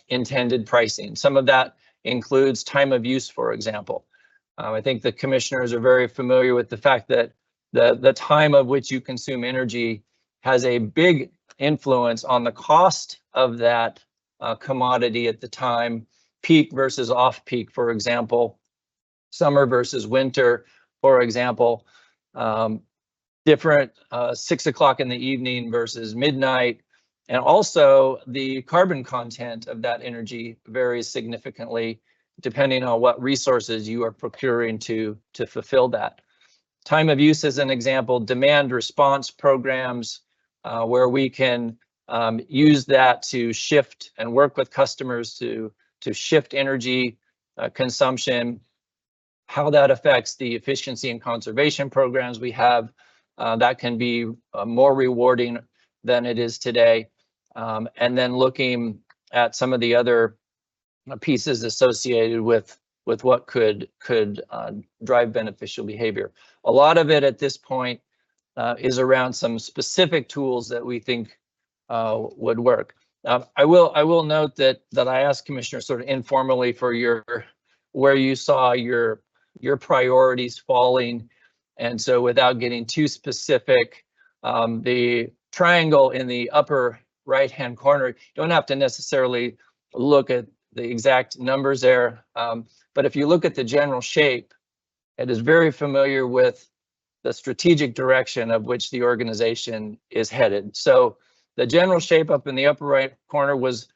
Speaker 5: intended pricing. Some of that includes time of use, for example. I think the commissioners are very familiar with the fact that the time of which you consume energy has a big influence on the cost of that commodity at the time, peak versus off peak, for example, summer versus winter, for example, different 6 o'clock in the evening versus midnight, And also the carbon content of that energy varies significantly depending on what resources you are procuring to fulfill that. Time of use as an example, demand response programs where we can use that to shift and work with customers to shift energy consumption, how that affects the efficiency and conservation programs we have, that can be more rewarding than it is today. And then looking at some of the other pieces associated with what could drive beneficial behavior. A lot of it at this point is around some specific tools that we think would work. I will note that I asked Commissioner sort of informally for where you saw your priorities falling, and so without getting too specific, the triangle in the upper right-hand corner, you don't have to necessarily look at the exact numbers there, but if you look at the general shape, it is very familiar with the strategic direction of which the organization is headed. So the general shape up in the upper right corner was,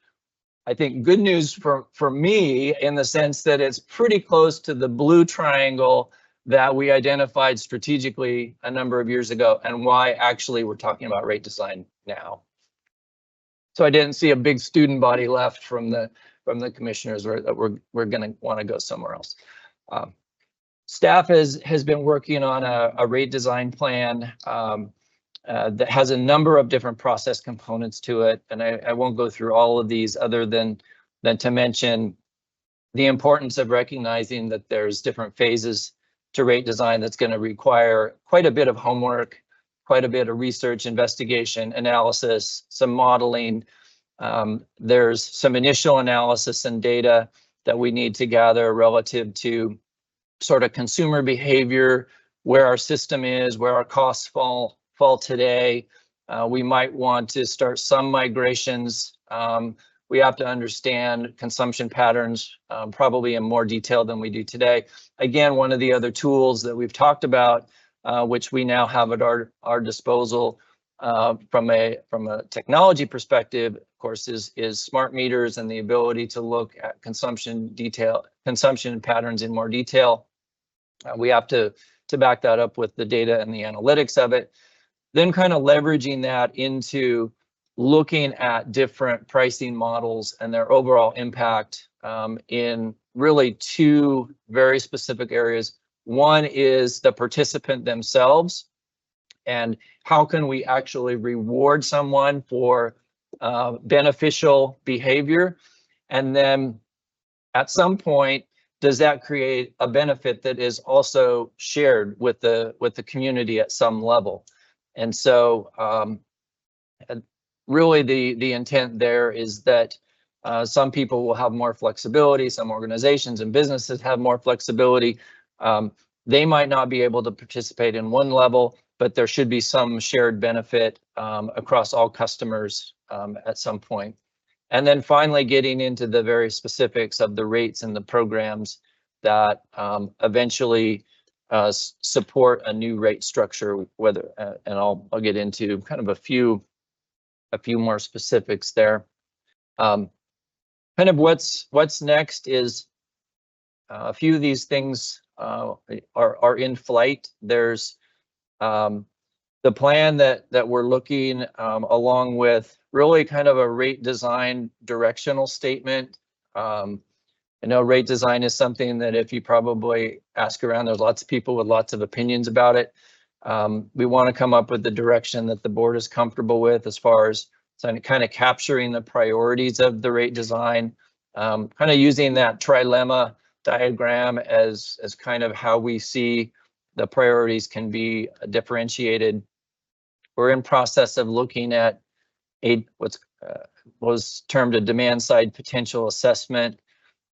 Speaker 5: I think, good news for me in the sense that it's pretty close to the blue triangle that we identified strategically a number of years ago, and why actually we're talking about rate design now. So I didn't see a big student body left from the commissioners that we're going to want to go somewhere else. Staff has been working on a rate design plan that has a number of different process components to it, and I won't go through all of these other than to mention the importance of recognizing that there's different phases to rate design that's going to require quite a bit of homework, quite a bit of research, investigation, analysis, some modeling. There's some initial analysis and data that we need to gather relative to sort of consumer behavior, where our system is, where our costs fall today. We might want to start some migrations. We have to understand consumption patterns probably in more detail than we do today. Again, one of the other tools that we've talked about, which we now have at our disposal from a technology perspective, of course, is smart meters and the ability to look at consumption patterns in more detail. We have to back that up with the data and the analytics of it. Then kind of leveraging that into looking at different pricing models and their overall impact in really two very specific areas. One is the participant themselves, and how can we actually reward someone for beneficial behavior? And then at some point, does that create a benefit that is also shared with the community at some level? And so really the intent there is that some people will have more flexibility, some organizations and businesses have more flexibility. They might not be able to participate in one level, but there should be some shared benefit across all customers at some point. And then finally getting into the very specifics of the rates and the programs that eventually support a new rate structure, whether and I'll get into kind of a few more specifics there. Kind of what's next is a few of these things are in flight. There's the plan that we're looking along with really kind of a rate design directional statement. I know rate design is something that if you probably ask around, there's lots of people with lots of opinions about it. We want to come up with the direction that the board is comfortable with as far as kind of capturing the priorities of the rate design, kind of using that trilemma diagram as kind of how we see the priorities can be differentiated. We're in process of looking at what's was termed a demand side potential assessment.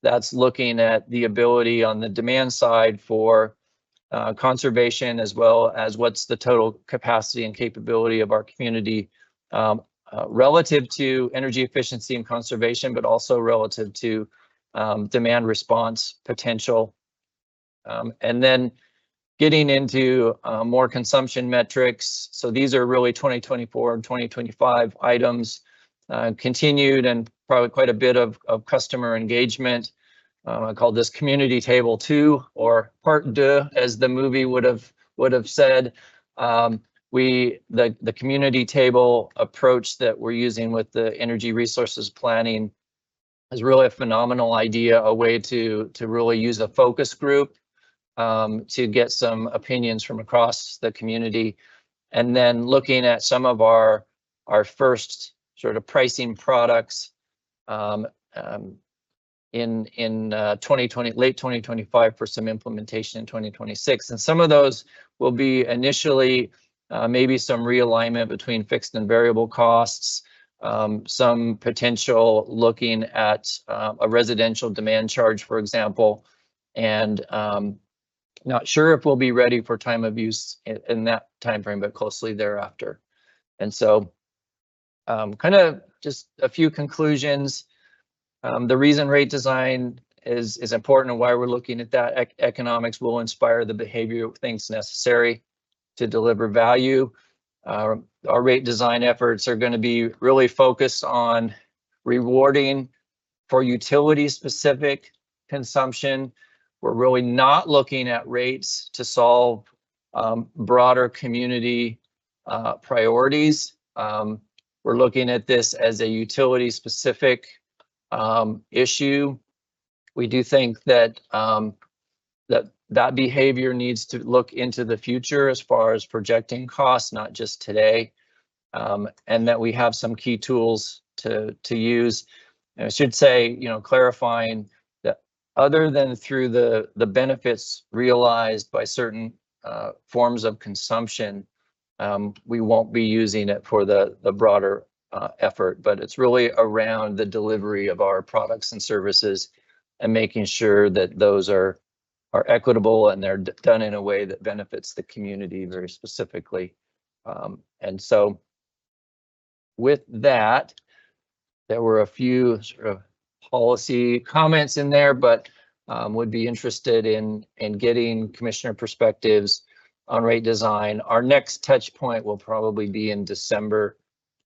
Speaker 5: That's looking at the ability on the demand side for conservation, as well as what's the total capacity and capability of our community relative to energy efficiency and conservation, but also relative to demand response potential. And then getting into more consumption metrics. So these are really 2024 and 2025 items continued and probably quite a bit of customer engagement. I call this community table 2 or part 2, as the movie would have said. The community table approach that we're using with the energy resources planning is really a phenomenal idea, a way to really use a focus group to get some opinions from across the community. And then looking at some of our first sort of pricing products in 2020, late 2025 for some implementation in 2026. And some of those will be initially maybe some realignment between fixed and variable costs, some potential looking at a residential demand charge, for example, and not sure if we'll be ready for time of use in that time frame, but closely thereafter. And so kind of just a few conclusions. The reason rate design is important and why we're looking at that. Economics will inspire the behavior of things necessary to deliver value. Our rate design efforts are going to be really focused on rewarding for utility specific consumption. We're really not looking at rates to solve broader community priorities. We're looking at this as a utility specific issue. We do think that that behavior needs to look into the future as far as projecting costs, not just today, and that we have some key tools to use. And I should say, clarifying that other than through the benefits realized by certain forms of consumption, we won't be using it for the broader effort, but it's really around the delivery of our products and services and making sure that those are equitable and they're done in a way that benefits the community very specifically. And so with that, there were a few sort of policy comments in there, but would be interested in getting commissioner perspectives on rate design. Our next touch point will probably be in December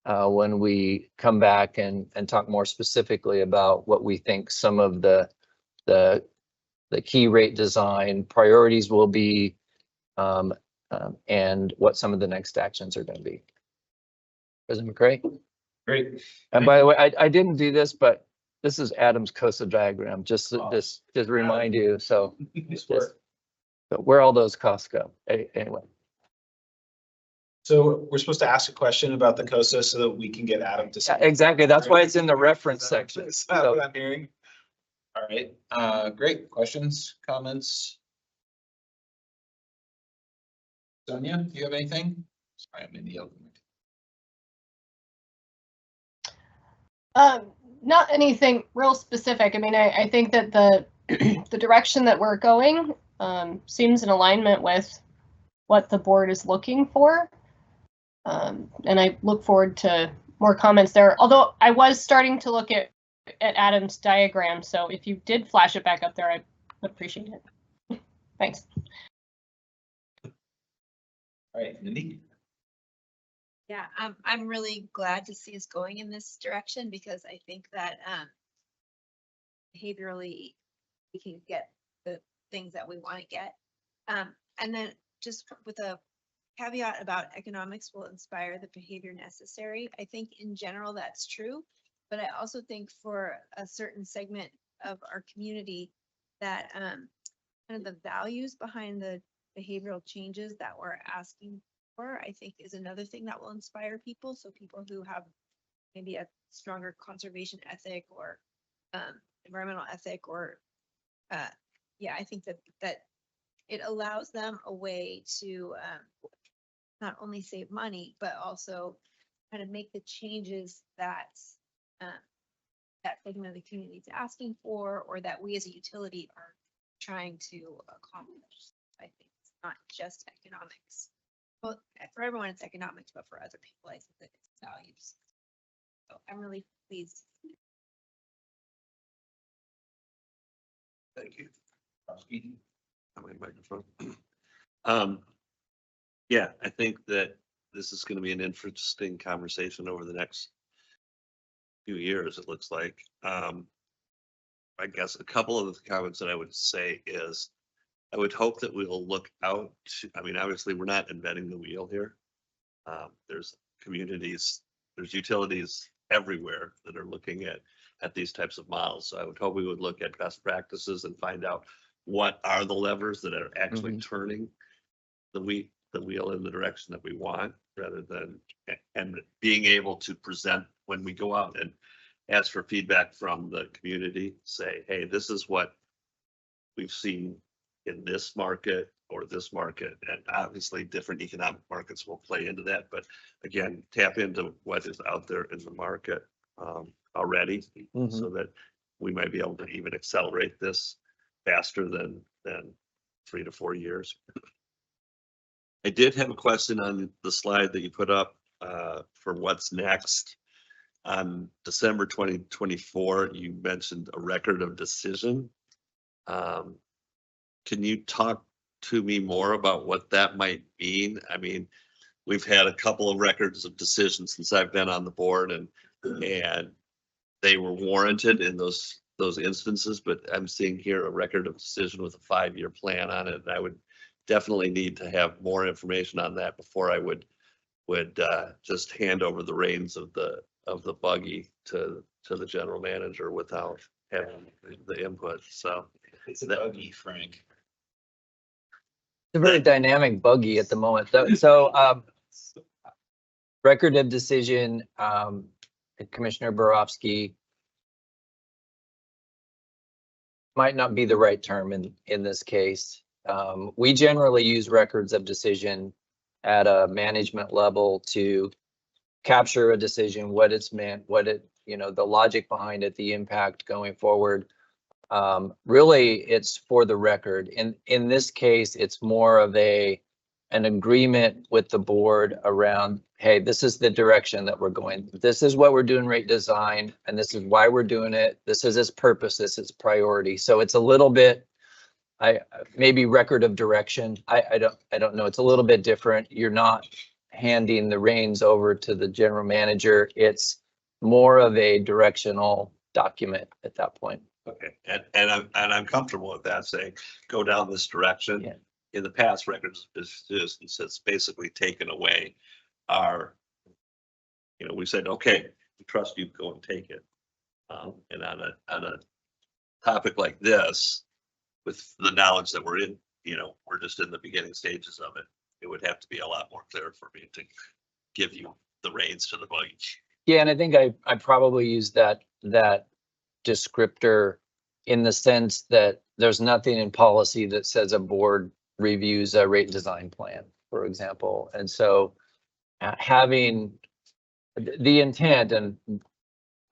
Speaker 5: when we come back and talk more specifically about what we think some of the key rate design priorities will be, and what some of the next actions are going to be. President McCray?
Speaker 1: Great.
Speaker 5: And by the way, I didn't do this, but this is Adam's COSA diagram, just to remind you. So, so where all those costs go. Anyway.
Speaker 1: So we're supposed to ask a question about the COSA so that we can get Adam to.
Speaker 5: Yeah, exactly. That's why it's in the reference section.
Speaker 1: Is that what I'm hearing? All right. Great. Questions, comments? Sonia, do you have anything? Sorry, I'm in the open.
Speaker 2: Not anything real specific. I mean, I think that the the direction that we're going seems in alignment with what the board is looking for. And I look forward to more comments there. Although I was starting to look at Adam's diagram, so if you did flash it back up there, I would appreciate it. Thanks.
Speaker 1: All right, Mindy.
Speaker 9: Yeah, I'm really glad to see us going in this direction because I think that behaviorally we can get the things that we want to get. And then just with a caveat about economics will inspire the behavior necessary. I think in general that's true, but I also think for a certain segment of our community that kind of the values behind the behavioral changes that we're asking for, I think is another thing that will inspire people. So people who have maybe a stronger conservation ethic or environmental ethic or yeah, I think that it allows them a way to not only save money, but also kind of make the changes that that segment of the community is asking for, or that we as a utility are trying to accomplish. I think it's not just economics. Well, for everyone it's economics, but for other people, I think that it's values. So I'm really pleased.
Speaker 3: Thank you. My microphone. Yeah, I think that this is going to be an interesting conversation over the next few years, it looks like. I guess a couple of the comments that I would say is, I would hope that we'll look out to, I mean, obviously, we're not inventing the wheel here. There's communities, there's utilities everywhere that are looking at these types of models. So I would hope we would look at best practices and find out what are the levers that are actually turning the wheel in the direction that we want, rather than, and being able to present when we go out and ask for feedback from the community, say, hey, this is what we've seen in this market or this market. And obviously different economic markets will play into that, but again, tap into what is out there in the market already, so that we might be able to even accelerate this faster than 3 to 4 years. I did have a question on the slide that you put up for what's next. On December 2024, you mentioned a record of decision. Can you talk to me more about what that might mean? I mean, we've had a couple of records of decision since I've been on the board, and they were warranted in those instances, but I'm seeing here a record of decision with a 5-year plan on it. And I would definitely need to have more information on that before I would just hand over the reins of the buggy to the general manager without having the input. So
Speaker 1: it's a buggy, Frank.
Speaker 5: It's a very dynamic buggy at the moment. So record of decision, Commissioner Borofsky, might not be the right term in this case. We generally use records of decision at a management level to capture a decision, what it's meant, what it, the logic behind it, the impact going forward. Really, it's for the record. In this case, it's more of an agreement with the board around, hey, this is the direction that we're going. This is what we're doing rate design, and this is why we're doing it. This is its purpose, this is priority. So it's a little bit, maybe record of direction. I don't know. It's a little bit different. You're not handing the reins over to the general manager. It's more of a directional document at that point.
Speaker 3: Okay, and I'm comfortable with that, saying go down this direction.
Speaker 5: Yeah.
Speaker 3: In the past, records of decision has basically taken away our, we said, okay, we trust you, go and take it. And on a topic like this, with the knowledge that we're in, we're just in the beginning stages of it, it would have to be a lot more clear for me to give you the reins to the buggy.
Speaker 5: Yeah, and I think I probably use that descriptor in the sense that there's nothing in policy that says a board reviews a rate design plan, for example. And so having the intent, and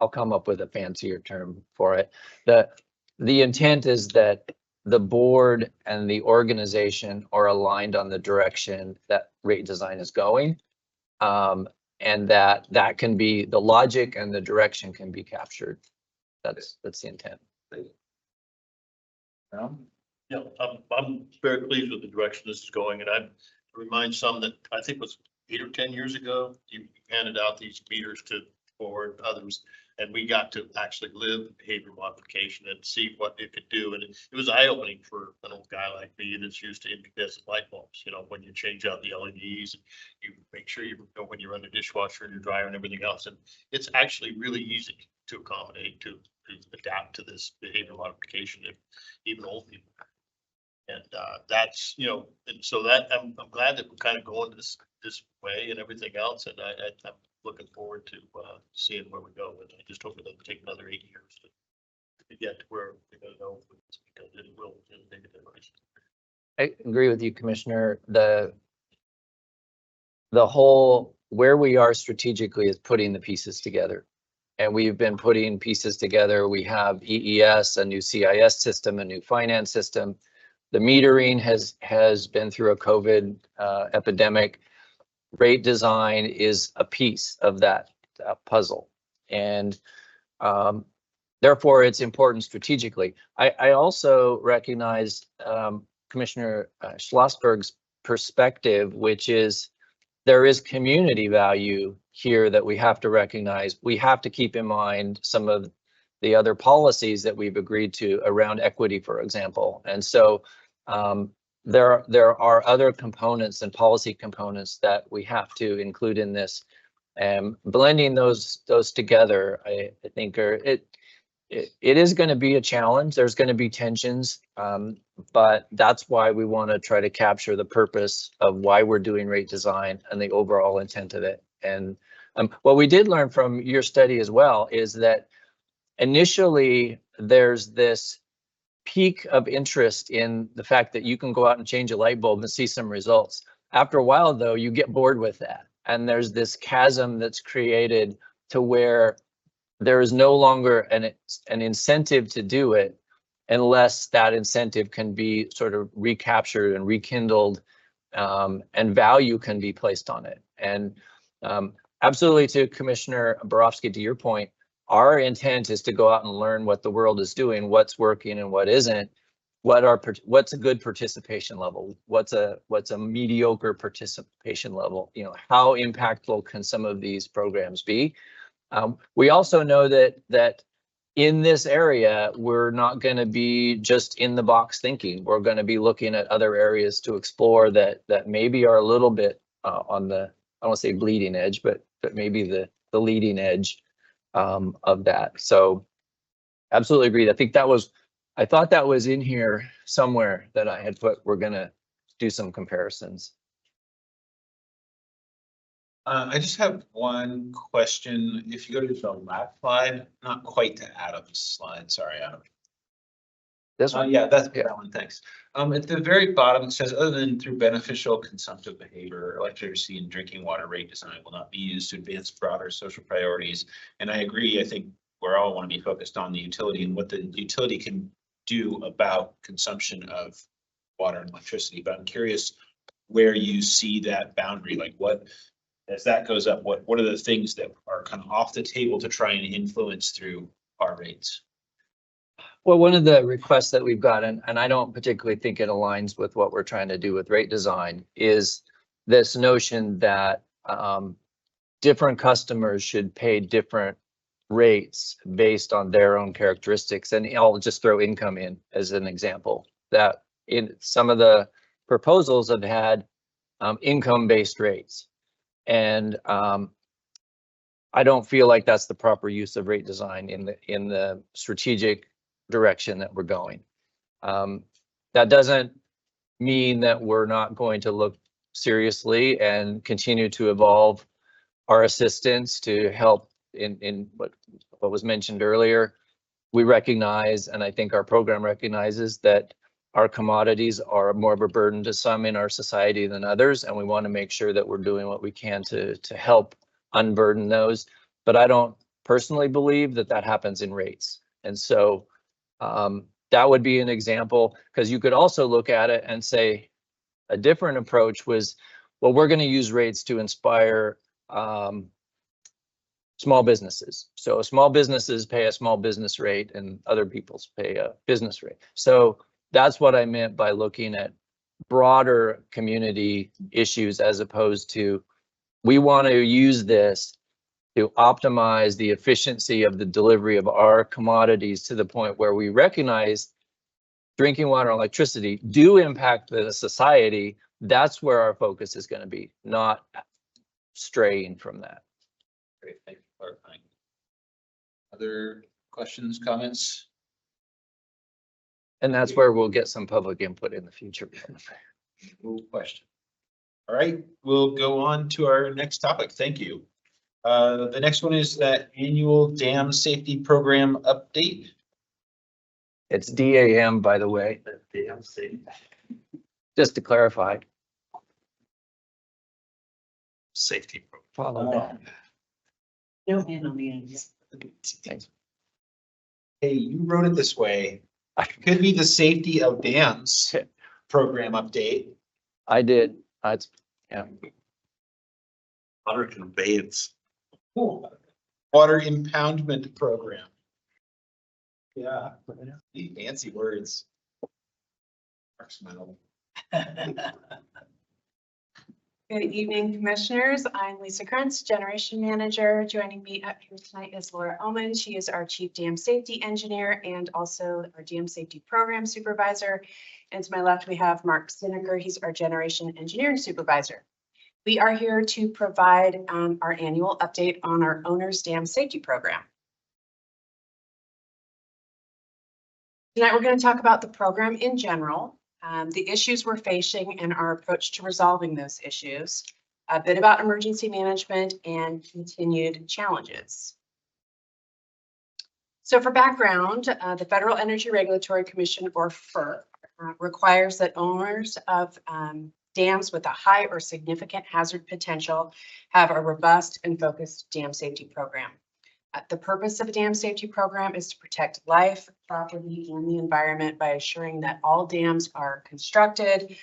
Speaker 5: I'll come up with a fancier term for it, the intent is that the board and the organization are aligned on the direction that rate design is going. And that can be, the logic and the direction can be captured. That's the intent.
Speaker 4: Yeah, I'm very pleased with the direction this is going, and I remind some that I think was 8 or 10 years ago, you handed out these meters to forward others, and we got to actually live behavior modification and see what it could do. And it was eye-opening for an old guy like me that's used to incandescent light bulbs. When you change out the LEDs, and you make sure when you run the dishwasher and your dryer and everything else, and it's actually really easy to accommodate, to adapt to this behavior modification, if even old people. And that's, and so that I'm glad that we're kind of going this way and everything else. And I'm looking forward to seeing where we go. And I just hope it doesn't take another 8 years to get to where we're going to go, because it will make a difference.
Speaker 5: I agree with you, Commissioner. The whole, where we are strategically is putting the pieces together. And we've been putting pieces together. We have EES, a new CIS system, a new finance system. The metering has been through a COVID epidemic. Rate design is a piece of that puzzle. And therefore, it's important strategically. I also recognize Commissioner Schlossberg's perspective, which is there is community value here that we have to recognize. We have to keep in mind some of the other policies that we've agreed to around equity, for example. And so there are other components and policy components that we have to include in this. And blending those together, I think it is going to be a challenge. There's going to be tensions, but that's why we want to try to capture the purpose of why we're doing rate design and the overall intent of it. And what we did learn from your study as well is that initially there's this peak of interest in the fact that you can go out and change a light bulb and see some results. After a while, though, you get bored with that. And there's this chasm that's created to where there is no longer an incentive to do it unless that incentive can be sort of recaptured and rekindled, and value can be placed on it. And absolutely, to Commissioner Borofsky, to your point, our intent is to go out and learn what the world is doing, what's working and what isn't. What's a good participation level? What's a mediocre participation level? You know, how impactful can some of these programs be? We also know that in this area, we're not going to be just in the box thinking. We're going to be looking at other areas to explore that maybe are a little bit on the, I don't want to say bleeding edge, but maybe the leading edge of that. So absolutely agreed. I thought that was in here somewhere that I had put. We're going to do some comparisons.
Speaker 1: I just have one question. If you go to the last slide, not quite to Adam's slide, sorry, Adam.
Speaker 5: This one?
Speaker 1: Yeah, that's that one, thanks. At the very bottom, it says, other than through beneficial consumptive behavior, electricity and drinking water rate design will not be used to advance broader social priorities. And I agree, I think we're all want to be focused on the utility and what the utility can do about consumption of water and electricity. But I'm curious where you see that boundary, like what, as that goes up, what are the things that are kind of off the table to try and influence through our rates?
Speaker 5: Well, one of the requests that we've got, and I don't particularly think it aligns with what we're trying to do with rate design, is this notion that different customers should pay different rates based on their own characteristics. And I'll just throw income in as an example, that in some of the proposals have had income-based rates. And I don't feel like that's the proper use of rate design in the strategic direction that we're going. That doesn't mean that we're not going to look seriously and continue to evolve our assistance to help in what was mentioned earlier. We recognize, and I think our program recognizes, that our commodities are more of a burden to some in our society than others, and we want to make sure that we're doing what we can to help unburden those. But I don't personally believe that that happens in rates. And so that would be an example, because you could also look at it and say a different approach was, well, we're going to use rates to inspire small businesses. So small businesses pay a small business rate and other people's pay a business rate. So that's what I meant by looking at broader community issues, as opposed to, we want to use this to optimize the efficiency of the delivery of our commodities to the point where we recognize drinking water and electricity do impact the society. That's where our focus is going to be, not straying from that.
Speaker 1: Great, thank you for clarifying. Other questions, comments?
Speaker 5: And that's where we'll get some public input in the future.
Speaker 1: Cool question. All right, we'll go on to our next topic. Thank you. The next one is that annual dam safety program update.
Speaker 5: It's DAM, by the way.
Speaker 1: Dam safety.
Speaker 5: Just to clarify.
Speaker 3: Safety program.
Speaker 5: Follow that.
Speaker 13: No hand on the end.
Speaker 5: Thanks.
Speaker 1: Hey, you wrote it this way. Could be the safety of dams program update.
Speaker 5: I did. It's, yeah.
Speaker 3: Water conveyance.
Speaker 1: Water impoundment program. Yeah, fancy words.
Speaker 16: Good evening, commissioners. I'm Lisa Krentz, Generation Manager. Joining me up here tonight is Laura Ullman. She is our Chief Dam Safety Engineer and also our Dam Safety Program Supervisor. And to my left, we have Mark Stinneker. He's our Generation Engineering Supervisor. We are here to provide our annual update on our Owner's Dam Safety Program. Tonight, we're going to talk about the program in general, the issues we're facing and our approach to resolving those issues, a bit about emergency management and continued challenges. So for background, the Federal Energy Regulatory Commission, or FERC, requires that owners of dams with a high or significant hazard potential have a robust and focused dam safety program. The purpose of a dam safety program is to protect life, property, and the environment by assuring that all dams are constructed,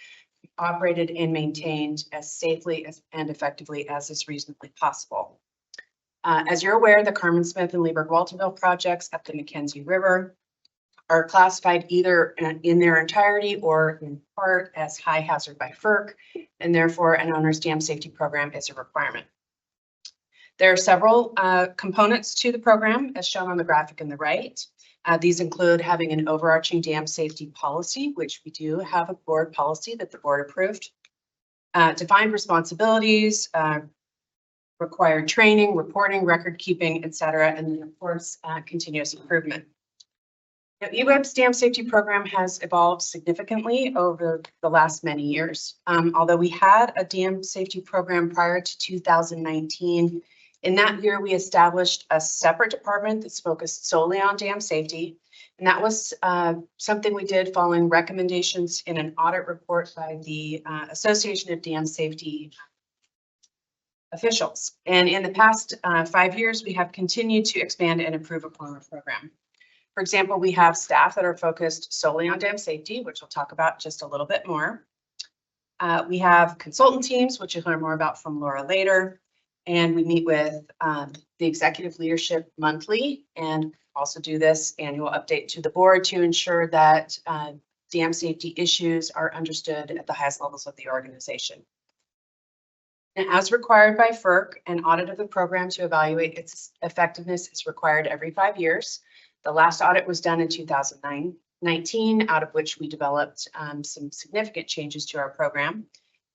Speaker 16: operated, and maintained as safely and effectively as is reasonably possible. As you're aware, the Carmen Smith and Lieberg-Walterville projects up the Mackenzie River are classified either in their entirety or in part as high hazard by FERC, and therefore an owner's dam safety program is a requirement. There are several components to the program, as shown on the graphic on the right. These include having an overarching dam safety policy, which we do have a board policy that the board approved, defined responsibilities, required training, reporting, record keeping, et cetera, and then of course, continuous improvement. Now, EWEB's dam safety program has evolved significantly over the last many years. Although we had a dam safety program prior to 2019, in that year, we established a separate department that's focused solely on dam safety. And that was something we did following recommendations in an audit report by the Association of Dam Safety officials. And in the past 5 years, we have continued to expand and improve upon our program. For example, we have staff that are focused solely on dam safety, which we'll talk about just a little bit more. We have consultant teams, which you'll learn more about from Laura later. And we meet with the executive leadership monthly and also do this annual update to the board to ensure that dam safety issues are understood at the highest levels of the organization. And as required by FERC, an audit of the program to evaluate its effectiveness is required every 5 years. The last audit was done in 2019, out of which we developed some significant changes to our program.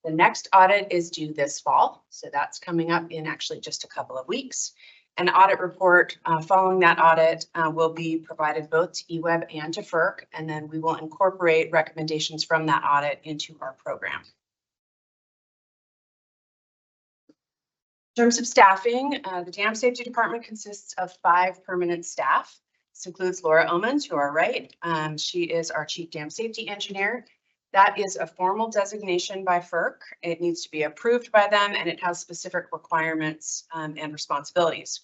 Speaker 16: The next audit is due this fall, so that's coming up in actually just a couple of weeks. An audit report following that audit will be provided both to EWEB and to FERC, and then we will incorporate recommendations from that audit into our program. In terms of staffing, the Dam Safety Department consists of 5 permanent staff. This includes Laura Ullman to our right. She is our Chief Dam Safety Engineer. That is a formal designation by FERC. It needs to be approved by them and it has specific requirements and responsibilities.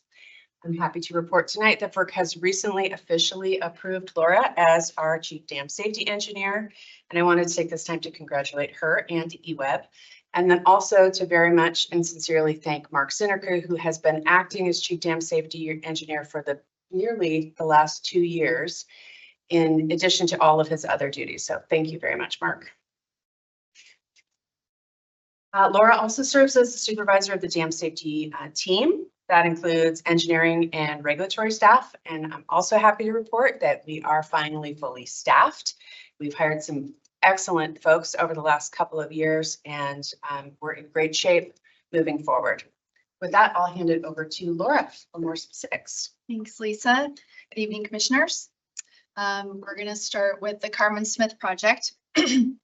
Speaker 16: I'm happy to report tonight that FERC has recently officially approved Laura as our Chief Dam Safety Engineer. And I wanted to take this time to congratulate her and EWEB. And then also to very much and sincerely thank Mark Stinneker, who has been acting as Chief Dam Safety Engineer for nearly the last 2 years, in addition to all of his other duties. So thank you very much, Mark. Laura also serves as the supervisor of the dam safety team. That includes engineering and regulatory staff. And I'm also happy to report that we are finally fully staffed. We've hired some excellent folks over the last couple of years, and we're in great shape moving forward. With that, I'll hand it over to Laura for more specifics.
Speaker 18: Thanks, Lisa. Good evening, commissioners. We're going to start with the Carmen Smith project. In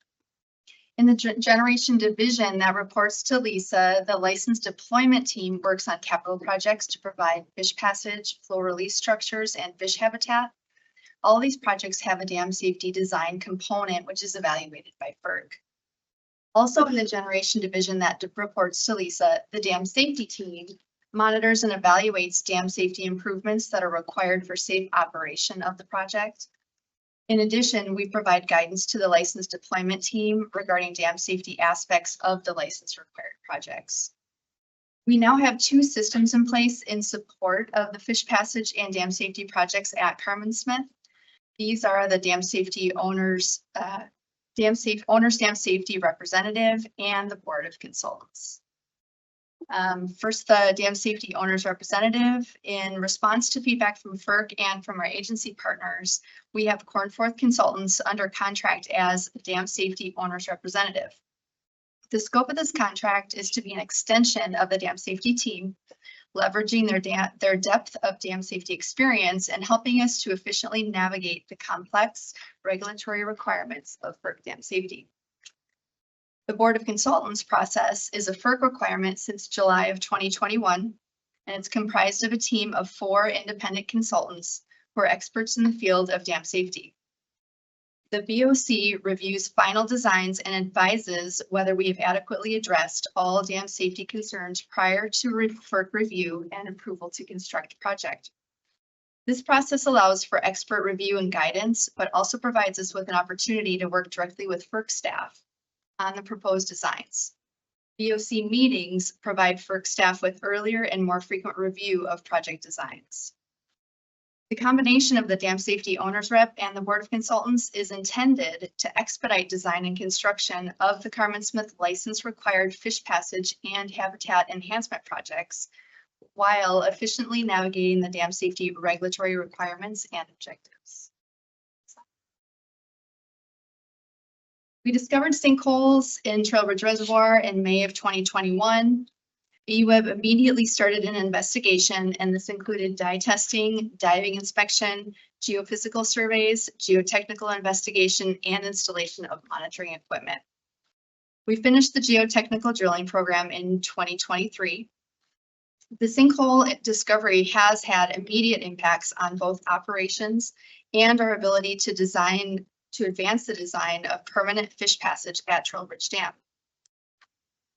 Speaker 18: the generation division that reports to Lisa, the licensed deployment team works on capital projects to provide fish passage, flow release structures, and fish habitat. All these projects have a dam safety design component, which is evaluated by FERC. Also in the generation division that reports to Lisa, the dam safety team monitors and evaluates dam safety improvements that are required for safe operation of the project. In addition, we provide guidance to the licensed deployment team regarding dam safety aspects of the license required projects. We now have 2 systems in place in support of the fish passage and dam safety projects at Carmen Smith. These are the dam safety owners owner's dam safety representative, and the Board of Consultants. First, the dam safety owners representative. In response to feedback from FERC and from our agency partners, we have Cornforth Consultants under contract as dam safety owners representative. The scope of this contract is to be an extension of the dam safety team, leveraging their depth of dam safety experience and helping us to efficiently navigate the complex regulatory requirements of FERC dam safety. The Board of Consultants process is a FERC requirement since July of 2021, and it's comprised of a team of 4 independent consultants who are experts in the field of dam safety. The BOC reviews final designs and advises whether we have adequately addressed all dam safety concerns prior to FERC review and approval to construct the project. This process allows for expert review and guidance, but also provides us with an opportunity to work directly with FERC staff on the proposed designs. BOC meetings provide FERC staff with earlier and more frequent review of project designs. The combination of the dam safety owners rep and the Board of Consultants is intended to expedite design and construction of the Carmen Smith license required fish passage and habitat enhancement projects, while efficiently navigating the dam safety regulatory requirements and objectives. We discovered sinkholes in Trail Ridge Reservoir in May of 2021. EWEB immediately started an investigation, and this included dye testing, diving inspection, geophysical surveys, geotechnical investigation, and installation of monitoring equipment. We finished the geotechnical drilling program in 2023. The sinkhole discovery has had immediate impacts on both operations and our ability to advance the design of permanent fish passage at Trail Ridge Dam.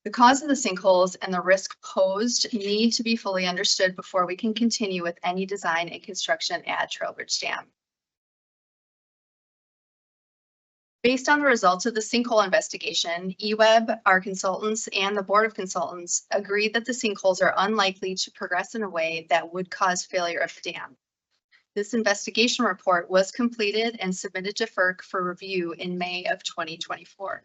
Speaker 18: The cause of the sinkholes and the risk posed need to be fully understood before we can continue with any design and construction at Trail Ridge Dam. Based on the results of the sinkhole investigation, EWEB, our consultants, and the Board of Consultants agreed that the sinkholes are unlikely to progress in a way that would cause failure of the dam. This investigation report was completed and submitted to FERC for review in May of 2024.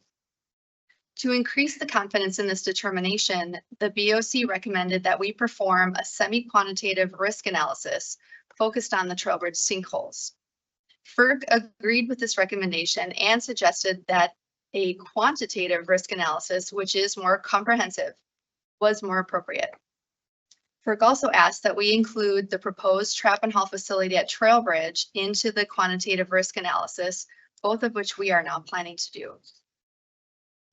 Speaker 18: To increase the confidence in this determination, the BOC recommended that we perform a semi-quantitative risk analysis focused on the Trail Ridge sinkholes. FERC agreed with this recommendation and suggested that a quantitative risk analysis, which is more comprehensive, was more appropriate. FERC also asked that we include the proposed trap and haul facility at Trail Ridge into the quantitative risk analysis, both of which we are now planning to do.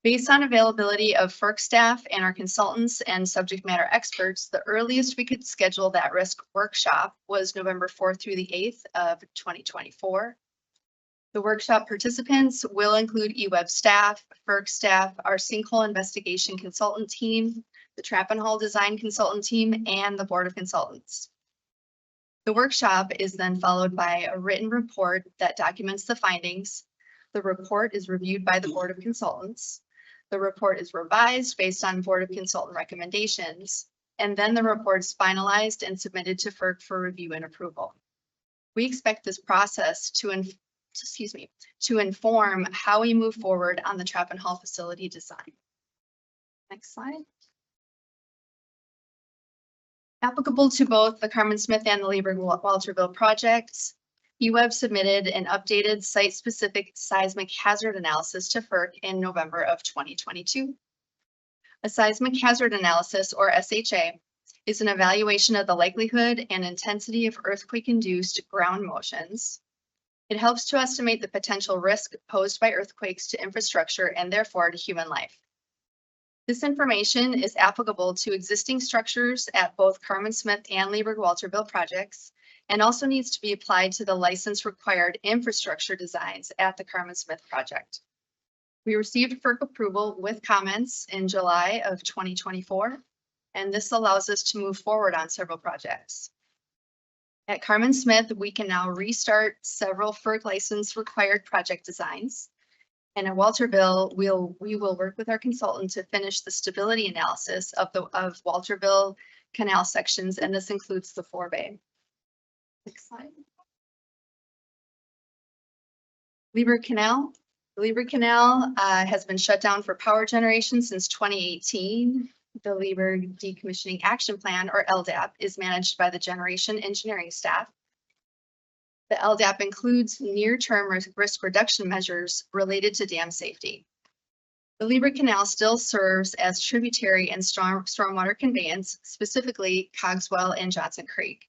Speaker 18: Based on availability of FERC staff and our consultants and subject matter experts, the earliest we could schedule that risk workshop was November 4th through the 8th of 2024. The workshop participants will include EWEB staff, FERC staff, our sinkhole investigation consultant team, the trap and haul design consultant team, and the Board of Consultants. The workshop is then followed by a written report that documents the findings. The report is reviewed by the Board of Consultants. The report is revised based on Board of Consultant recommendations, and then the report is finalized and submitted to FERC for review and approval. We expect this process to inform how we move forward on the trap and haul facility design. Next slide. Applicable to both the Carmen Smith and the Lieberg-Walterville projects, EWEB submitted an updated site-specific seismic hazard analysis to FERC in November of 2022. A seismic hazard analysis, or SHA, is an evaluation of the likelihood and intensity of earthquake-induced ground motions. It helps to estimate the potential risk posed by earthquakes to infrastructure and therefore to human life. This information is applicable to existing structures at both Carmen Smith and Lieberg-Walterville projects, and also needs to be applied to the license required infrastructure designs at the Carmen Smith project. We received FERC approval with comments in July of 2024, and this allows us to move forward on several projects. At Carmen Smith, we can now restart several FERC license required project designs. And at Walterville, we will work with our consultant to finish the stability analysis of Walterville canal sections, and this includes the forebay. Next slide. Lieberg Canal. The Lieber Canal has been shut down for power generation since 2018. The Lieber Decommissioning Action Plan, or LDAP, is managed by the generation engineering staff. The LDAP includes near-term risk reduction measures related to dam safety. The Lieber Canal still serves as tributary and stormwater conveyance, specifically Cogswell and Johnson Creek.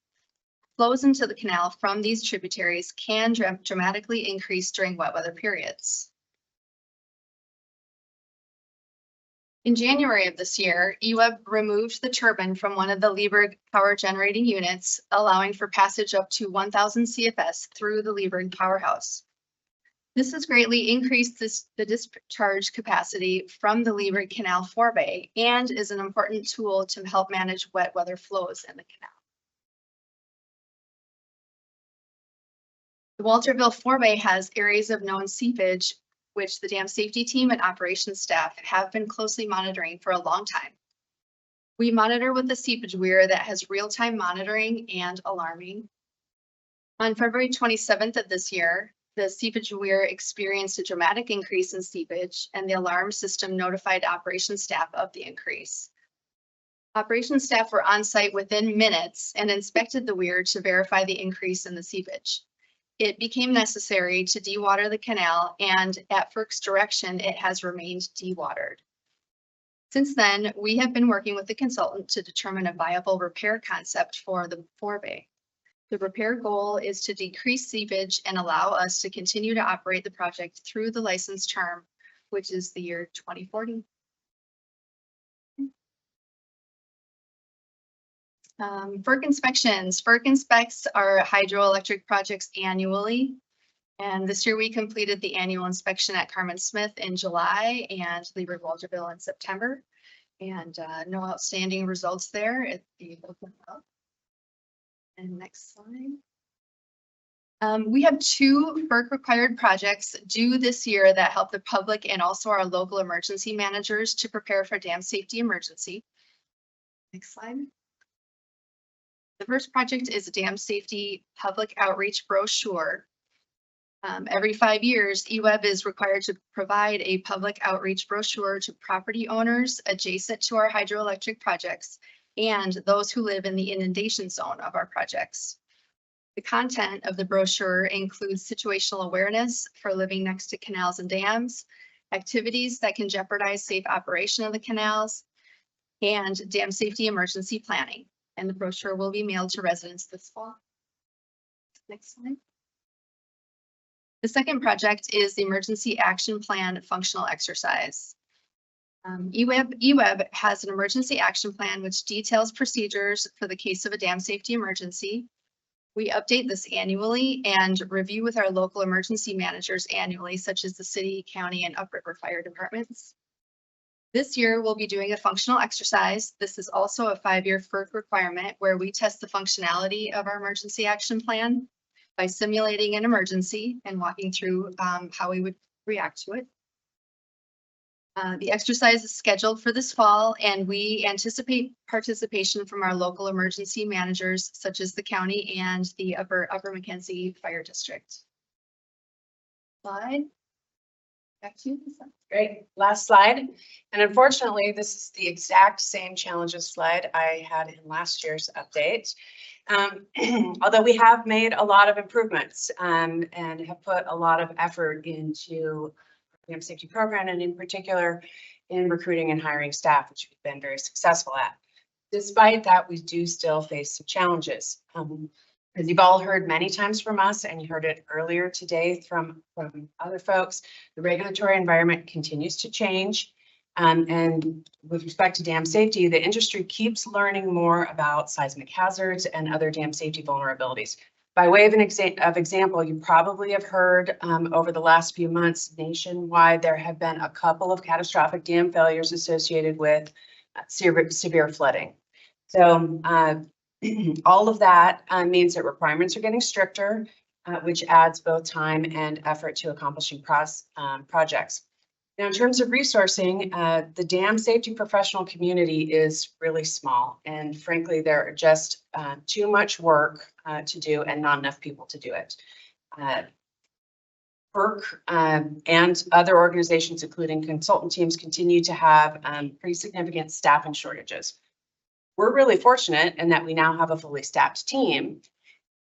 Speaker 18: Flows into the canal from these tributaries can dramatically increase during wet weather periods. In January of this year, EWEB removed the turbine from one of the Lieber power generating units, allowing for passage up to 1,000 CFS through the Lieber powerhouse. This has greatly increased the discharge capacity from the Lieber Canal forebay and is an important tool to help manage wet weather flows in the canal. The Walterville forebay has areas of known seepage, which the dam safety team and operations staff have been closely monitoring for a long time. We monitor with the seepage weir that has real-time monitoring and alarming. On February 27th of this year, the seepage weir experienced a dramatic increase in seepage, and the alarm system notified operations staff of the increase. Operations staff were on site within minutes and inspected the weir to verify the increase in the seepage. It became necessary to dewater the canal, and at FERC's direction, it has remained dewatered. Since then, we have been working with the consultant to determine a viable repair concept for the forebay. The repair goal is to decrease seepage and allow us to continue to operate the project through the license term, which is the year 2040. FERC inspections. FERC inspects our hydroelectric projects annually. And this year we completed the annual inspection at Carmen Smith in July and Lieber Walterville in September. And no outstanding results there. And next slide. We have 2 FERC required projects due this year that help the public and also our local emergency managers to prepare for dam safety emergency. Next slide. The first project is a dam safety public outreach brochure. Every 5 years, EWEB is required to provide a public outreach brochure to property owners adjacent to our hydroelectric projects and those who live in the inundation zone of our projects. The content of the brochure includes situational awareness for living next to canals and dams, activities that can jeopardize safe operation of the canals, and dam safety emergency planning. And the brochure will be mailed to residents this fall. Next slide. The second project is the Emergency Action Plan Functional Exercise. EWEB has an emergency action plan which details procedures for the case of a dam safety emergency. We update this annually and review with our local emergency managers annually, such as the city, county, and upriver fire departments. This year, we'll be doing a functional exercise. This is also a 5-year FERC requirement where we test the functionality of our emergency action plan by simulating an emergency and walking through how we would react to it. The exercise is scheduled for this fall, and we anticipate participation from our local emergency managers, such as the county and the Upper McKenzie Fire District. Slide. Back to you, Lisa.
Speaker 7: Great, last slide. And unfortunately, this is the exact same challenges slide I had in last year's update. Although we have made a lot of improvements and have put a lot of effort into the dam safety program, and in particular in recruiting and hiring staff, which we've been very successful at. Despite that, we do still face some challenges. As you've all heard many times from us, and you heard it earlier today from other folks, the regulatory environment continues to change. And with respect to dam safety, the industry keeps learning more about seismic hazards and other dam safety vulnerabilities. By way of an example, you probably have heard over the last few months nationwide, there have been a couple of catastrophic dam failures associated with severe flooding. So all of that means that requirements are getting stricter, which adds both time and effort to accomplishing projects. Now, in terms of resourcing, the dam safety professional community is really small, and frankly, there are just too much work to do and not enough people to do it.
Speaker 19: FERC and other organizations, including consultant teams, continue to have pretty significant staffing shortages. We're really fortunate in that we now have a fully staffed team.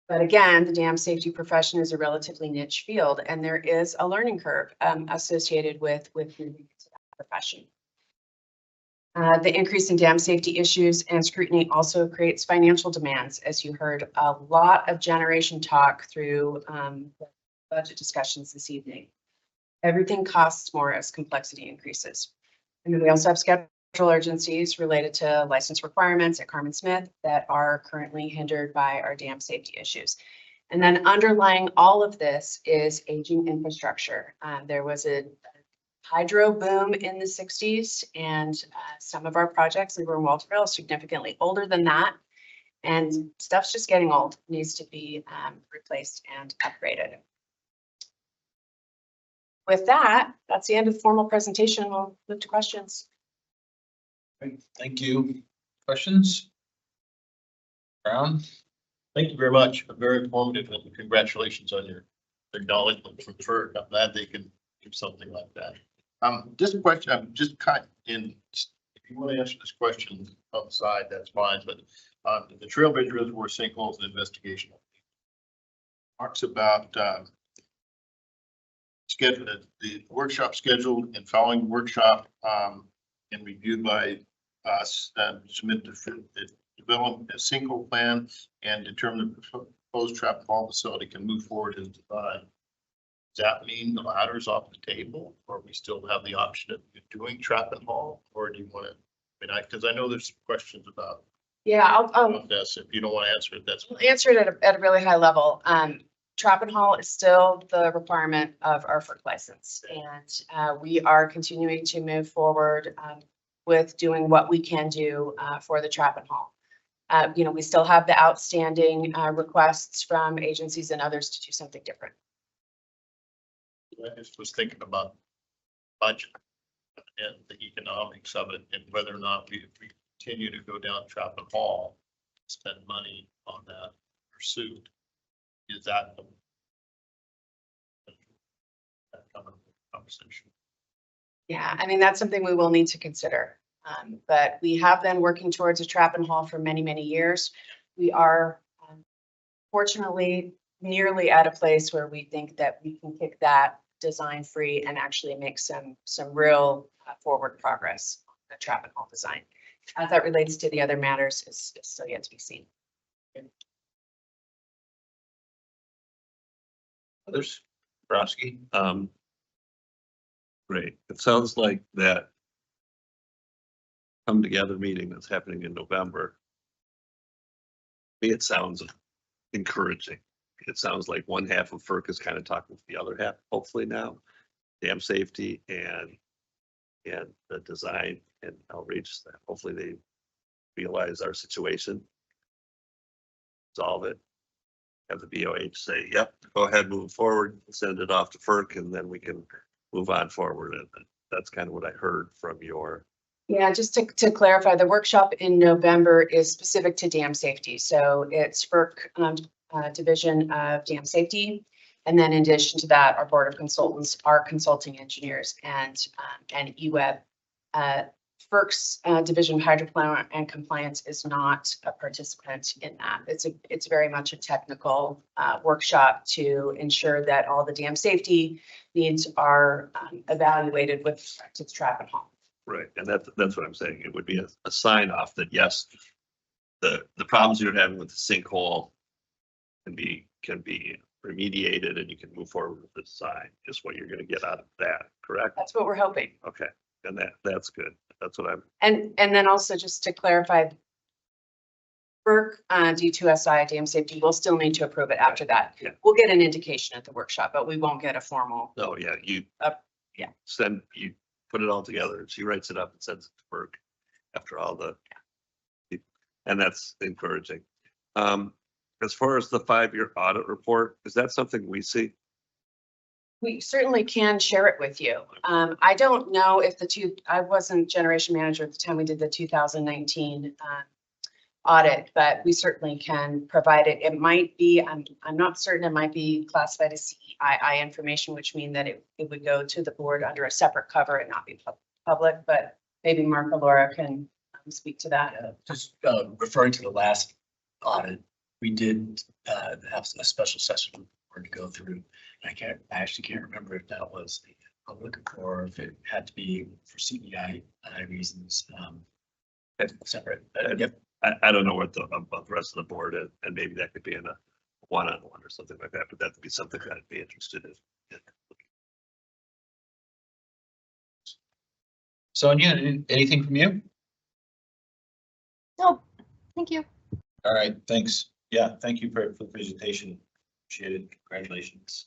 Speaker 19: But again, the dam safety profession is a relatively niche field, and there is a learning curve associated with moving into that profession. The increase in dam safety issues and scrutiny also creates financial demands, as you heard a lot of generation talk through budget discussions this evening. Everything costs more as complexity increases. And then we also have schedule urgencies related to license requirements at Carmen Smith that are currently hindered by our dam safety issues. And then underlying all of this is aging infrastructure. There was a hydro boom in the 60s, and some of our projects over in Walterville are significantly older than that. And stuff's just getting old, needs to be replaced and upgraded. With that, that's the end of the formal presentation. We'll move to questions.
Speaker 1: Thank you. Questions? Brown?
Speaker 4: Thank you very much. Very informative, and congratulations on your acknowledgement from FERC. I'm glad they can do something like that. This question, I'm just kind of in, if you want to answer this question on the side, that's fine, but the Trail Bridge Reservoir sinkholes and investigation talks about schedule the workshop scheduled and following workshop and reviewed by us, submit the develop a sinkhole plan and determine the proposed trap and fall facility can move forward as defined. Does that mean the ladder's off the table, or we still have the option of doing trap and haul, or do you want to? I mean, because I know there's questions about.
Speaker 19: Yeah, I'll
Speaker 4: this. If you don't want to answer it, that's.
Speaker 19: I'll answer it at a really high level. Trap and haul is still the requirement of our FERC license, and we are continuing to move forward with doing what we can do for the trap and haul. You know, we still have the outstanding requests from agencies and others to do something different.
Speaker 4: I just was thinking about budget and the economics of it, and whether or not we continue to go down trap and haul, spend money on that pursuit. Is that conversation?
Speaker 19: Yeah, I mean, that's something we will need to consider. But we have been working towards a trap and haul for many, many years. We are fortunately nearly at a place where we think that we can kick that design free and actually make some real forward progress on the trap and haul design. As that relates to the other matters is still yet to be seen.
Speaker 1: Others? Brodsky?
Speaker 3: Great. It sounds like that come together meeting that's happening in November. To me, it sounds encouraging. It sounds like one half of FERC is kind of talking to the other half, hopefully now, dam safety and the design and outreach. That hopefully they realize our situation, solve it, have the BOH say, yep, go ahead, move forward, send it off to FERC, and then we can move on forward. And that's kind of what I heard from your.
Speaker 19: Yeah, just to clarify, the workshop in November is specific to dam safety. So it's FERC Division of Dam Safety. And then in addition to that, our board of consultants are consulting engineers and EWEB. FERC's Division of Hydroplan and Compliance is not a participant in that. It's very much a technical workshop to ensure that all the dam safety needs are evaluated with respect to the trap and haul.
Speaker 3: Right, and that's what I'm saying. It would be a sign off that yes, the problems you're having with the sinkhole can be remediated and you can move forward with the design. Just what you're going to get out of that, correct?
Speaker 19: That's what we're hoping.
Speaker 3: Okay, and that's good. That's what I'm.
Speaker 19: And then also just to clarify, FERC D2SI dam safety will still need to approve it after that.
Speaker 3: Yeah.
Speaker 19: We'll get an indication at the workshop, but we won't get a formal.
Speaker 3: No, yeah, you put it all together. She writes it up and sends it to FERC after all the, and that's encouraging. As far as the 5-year audit report, is that something we see?
Speaker 19: We certainly can share it with you. I don't know if I wasn't generation manager at the time we did the 2019 audit, but we certainly can provide it. It might be, I'm not certain, it might be classified as CEII information, which mean that it would go to the board under a separate cover and not be public, but maybe Mark or Laura can speak to that.
Speaker 8: Just referring to the last audit, we did have a special session to go through. I actually can't remember if that was the public or if it had to be for CEI reasons. Separate. Yep.
Speaker 3: I don't know what about the rest of the board, and maybe that could be in a one-on-one or something like that, but that would be something that I'd be interested in.
Speaker 1: Sonia, anything from you?
Speaker 2: No, thank you.
Speaker 1: All right, thanks. Yeah, thank you for the presentation. Appreciate it. Congratulations.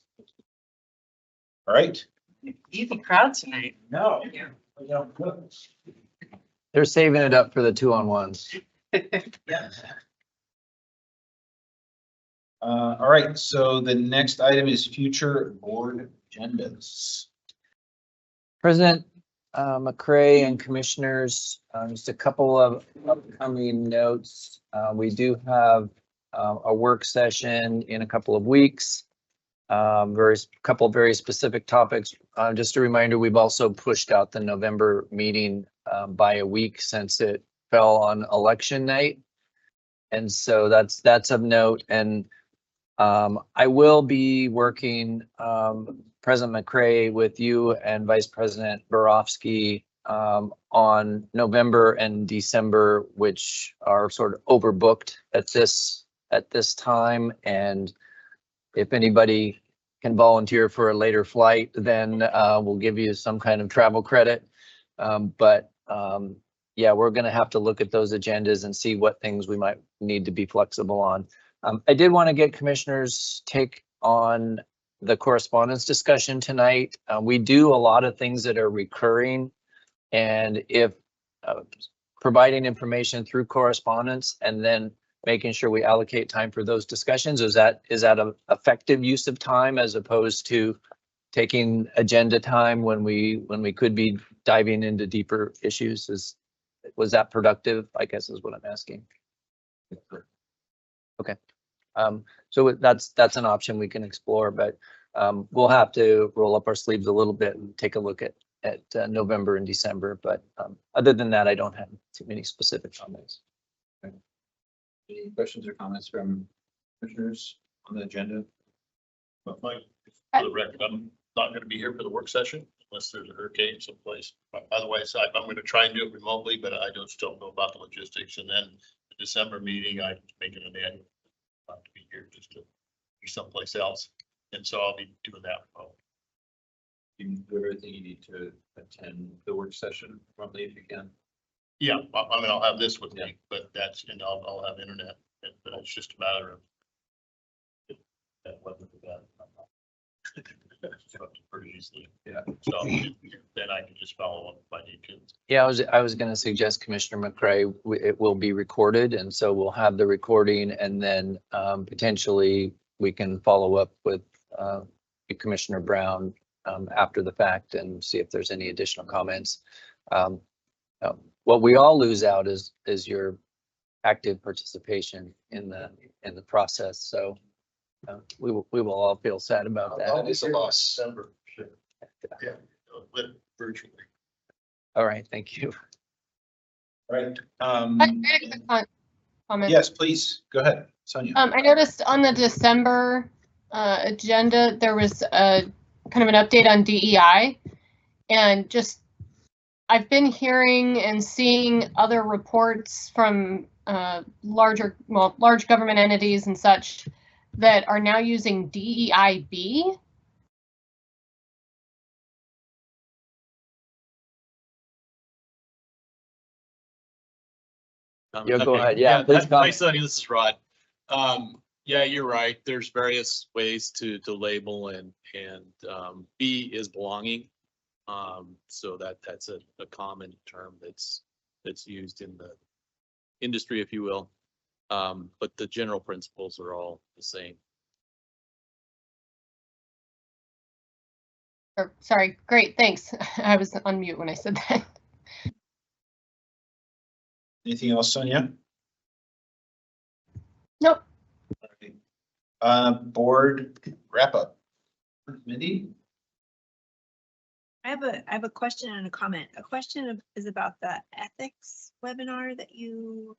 Speaker 1: All right.
Speaker 19: Easy crowd tonight.
Speaker 1: No.
Speaker 5: They're saving it up for the 2-on-1s.
Speaker 1: All right, so the next item is future board agendas.
Speaker 5: President McCray and commissioners, just a couple of upcoming notes. We do have a work session in a couple of weeks. Couple of very specific topics. Just a reminder, we've also pushed out the November meeting by a week since it fell on election night. And so that's of note. And I will be working, President McCray, with you and Vice President Borofsky on November and December, which are sort of overbooked at this time. And if anybody can volunteer for a later flight, then we'll give you some kind of travel credit. Yeah, we're going to have to look at those agendas and see what things we might need to be flexible on. I did want to get commissioners' take on the correspondence discussion tonight. We do a lot of things that are recurring, and if providing information through correspondence and then making sure we allocate time for those discussions, is that an effective use of time as opposed to taking agenda time when we could be diving into deeper issues? Was that productive, I guess is what I'm asking. Okay. So that's an option we can explore, but we'll have to roll up our sleeves a little bit and take a look at November and December. But other than that, I don't have too many specific comments.
Speaker 1: Okay. Any questions or comments from commissioners on the agenda?
Speaker 4: But Mike, for the record, I'm not going to be here for the work session unless there's a hurricane someplace. Otherwise, I'm going to try and do it remotely, but I still know about the logistics. And then the December meeting, I'm making an annual. Not to be here, just to be someplace else. And so I'll be doing that remote.
Speaker 1: You can do everything you need to attend the work session remotely if you can.
Speaker 4: Yeah, I mean, I'll have this with me, but and I'll have internet, but it's just a matter of that weather for that. Pretty easily.
Speaker 1: Yeah.
Speaker 4: So then I can just follow up if I need to.
Speaker 5: Yeah, I was going to suggest, Commissioner McCray, it will be recorded, and so we'll have the recording, and then potentially we can follow up with Commissioner Brown after the fact and see if there's any additional comments. What we all lose out is your active participation in the process. So we will all feel sad about that.
Speaker 4: That is a loss. Sure. Yeah, virtually.
Speaker 5: All right, thank you.
Speaker 1: All right.
Speaker 2: I had a quick comment.
Speaker 1: Yes, please go ahead, Sonia.
Speaker 2: I noticed on the December agenda, there was a kind of an update on DEI, and just I've been hearing and seeing other reports from large government entities and such that are now using DEIB.
Speaker 5: Yeah, go ahead. Yeah, please
Speaker 20: Hi, Sonny, this is Rod. Yeah, you're right. There's various ways to label and B is belonging. So that's a common term that's used in the industry, if you will. But the general principles are all the same.
Speaker 2: Sorry, great, thanks. I was on mute when I said that.
Speaker 1: Anything else, Sonia?
Speaker 2: Nope.
Speaker 1: Board wrap up. Mindy?
Speaker 9: I have a question and a comment. A question is about the ethics webinar that you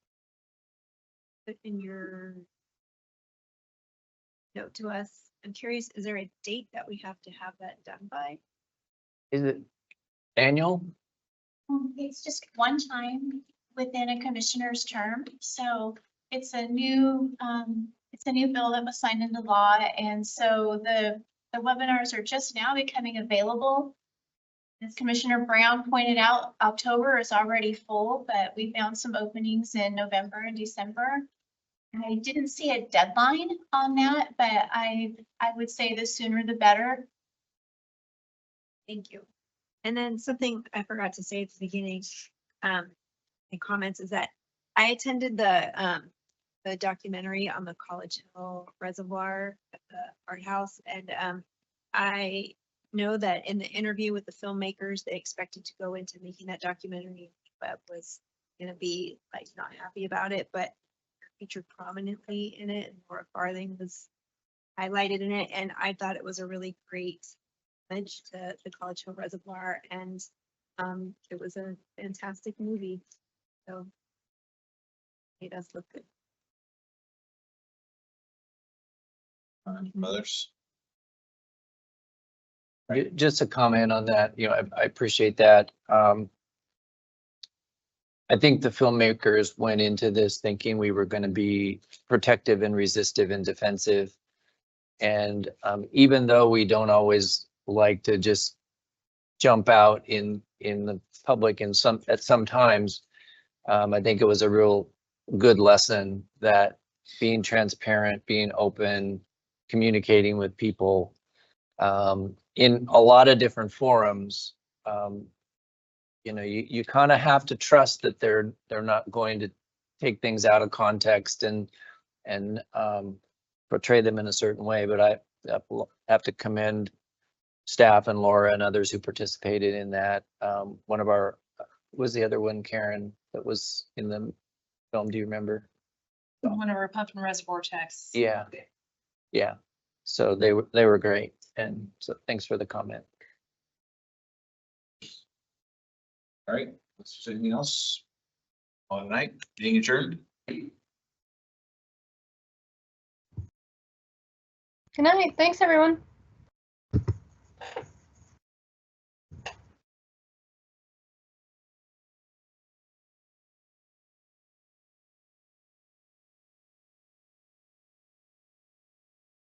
Speaker 9: put in your note to us. I'm curious, is there a date that we have to have that done by?
Speaker 5: Is it annual?
Speaker 6: It's just one time within a commissioner's term, so it's a new bill that was signed into law, and so the webinars are just now becoming available. As Commissioner Brown pointed out, October is already full, but we found some openings in November and December. I didn't see a deadline on that, but I would say the sooner the better.
Speaker 9: Thank you. And then something I forgot to say at the beginning, in comments, is that I attended the documentary on the College Hill Reservoir at the art house, and I know that in the interview with the filmmakers, they expected to go into making that documentary, but was gonna be like not happy about it, but featured prominently in it, and Laura Farthing was highlighted in it, and I thought it was a really great homage to the College Hill Reservoir, and it was a fantastic movie. So it does look good.
Speaker 1: Others?
Speaker 5: Just a comment on that, I appreciate that. I think the filmmakers went into this thinking we were going to be protective and resistive and defensive. And even though we don't always like to just jump out in the public at some times, I think it was a real good lesson that being transparent, being open, communicating with people in a lot of different forums, you kind of have to trust that they're not going to take things out of context and portray them in a certain way. But I have to commend staff and Laura and others who participated in that. One of our, was the other one, Karen, that was in the film? Do you remember?
Speaker 6: One of our pump and reservoir checks.
Speaker 5: Yeah. Yeah. So they were great. And so thanks for the comment.
Speaker 1: All right, is there anything else? All night, being adjourned.
Speaker 2: Good night. Thanks, everyone.